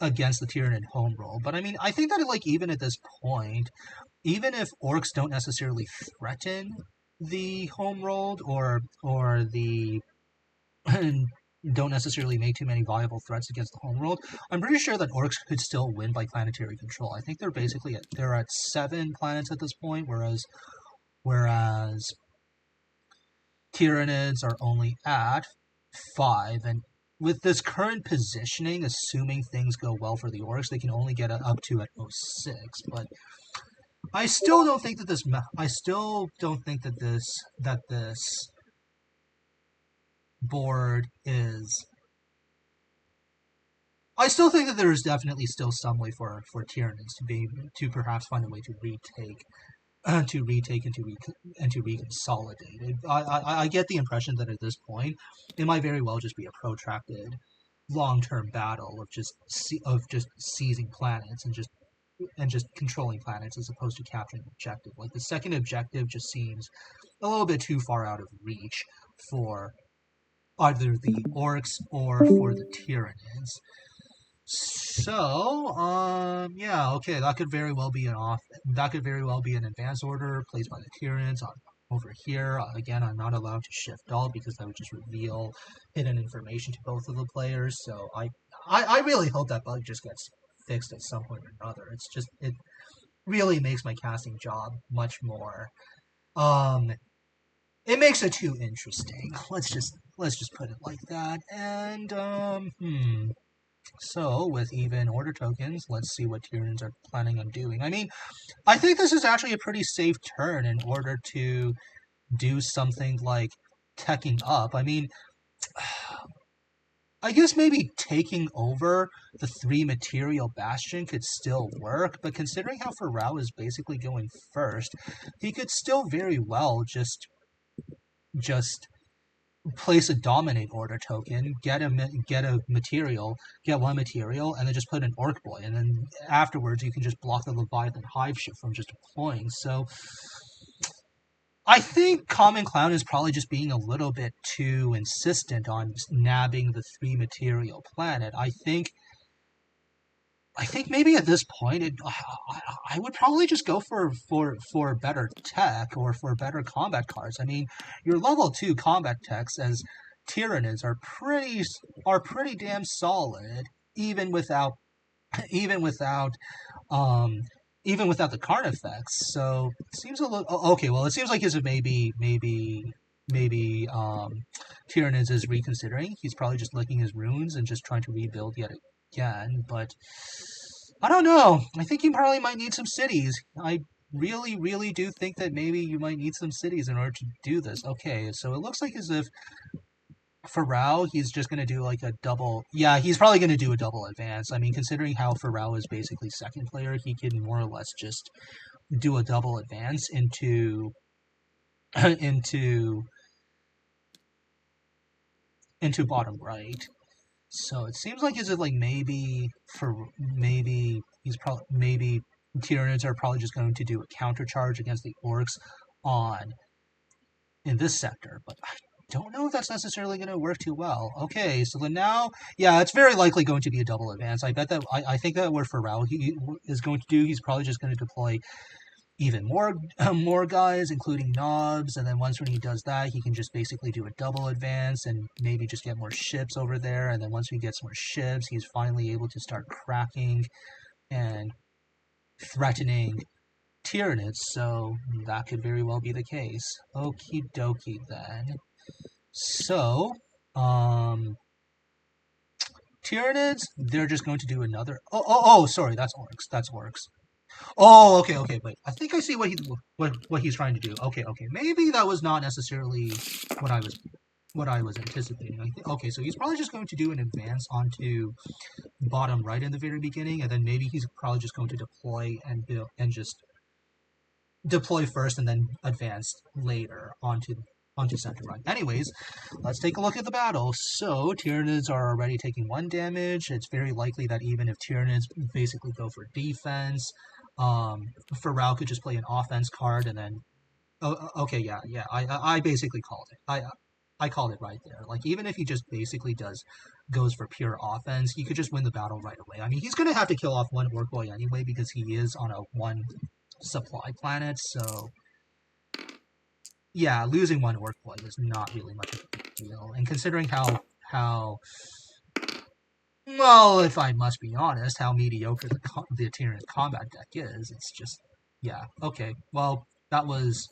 against the Tyranid home roll. But I mean, I think that even at this point, even if Orcs don't necessarily threaten the home rolled or the don't necessarily make too many viable threats against the home world, I'm pretty sure that Orcs could still win by planetary control. I think they're basically they're at 7 planets at this point, whereas Tyranids are only at 5, and with this current positioning, assuming things go well for the Orcs, they can only get up to at 06. But I still don't think that this board is. I still think that there is definitely still some way for Tyranids to perhaps find a way to retake and to reconsolidate it. I get the impression that at this point it might very well just be a protracted long-term battle of just seizing planets and just controlling planets as opposed to capturing an objective. Like the second objective just seems a little bit too far out of reach for either the orcs or for the Tyranids. So, yeah, okay, that could very well be that could very well be an advance order placed by the Tyranids on over here. Again, I'm not allowed to shift all because that would just reveal hidden information to both of the players. So I really hope that bug just gets fixed at some point or another. It really makes my casting job much more. It makes it too interesting. Let's just put it like that. And So, with even order tokens, let's see what Tyranids are planning on doing. I mean, I think this is actually a pretty safe turn in order to do something like teching up. I mean, I guess maybe taking over the 3 material bastion could still work, but considering how Farau is basically going first, he could still very well just place a dominate order token, get one material, and then just put an orc boy, and then afterwards you can just block the Leviathan hive ship from just deploying. So I think commonclown is probably just being a little bit too insistent on nabbing the 3 material planet. I think maybe at this point, I would probably just go for better tech or for better combat cards. I mean, your level 2 combat techs as Tyranids are pretty damn solid, even without even without um even without the card effects. So it seems a little okay. Well, it seems like his maybe Tyranids is reconsidering. He's probably just licking his runes and just trying to rebuild yet again, but I don't know. I think you probably might need some cities. I really, really do think that maybe you might need some cities in order to do this. Okay, so it looks like as if Farau, he's just going to do like a double. Yeah, he's probably going to do a double advance. I mean, considering how Farau is basically second player, he can more or less just do a double advance into into bottom right. So it seems like is it like maybe Tyranids are probably just going to do a counter charge against the orcs on in this sector, but I don't know if that's necessarily going to work too well. Okay, so then now, yeah, it's very likely going to be a double advance. I bet that I think that what Farau he is going to do, he's probably just going to deploy even more guys, including knobs, and then once when he does that, he can just basically do a double advance and maybe just get more ships over there, and then once he gets more ships, he's finally able to start cracking and threatening Tyranids, so that could very well be the case. Okie dokie then. So, Tyranids, they're just going to do another. Oh, sorry, that's orcs. That's orcs. Oh, okay, wait. I think I see what he's trying to do. Okay, maybe that was not necessarily what I was anticipating. Okay, so he's probably just going to do an advance onto bottom right in the very beginning, and then maybe he's probably just going to deploy and just deploy first and then advance later onto center right. Anyways, let's take a look at the battle. So Tyranids are already taking 1 damage. It's very likely that even if Tyranids basically go for defense, Farau could just play an offense card and then. Okay, yeah. I basically called it. I called it right there. Like even if he just basically goes for pure offense, he could just win the battle right away. I mean, he's gonna have to kill off 1 orc boy anyway because he is on a 1 supply planet. So yeah, losing 1 orc boy is not really much of a big deal. And considering how well, if I must be honest, how mediocre the Tyranid combat deck is, it's just yeah. Okay, well that was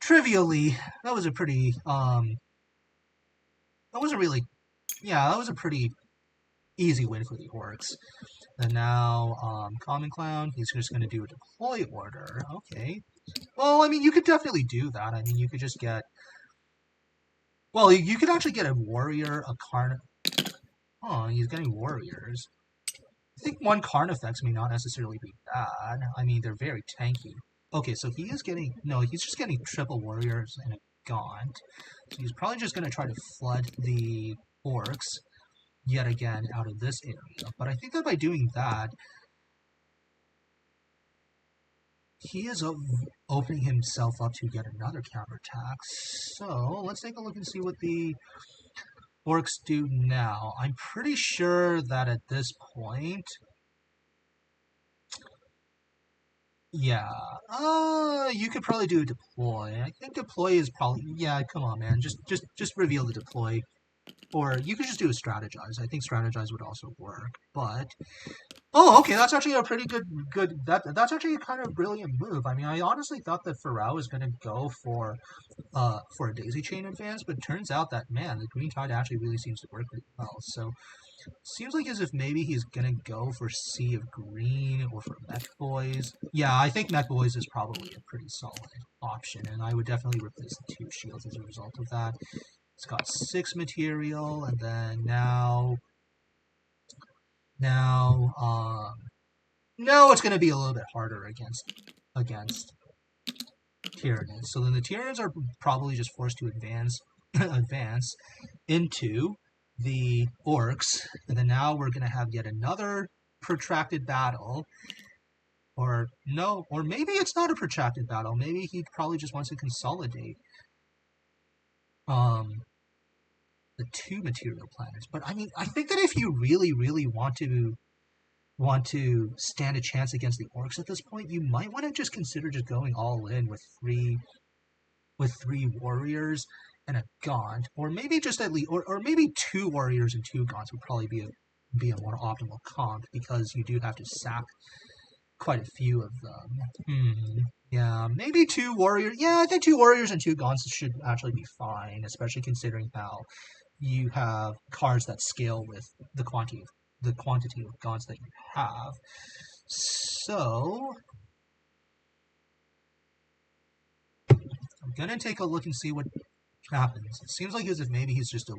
that was a pretty that was a really that was a pretty easy win for the orcs. And now commonclown, he's just going to do a deploy order. Okay. Well, I mean, you could definitely do that. I mean, you could just get. Well, you could actually get a warrior, a carn. Oh, he's getting warriors. I think one Carnifex may not necessarily be bad. I mean, they're very tanky. Okay, so he is getting... No, he's just getting triple warriors and a Gaunt. So he's probably just going to try to flood the orcs yet again out of this area. But I think that by doing that, he is opening himself up to get another counterattack. So let's take a look and see what the orcs do now. I'm pretty sure that at this point... Yeah. You could probably do a deploy. I think deploy is probably... Yeah, come on, man. Just reveal the deploy. Or you could just do a strategize. I think strategize would also work. But... Oh, okay, that's actually a pretty that's actually a kind of brilliant move. I mean, I honestly thought that Farau was going to go for a daisy chain advance, but it turns out that, man, the green tide actually really seems to work pretty well. So, seems like as if maybe he's gonna go for Sea of Green or for Mech Boys. Yeah, I think Mech Boys is probably a pretty solid option, and I would definitely replace the 2 shields as a result of that. It's got 6 material, and then now it's gonna be a little bit harder against Tyranids. So then the Tyranids are probably just forced to advance into the orcs, and then now we're going to have yet another protracted battle. Or no, or maybe it's not a protracted battle. Maybe he probably just wants to consolidate the 2 material planets. But I mean, I think that if you really, really want to stand a chance against the orcs at this point, you might want to just consider just going all in with three warriors and a Gaunt, or maybe just at least, or maybe 2 warriors and 2 Gaunts would probably be a more optimal comp, because you do have to sack quite a few of them. Yeah, maybe 2 warriors. Yeah, I think 2 warriors and 2 Gaunts should actually be fine, especially considering how you have cards that scale with the quantity of Gaunts that you have. So I'm gonna take a look and see what happens. It seems like as if maybe he's just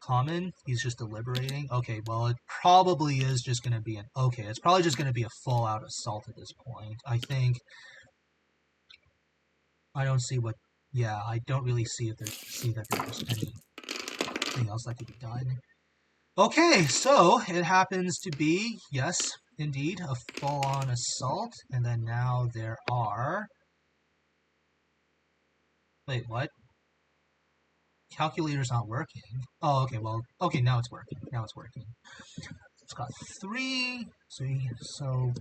common. He's just deliberating. Okay, well, it probably is just going to be it's probably just going to be a full-out assault at this point. I think... I don't see what... Yeah, I don't really see that there's anything else that could be done. Okay, so it happens to be, yes, indeed, a full-on assault, and then now there are... Wait, what? Calculator's not working. Oh, okay, well, okay, now it's working. It's got 3, so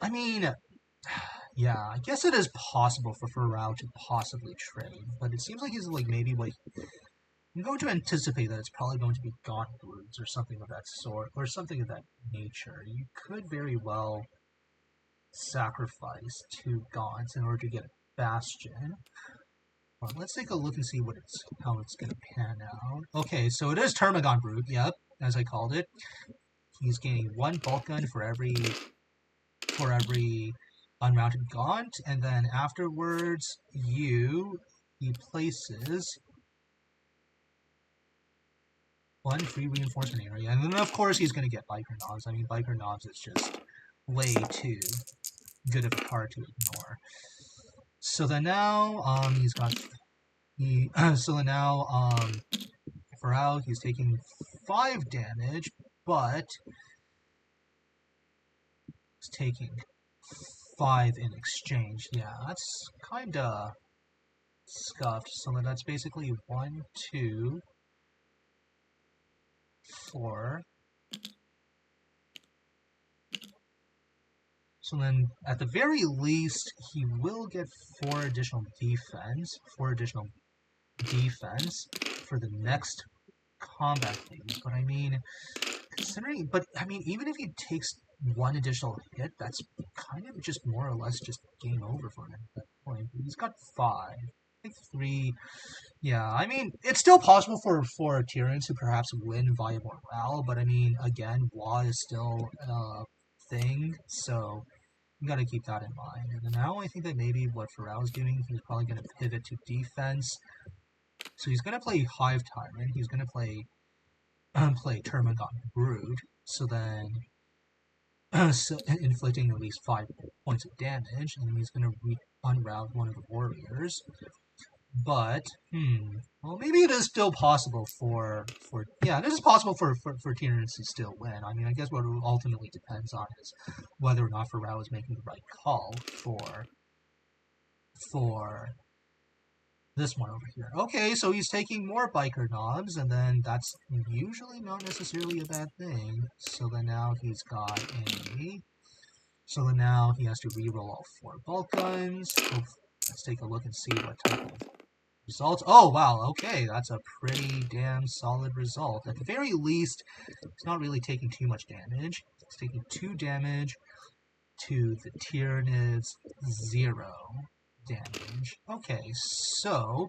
I mean, yeah, I guess it is possible for Farau to possibly trade, but it seems like he's like maybe like... I'm going to anticipate that it's probably going to be Gaunt Broods or something of that sort, or something of that nature. You could very well sacrifice 2 Gaunts in order to get a Bastion. Well, let's take a look and see how it's going to pan out. Okay, so it is Termagon Brood, yep, as I called it. He's gaining 1 Bulk Gun for every unmounted Gaunt, and then afterwards he places 1 free reinforcement area, and then of course he's going to get Biker Knobs. I mean, Biker Knobs is just way too good of a card to ignore. So then now Farau, he's taking 5 damage, but he's taking 5 in exchange. Yeah, that's kinda scuffed. So then that's basically 1, 2, 4. So then, at the very least, he will get 4 additional defense for the next combat phase. But I mean, even if he takes 1 additional hit, that's kind of just more or less just game over for him at that point. He's got 5. I think 3. Yeah, I mean, it's still possible for Tyranids to perhaps win via morale, but I mean, again, Wa is still a thing, so you gotta keep that in mind. And now I think that maybe what Farau is doing, he's probably gonna pivot to defense So he's going to play Hive Tyrant. He's going to play Termagant Brood. So then, so inflicting at least 5 points of damage, and then he's going to unroute one of the warriors. But, well, maybe it is still possible it is possible for Tyranids to still win. I mean, I guess what it ultimately depends on is whether or not Farau is making the right call for this one over here. Okay, so he's taking more biker knobs, and then that's usually not necessarily a bad thing. So then now he's got a... So then now he has to reroll all 4 bolt guns. Let's take a look and see what type of results. Oh, wow, okay, that's a pretty damn solid result. At the very least, he's not really taking too much damage. He's taking 2 damage to the Tyranids, 0 damage. Okay, so...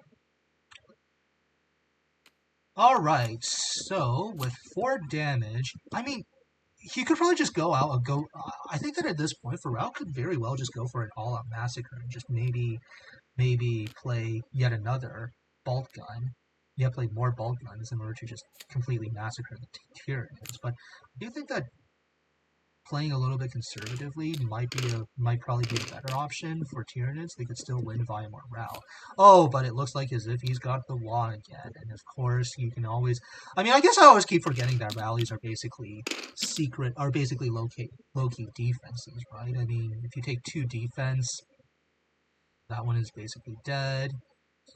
Alright, so with 4 damage, I mean, he could probably just go out and go... I think that at this point, Farau could very well just go for an all-out massacre and just maybe play yet another bolt gun. Yeah, play more bolt guns in order to just completely massacre the Tyranids. But I do think that playing a little bit conservatively might probably be a better option for Tyranids. They could still win via morale. Oh, but it looks like as if he's got the wall again. And of course, you can always... I mean, I guess I always keep forgetting that rallies are basically low-key defenses, right? I mean, if you take 2 defense, that one is basically dead.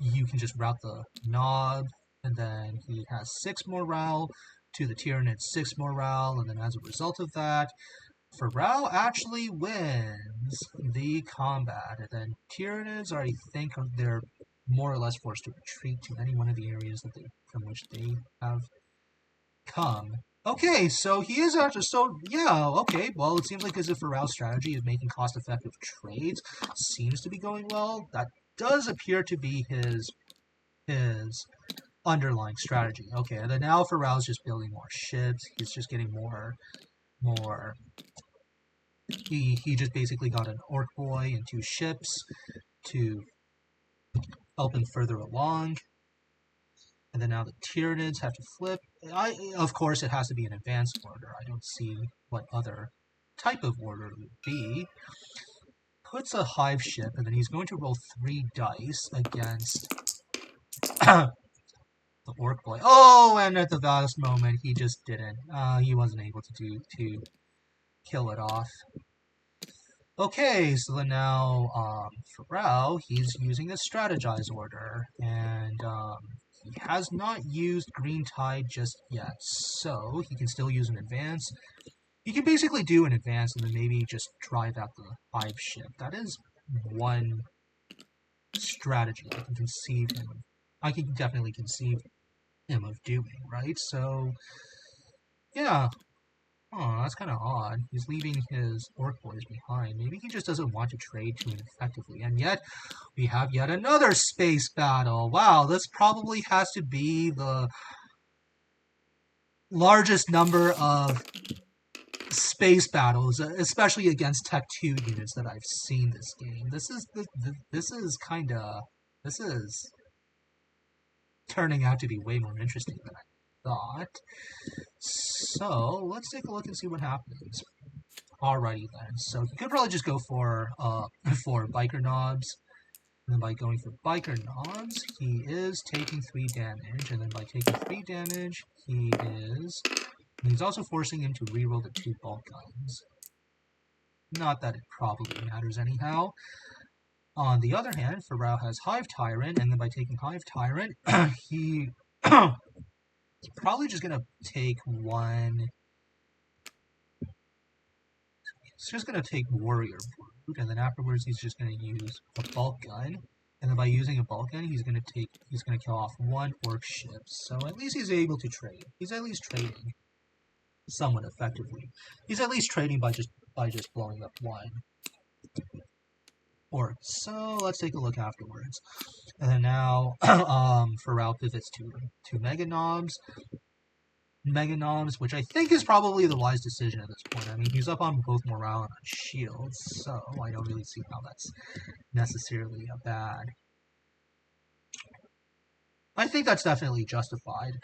You can just route the knob, and then he has 6 morale to the Tyranid 6 morale, and then as a result of that, Farau actually wins the combat, and then Tyranids are, I think, they're more or less forced to retreat to any one of the areas from which they have come. Okay, so he is actually, okay, well, it seems like as if Farau's strategy of making cost-effective trades seems to be going well. That does appear to be his underlying strategy. Okay, and then now Farau's just building more ships. He's just getting more. He just basically got an orc boy and 2 ships to help him further along. And then now the Tyranids have to flip. Of course, it has to be an advanced order. I don't see what other type of order it would be. Puts a hive ship, and then he's going to roll 3 dice against the orc boy. Oh, and at the last moment, he just didn't. He wasn't able to kill it off. Okay, so then now Farau, he's using a strategize order, and he has not used Green Tide just yet, so he can still use an advance. He can basically do an advance and then maybe just drive out the hive ship. That is one strategy I can definitely conceive him of doing, right? So, yeah. Oh, that's kind of odd. He's leaving his orc boys behind. Maybe he just doesn't want to trade too effectively. And yet, we have yet another space battle. Wow, this probably has to be the largest number of space battles, especially against Tech 2 units that I've seen this game. This is turning out to be way more interesting than I thought. So, let's take a look and see what happens. Alrighty then. So, he could probably just go for biker knobs. And then by going for biker knobs, he is taking 3 damage. And then by taking 3 damage, he's also forcing him to reroll the 2 bolt guns. Not that it probably matters anyhow. On the other hand, Farau has Hive Tyrant, and then by taking Hive Tyrant, he's probably just going to take one... He's just going to take Warrior Brood, and then afterwards he's just going to use a bolt gun. And then by using a bolt gun, he's going to kill off 1 orc ship. So at least he's able to trade. He's at least trading somewhat effectively. He's at least trading by just blowing up 1 orc. So let's take a look afterwards. And then now Farau pivots to Mega Knobs. Mega Knobs, which I think is probably the wise decision at this point. I mean, he's up on both morale and on shields, so I don't really see how that's necessarily a bad I think that's definitely justified.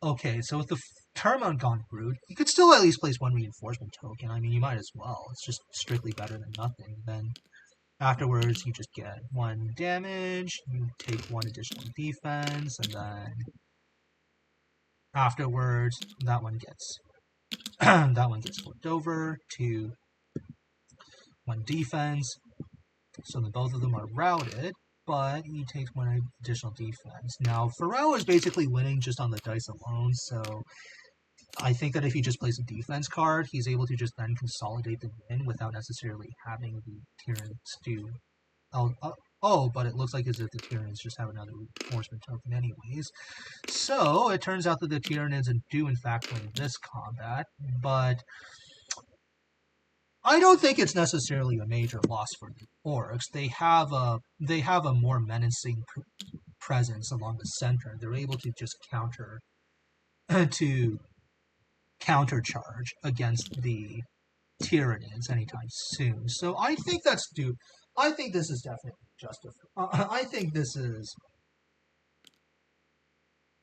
Okay, so with the Paramount gone brute, you could still at least place one reinforcement token. I mean, you might as well. It's just strictly better than nothing. Then afterwards, you just get one damage, you take one additional defense, and then afterwards, that one gets that one gets flipped over to one defense. So then both of them are routed, but he takes one additional defense. Now, Farau is basically winning just on the dice alone, so I think that if he just plays a defense card, he's able to just then consolidate the win without necessarily having the Tyrants do. But it looks like as if the Tyranids just have another reinforcement token anyways. So it turns out that the Tyranids do in fact win this combat, but I don't think it's necessarily a major loss for the Orcs. They have a more menacing presence along the center. They're able to just countercharge against the Tyranids anytime soon. So I think that's due. I think this is definitely justified. I think this is.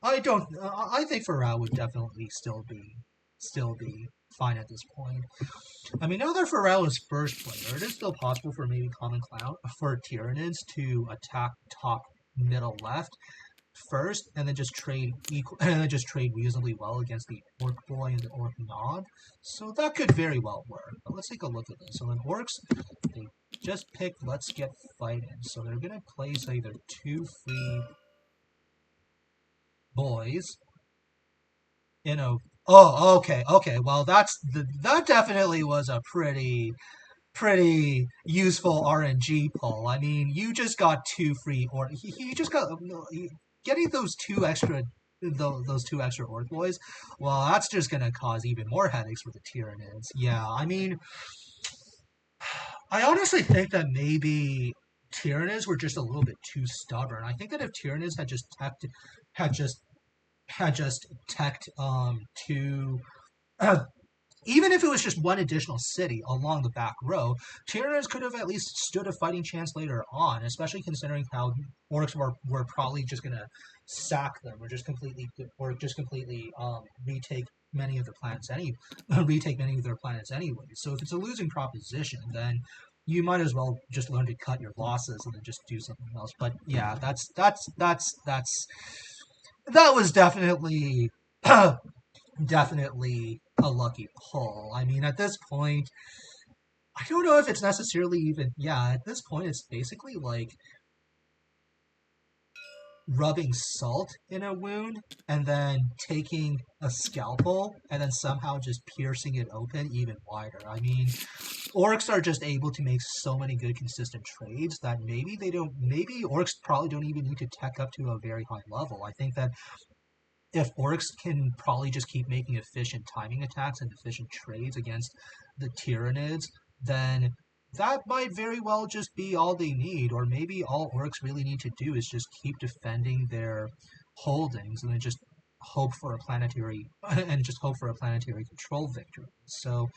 I don't. I think Farau would definitely still be fine at this point. I mean, now that Farau is first player, it is still possible for maybe commonclown for Tyranids to attack top, middle, left first, and then just trade reasonably well against the Orc Boy and the Orc Knob. So that could very well work. But let's take a look at this. So then Orcs, they just picked Let's Get Fighting. So they're gonna place either two free boys in a. Oh, okay. Well, that definitely was a pretty useful RNG pull. I mean, you just got two free, or he just got getting those two extra orc boys. Well, that's just gonna cause even more headaches for the Tyranids. Yeah, I mean, I honestly think that maybe Tyranids were just a little bit too stubborn. I think that if Tyranids had just teched two even if it was just one additional city along the back row, Tyranids could have at least stood a fighting chance later on, especially considering how Orcs were probably just gonna sack them or just completely retake many of their planets anyway. So if it's a losing proposition, then you might as well just learn to cut your losses and then just do something else. But yeah, that was definitely definitely a lucky pull. I mean, at this point, I don't know if it's necessarily even. Yeah, at this point, it's basically like rubbing salt in a wound and then taking a scalpel and then somehow just piercing it open even wider. I mean, Orcs are just able to make so many good consistent trades that maybe Orcs probably don't even need to tech up to a very high level. I think that if Orcs can probably just keep making efficient timing attacks and efficient trades against the Tyranids, then that might very well just be all they need. Or maybe all Orcs really need to do is just keep defending their holdings and then just hope for a planetary control victory. So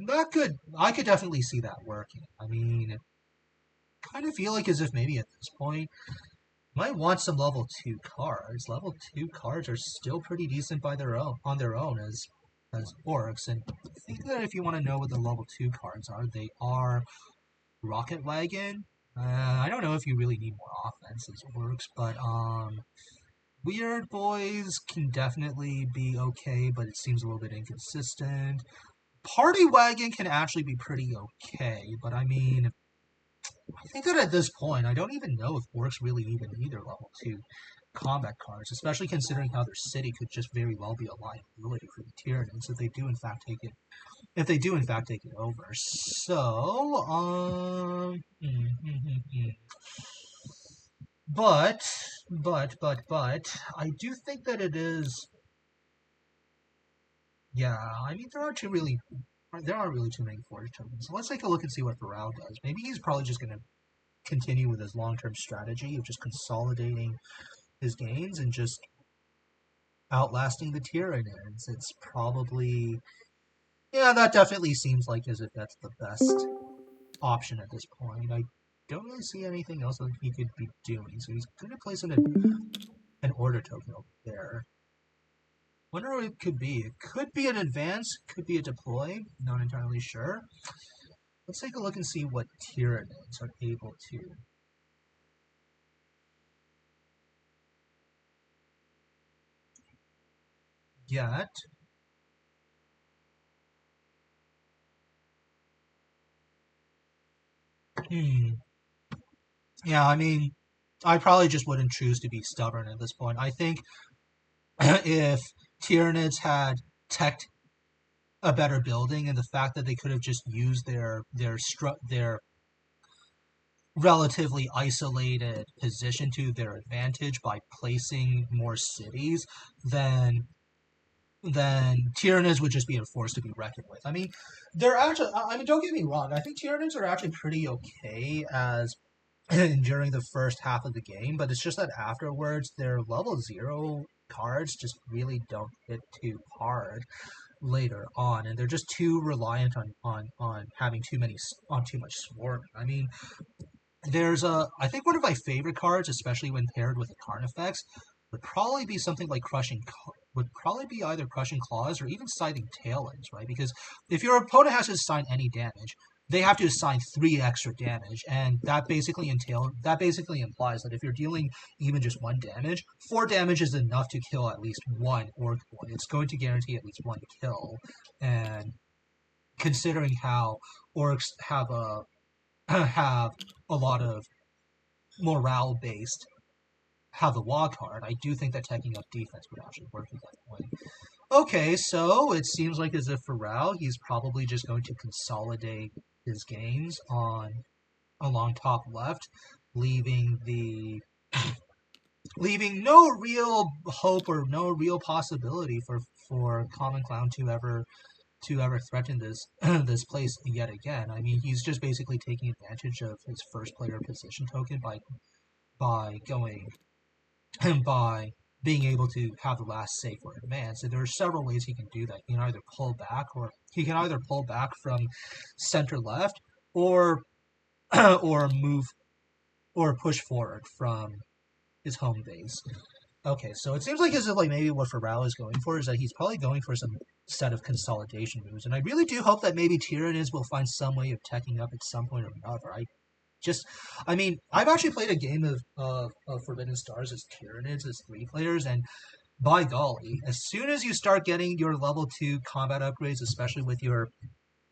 I could definitely see that working. I mean, kind of feel like as if maybe at this point might want some level 2 cards. Level 2 cards are still pretty decent on their own as orcs, and I think that if you want to know what the level 2 cards are, they are Rocket Wagon. I don't know if you really need more offense as orcs, but Weird Boys can definitely be okay, but it seems a little bit inconsistent. Party Wagon can actually be pretty okay, but I mean, I think that at this point, I don't even know if Orcs really even need their level 2 combat cards, especially considering how their city could just very well be a liability for the Tyranids if they do in fact take it over. So, but, I do think that it is. Yeah, I mean there aren't really too many forge tokens. So let's take a look and see what Farau does. Maybe he's probably just gonna continue with his long-term strategy of just consolidating his gains and just outlasting the Tyranids. It's probably, yeah, that definitely seems like as if that's the best option at this point. I don't really see anything else that he could be doing. So he's going to place an an order token over there. Wonder what it could be. It could be an advance, could be a deploy. Not entirely sure. Let's take a look and see what Tyranids are able to. Get. Yeah, I mean, I probably just wouldn't choose to be stubborn at this point. I think if Tyranids had teched a better building, and the fact that they could have just used their relatively isolated position to their advantage by placing more cities, then Tyranids would just be a force to be reckoned with. I mean, they're actually. I mean, don't get me wrong. I think Tyranids are actually pretty okay as during the first half of the game, but it's just that afterwards, their level 0 cards just really don't hit too hard later on, and they're just too reliant on having too much swarming. I mean, I think one of my favorite cards, especially when paired with the Carnifex, would probably be something like would probably be either Crushing Claws or even Scything Tailends, right? Because if your opponent has to assign any damage, they have to assign 3 extra damage, and that basically implies that if you're dealing even just 1 damage, 4 damage is enough to kill at least one Orc Boy. It's going to guarantee at least 1 kill, and considering how Orcs have a have a lot of morale based have the walk card, I do think that taking up defense would actually work at that point. Okay, so it seems like as if Farau, he's probably just going to consolidate his gains along top left, leaving no real hope or no real possibility for commonclown to ever threaten this this place yet again. I mean, he's just basically taking advantage of his first player position token by going by being able to have the last say for advance. And there are several ways he can do that. He can either pull back from center left or or move or push forward from his home base. Okay, so it seems like as if maybe what Farau is going for is that he's probably going for some set of consolidation moves, and I really do hope that maybe Tyranids will find some way of teching up at some point or another. I mean, I've actually played a game of Forbidden Stars as Tyranids as 3 players, and by golly, as soon as you start getting your level 2 combat upgrades, especially with your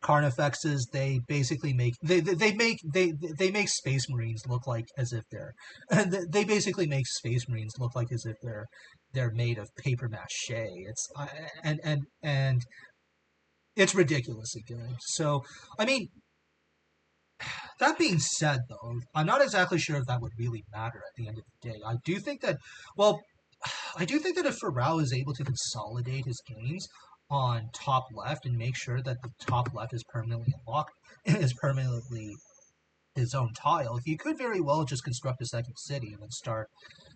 Carnifexes, they basically they make Space Marines look like as if they basically make Space Marines look like as if they're made of paper mache. And it's ridiculously good. So, I mean, that being said, though, I'm not exactly sure if that would really matter at the end of the day. I do think that if Farau is able to consolidate his gains on top left and make sure that the top left is permanently unlocked, is permanently his own tile, he could very well just construct a second city and then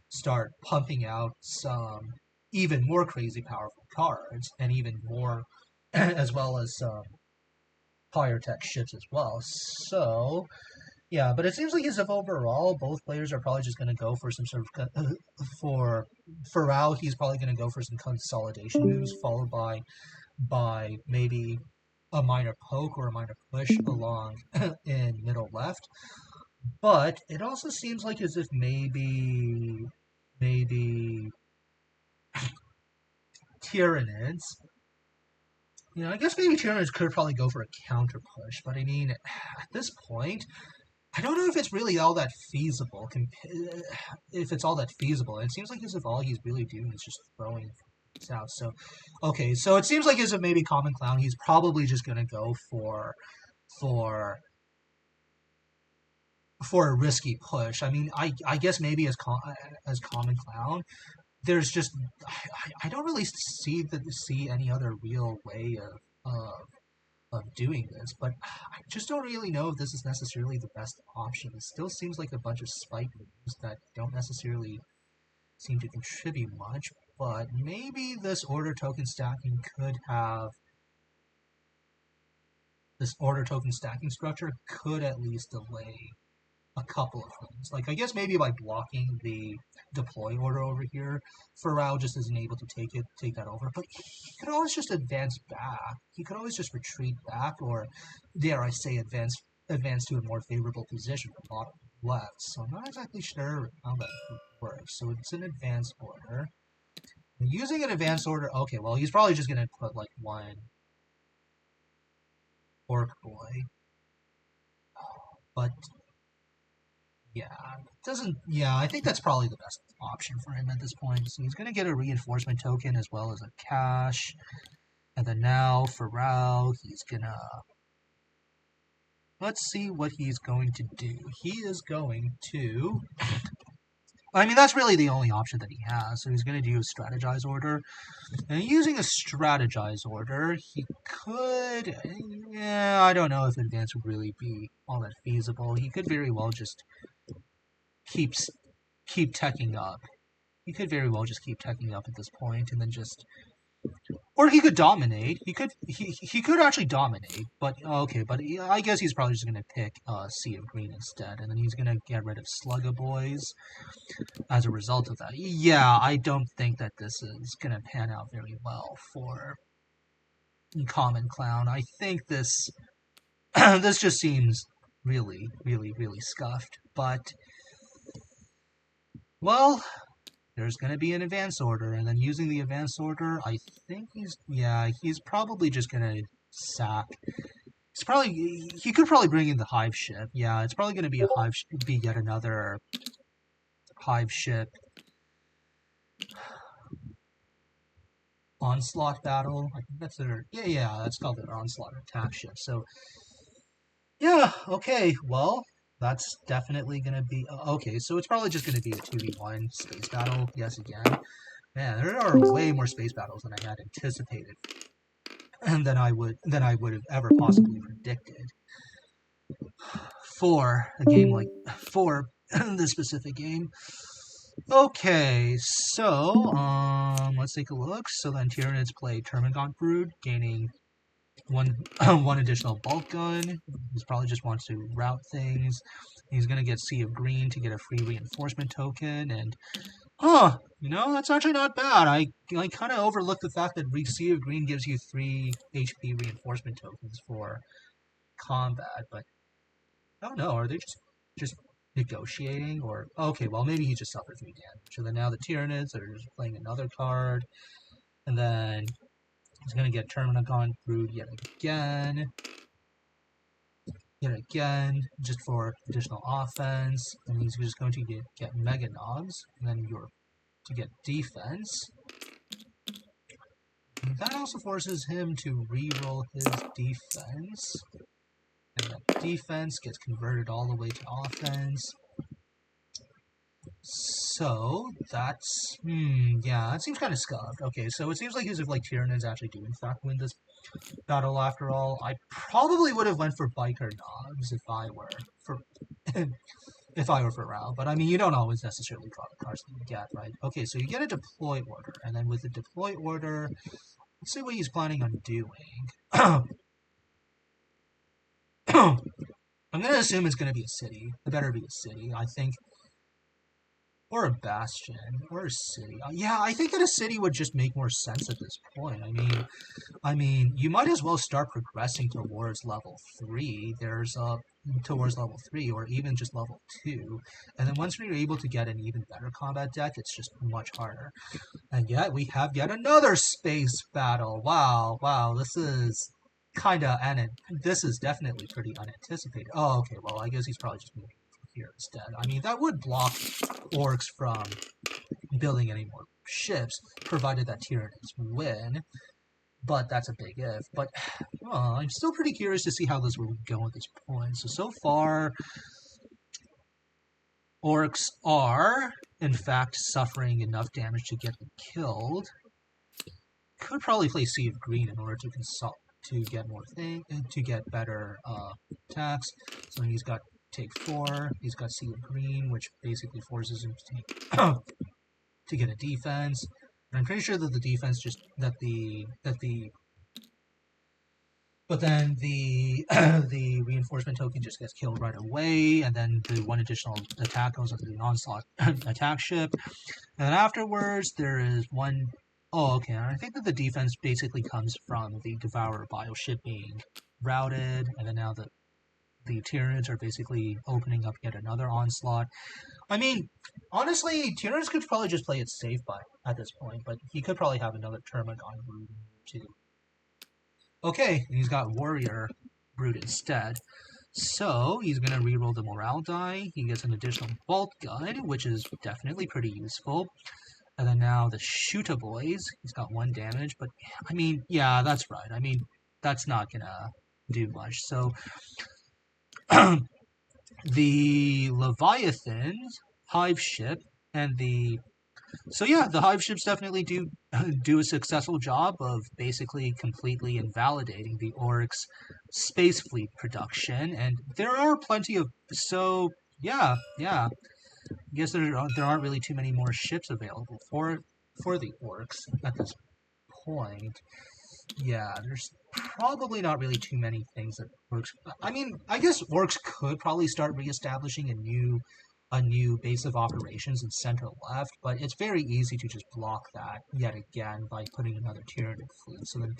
start pumping out some even more crazy powerful cards and even more, as well as some higher tech ships as well. So yeah, but it seems like as if overall both players are probably just going to go for some sort of for Farau, he's probably going to go for some consolidation moves, followed by maybe a minor poke or a minor push along in middle left. But it also seems like as if maybe Tyranids. You know, I guess maybe Tyranids could probably go for a counter push, but I mean, at this point, I don't know if it's really all that feasible. If it's all that feasible, it seems like as if all he's really doing is just throwing out. So, okay, so it seems like as if maybe commonclown, he's probably just gonna go for for a risky push. I mean, I guess maybe as commonclown, there's just I don't really see any other real way of doing this, but I just don't really know if this is necessarily the best option. It still seems like a bunch of spike moves that don't necessarily seem to contribute much, but maybe this order token stacking this order token stacking structure could at least delay a couple of things. Like, I guess maybe by blocking the deploy order over here, Farau just isn't able to take that over. But he could always just advance back. He could always just retreat back, or dare I say, advance to a more favorable position from bottom left. So I'm not exactly sure how that works. So it's an advance order. Using an advance order, okay, well, he's probably just gonna put like one orc boy. But yeah, I think that's probably the best option for him at this point. So he's gonna get a reinforcement token as well as a cash. And then now for Rao, he's gonna, let's see what he's going to do. He is going to, I mean, that's really the only option that he has. So he's going to do a strategize order. And using a strategize order, he could, yeah, I don't know if advance would really be all that feasible. He could very well just keep teching up. He could very well just keep teching up at this point and then just, or he could dominate. He could actually dominate, but okay. But I guess he's probably just gonna pick Sea of Green instead, and then he's gonna get rid of Slugga Boys as a result of that. Yeah, I don't think that this is gonna pan out very well for commonclown. I think this this just seems really, really, really scuffed. But well, there's going to be an advance order, and then using the advance order, I think he's probably just going to sack. He could probably bring in the hive ship. Yeah, it's probably going to be be yet another hive ship onslaught battle. I think that's their, that's called their onslaught attack ship. So, yeah, okay, well, that's definitely going to be... Okay, so it's probably just going to be a 2v1 space battle, yes, again. Man, there are way more space battles than I had anticipated. And than I would have ever possibly predicted. For a game like... For this specific game. Okay, so, let's take a look. So then Tyranids play Termagant Brood, gaining one additional bulk gun. He probably just wants to route things. He's gonna get Sea of Green to get a free reinforcement token, and that's actually not bad. I kind of overlooked the fact that Sea of Green gives you 3 HP reinforcement tokens for combat, but I don't know. Are they just negotiating, or okay? Well, maybe he just suffered 3 damage. So then now the Tyranids are just playing another card, and then he's going to get Termagant Brood yet again, just for additional offense. And he's just going to get Mega Nogs, and then you're to get defense. And that also forces him to reroll his defense. And that defense gets converted all the way to offense. So, that's, that seems kind of scuffed. Okay, so it seems like as if Tyranids actually do in fact win this battle after all. I probably would have went for Biker Nogs if I were for Rao, but I mean, you don't always necessarily draw the cards that you get, right? Okay, so you get a deploy order, and then with the deploy order, let's see what he's planning on doing. I'm going to assume it's going to be a city. It better be a city, I think. Or a bastion, or a city. Yeah, I think that a city would just make more sense at this point. I mean, you might as well start progressing towards level 3. Towards level 3, or even just level 2. And then once we're able to get an even better combat deck, it's just much harder. And yet, we have yet another space battle. Wow, this is this is definitely pretty unanticipated. Oh, okay, well, I guess he's probably just moving here instead. I mean, that would block orcs from building any more ships, provided that Tyranids win. But that's a big if. But I'm still pretty curious to see how this will go at this point. So far, orcs are, in fact, suffering enough damage to get them killed. Could probably play Sea of Green in order to get better attacks. So he's got take 4. He's got Sea of Green, which basically forces him to take to get a defense. And I'm pretty sure that the defense But then the the reinforcement token just gets killed right away, and then the one additional attack goes into the onslaught attack ship. And then afterwards, there is one. Oh, okay. I think that the defense basically comes from the Devourer bioship being routed, and then now the Tyranids are basically opening up yet another onslaught. I mean, honestly, Tyranids could probably just play it safe at this point, but he could probably have another Termagon Brood too. Okay, he's got Warrior Brood instead. So he's going to reroll the Morale die. He gets an additional Bolt Gun, which is definitely pretty useful. And then now the Shooter Boys. He's got 1 damage, but I mean, yeah, that's right. I mean, that's not going to do much. So the Leviathan, Hive Ship, and the the Hive ships definitely do a successful job of basically completely invalidating the Oryx space fleet production, and there are plenty of yeah. I guess there aren't really too many more ships available for the Oryx at this point. Yeah, there's probably not really too many things that Orcs. I mean, I guess Orcs could probably start reestablishing a new base of operations in center left, but it's very easy to just block that yet again by putting another Tyranid fleet. So then,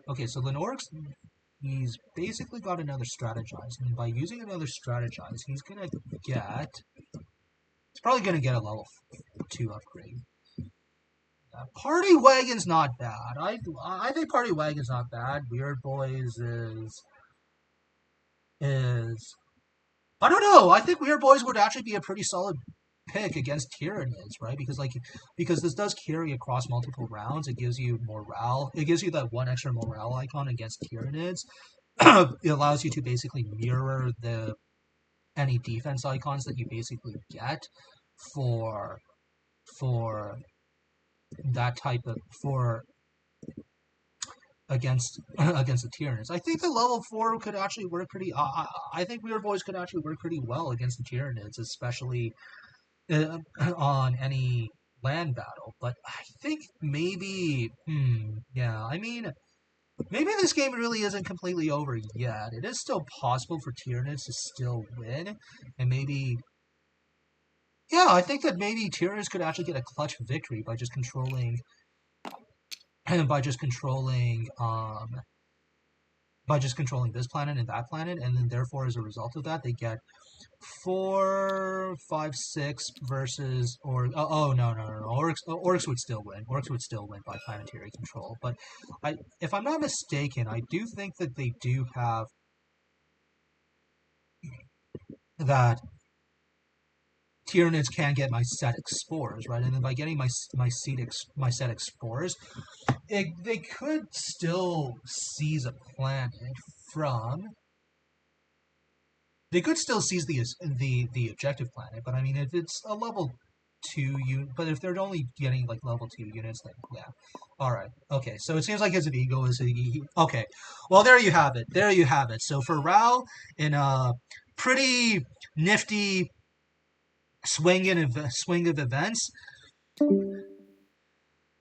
okay, so then Orcs, he's basically got another strategize, and by using another strategize, he's probably gonna get a level 2 upgrade. Party Wagon's not bad. I think Party Wagon's not bad. Weird Boys is I don't know. I think Weird Boys would actually be a pretty solid pick against Tyranids, right? Because this does carry across multiple rounds. It gives you morale. It gives you that 1 extra morale icon against Tyranids. It allows you to basically mirror any defense icons that you basically get for that type of against the Tyranids. I think the level 4 could actually work pretty. I think Weird Boys could actually work pretty well against the Tyranids, especially on any land battle. But I think maybe, yeah. I mean, maybe this game really isn't completely over yet. It is still possible for Tyranids to still win, and maybe. Yeah, I think that maybe Tyranids could actually get a clutch victory by just controlling this planet and that planet, and then therefore as a result of that they get 4, 5, 6 versus no. Oryx would still win. Oryx would still win by planetary control. But if I'm not mistaken, I do think that they do have that Tyranids can get mycetic spores, right? And then by getting mycetic spores, they could still seize a planet from. They could still seize the objective planet, but I mean, if it's a level 2 but if they're only getting like level 2 units, then yeah. All right, okay. So it seems like his ego is okay. Well, there you have it. There you have it. So for Farau, in a pretty nifty swing of events,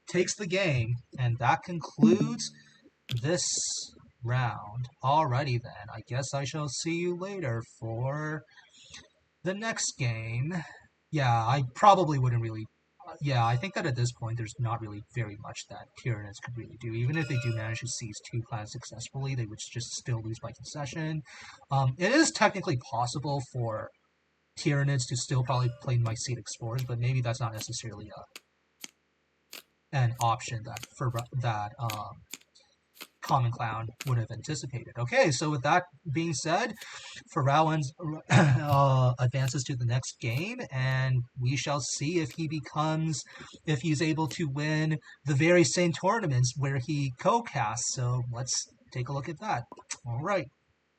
takes the game, and that concludes this round. Alrighty then, I guess I shall see you later for the next game. Yeah, I probably wouldn't really. Yeah, I think that at this point there's not really very much that Tyranids could really do. Even if they do manage to seize 2 clans successfully, they would just still lose by concession. It is technically possible for Tyranids to still probably play mycetic spores, but maybe that's not necessarily an option that commonclown would have anticipated. Okay, so with that being said, Farau advances to the next game, and we shall see if he's able to win the very same tournaments where he co-casts. So let's take a look at that. All right.